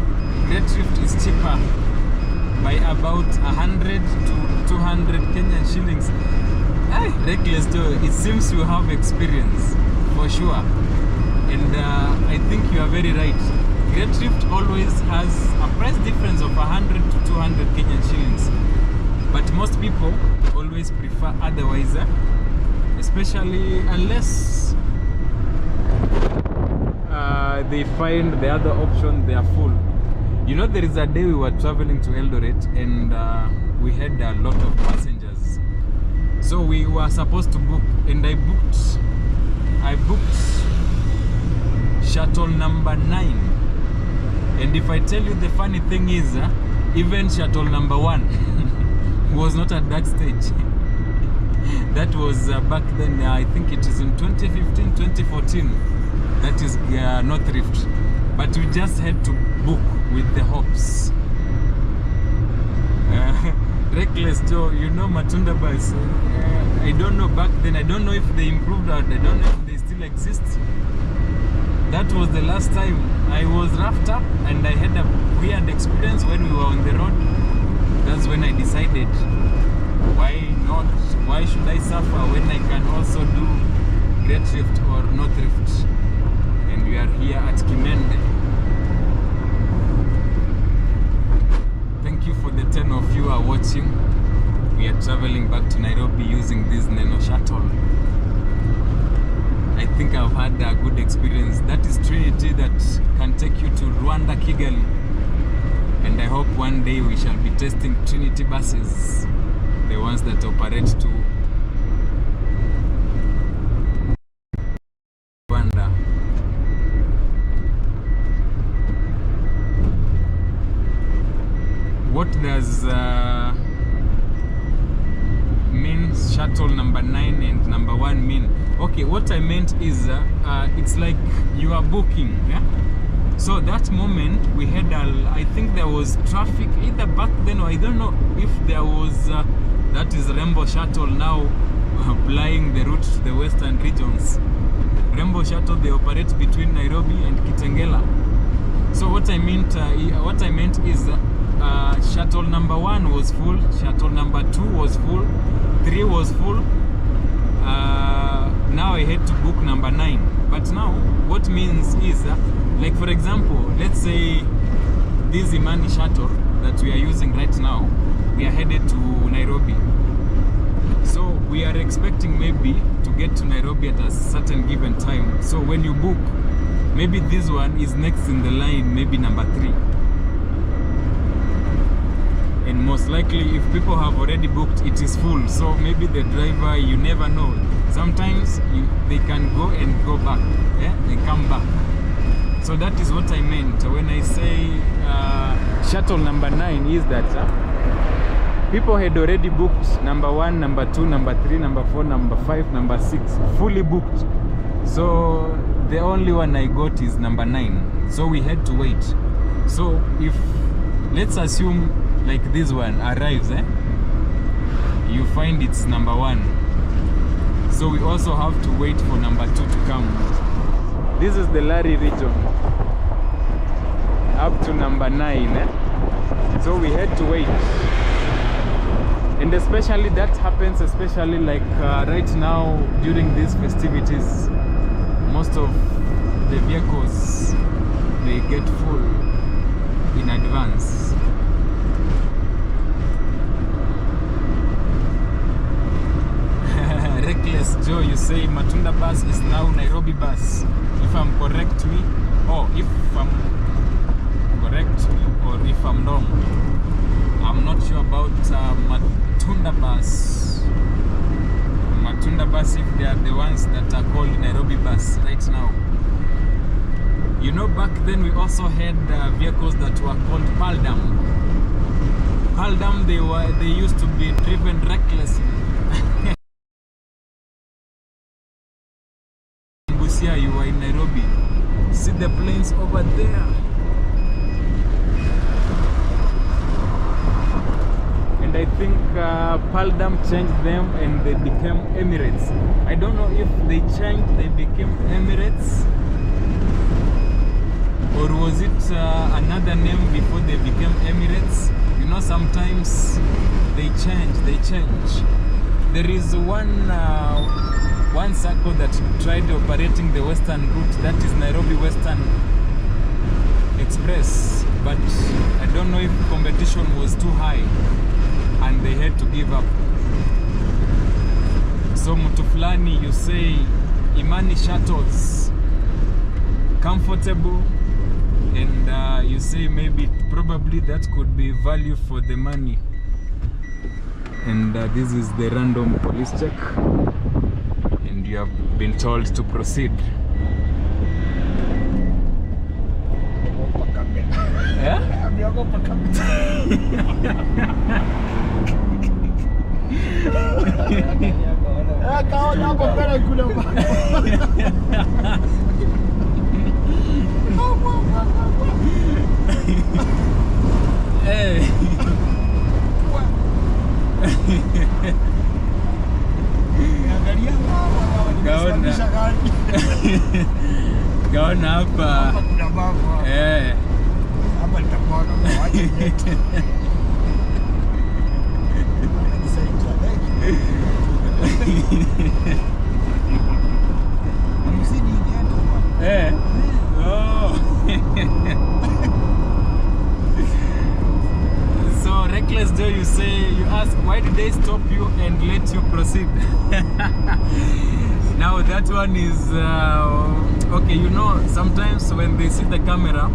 Great Rift is cheaper by about 100 to 200 Kenyan shillings. Hey, Reckless Joe, it seems you have experience for sure, and I think you are very right. Great Rift always has a price difference of 100 to 200 Kenyan shillings, but most people always prefer otherwise, especially unless they find the other option, they are full. You know, there is a day we were traveling to Eldoret, and we had a lot of passengers, so we were supposed to book, and I booked shuttle number 9. And if I tell you, the funny thing is, even shuttle number 1 was not at that stage. That was back then, I think it is in 2015, 2014. That is North Rift. But we just had to book with the hopes. Reckless Joe, you know Matunda bus. I don't know back then, I don't know if they improved or I don't know if they still exist. That was the last time I was roughed up, and I had a weird experience when we were on the road. That's when I decided, why not? Why should I suffer when I can also do Great Rift or North Rift? And we are here at Kimende. Thank you for the 10 of you who are watching. We are traveling back to Nairobi using this Neno shuttle. I think I've had a good experience. That is Trinity, that can take you to Rwanda, Kigali. And I hope one day we shall be testing Trinity buses, the ones that operate to Rwanda. What does mean shuttle number 9 and number 1 mean? Okay, what I meant is it's like you are booking, yeah? So that moment we had I think there was traffic either back then, or I don't know if there was that is Rainbow Shuttle now applying the route to the western regions. Rainbow Shuttle, they operate between Nairobi and Kitengela. So what I meant is shuttle number 1 was full, shuttle number 2 was full, 3 was full. Now I had to book number 9. But now what means is like, for example, let's say this Imani shuttle that we are using right now, we are headed to Nairobi. So we are expecting maybe to get to Nairobi at a certain given time. So when you book, maybe this one is next in the line, maybe number 3. And most likely, if people have already booked, it is full. So maybe the driver, you never know. Sometimes they can go and go back. Yeah? They come back. So that is what I meant when I say shuttle number 9 is that people had already booked number 1, number 2, number 3, number 4, number 5, number 6, fully booked. So the only one I got is number 9. So we had to wait. So if, let's assume like this one arrives, you find it's number 1. So we also have to wait for number 2 to come. This is the Lari region up to number 9. So we had to wait. And especially that happens, especially like right now during these festivities, most of the vehicles they get full in advance. Reckless Joe, you say Matunda bus is now Nairobi bus. If I'm correct me, if I'm correct or if I'm wrong, I'm not sure about Matunda bus. Matunda bus, if they are the ones that are called Nairobi bus right now. You know, back then we also had vehicles that were called Paldam. Paldam, they used to be driven recklessly. Busia, you are in Nairobi. See the planes over there. And I think Paldam changed them and they became Emirates. I don't know if they changed, they became Emirates, or was it another name before they became Emirates? You know, sometimes they change. There is one circle that tried operating the western route, that is Nairobi Western Express, but I don't know if competition was too high and they had to give up. So Mutuflani, you say Imani shuttles comfortable, and you say maybe probably that could be value for the money. And this is the random police check, and you have been told to proceed. Yeah? Hey. Gaona hapa. Eh. Hapa nitakuona kwa waje. Eh. Oh. So Reckless Joe, you say, you ask why did they stop you and let you proceed? Now that one is okay. You know, sometimes when they see the camera,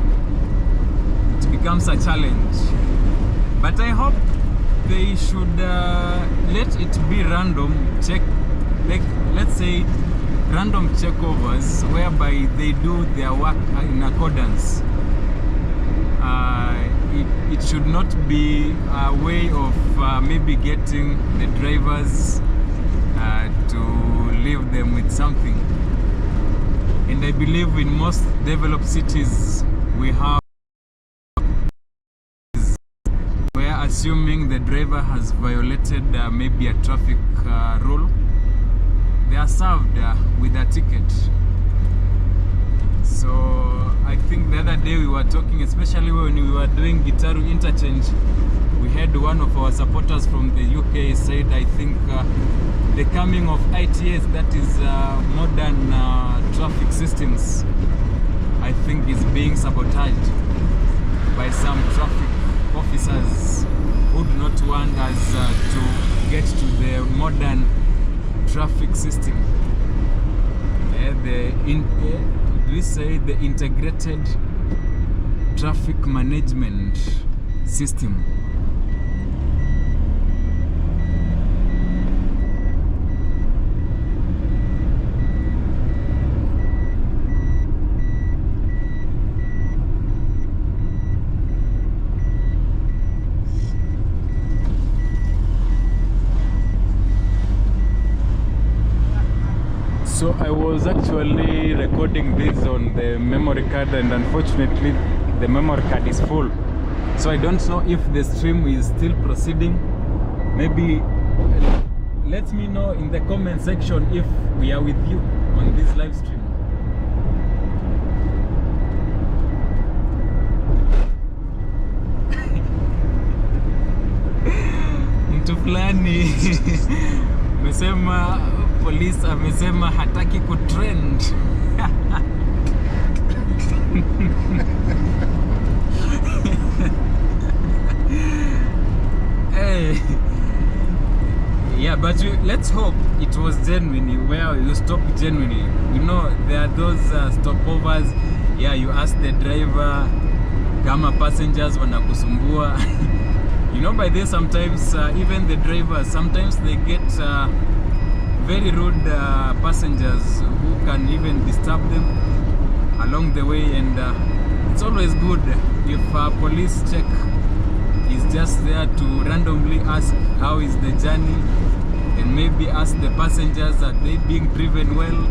it becomes a challenge. But I hope they should let it be random check, like let's say random checkovers, whereby they do their work in accordance. It should not be a way of maybe getting the drivers to leave them with something. And I believe in most developed cities we have, where assuming the driver has violated maybe a traffic rule, they are served with a ticket. So I think the other day we were talking, especially when we were doing Gitaru interchange, we had one of our supporters from the UK said, I think the coming of ITS, that is modern traffic systems, I think is being sabotaged by some traffic officers who do not want us to get to the modern traffic system. We say the integrated traffic management system. So I was actually recording this on the memory card, and unfortunately the memory card is full. So I don't know if the stream is still proceeding. Maybe let me know in the comment section if we are with you on this live stream. Mtu fulani amesema, polisi amesema hataki kutrend. Hey. Yeah, but let's hope it was genuine, where you stop genuinely. You know, there are those stopovers. Yeah, you ask the driver, kama passengers wanakusumbua. You know, by this sometimes even the drivers, sometimes they get very rude passengers who can even disturb them along the way, and it's always good if police check is just there to randomly ask how is the journey, and maybe ask the passengers, are they being driven well?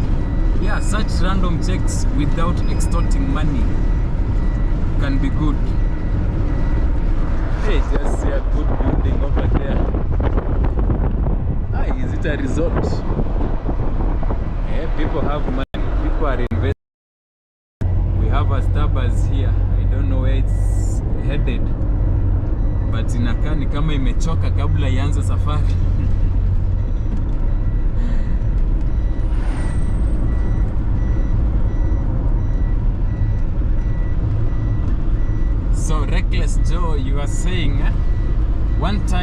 Yeah, such random checks without extorting money can be good. Hey, just see a good building over there. Ah, is it a resort? Yeah, people have money. People are investing. We have a Starbucks here. I don't know where it's headed, but inakaa ni kama imechoka kabla ianze safari. So Reckless Joe, you are saying one time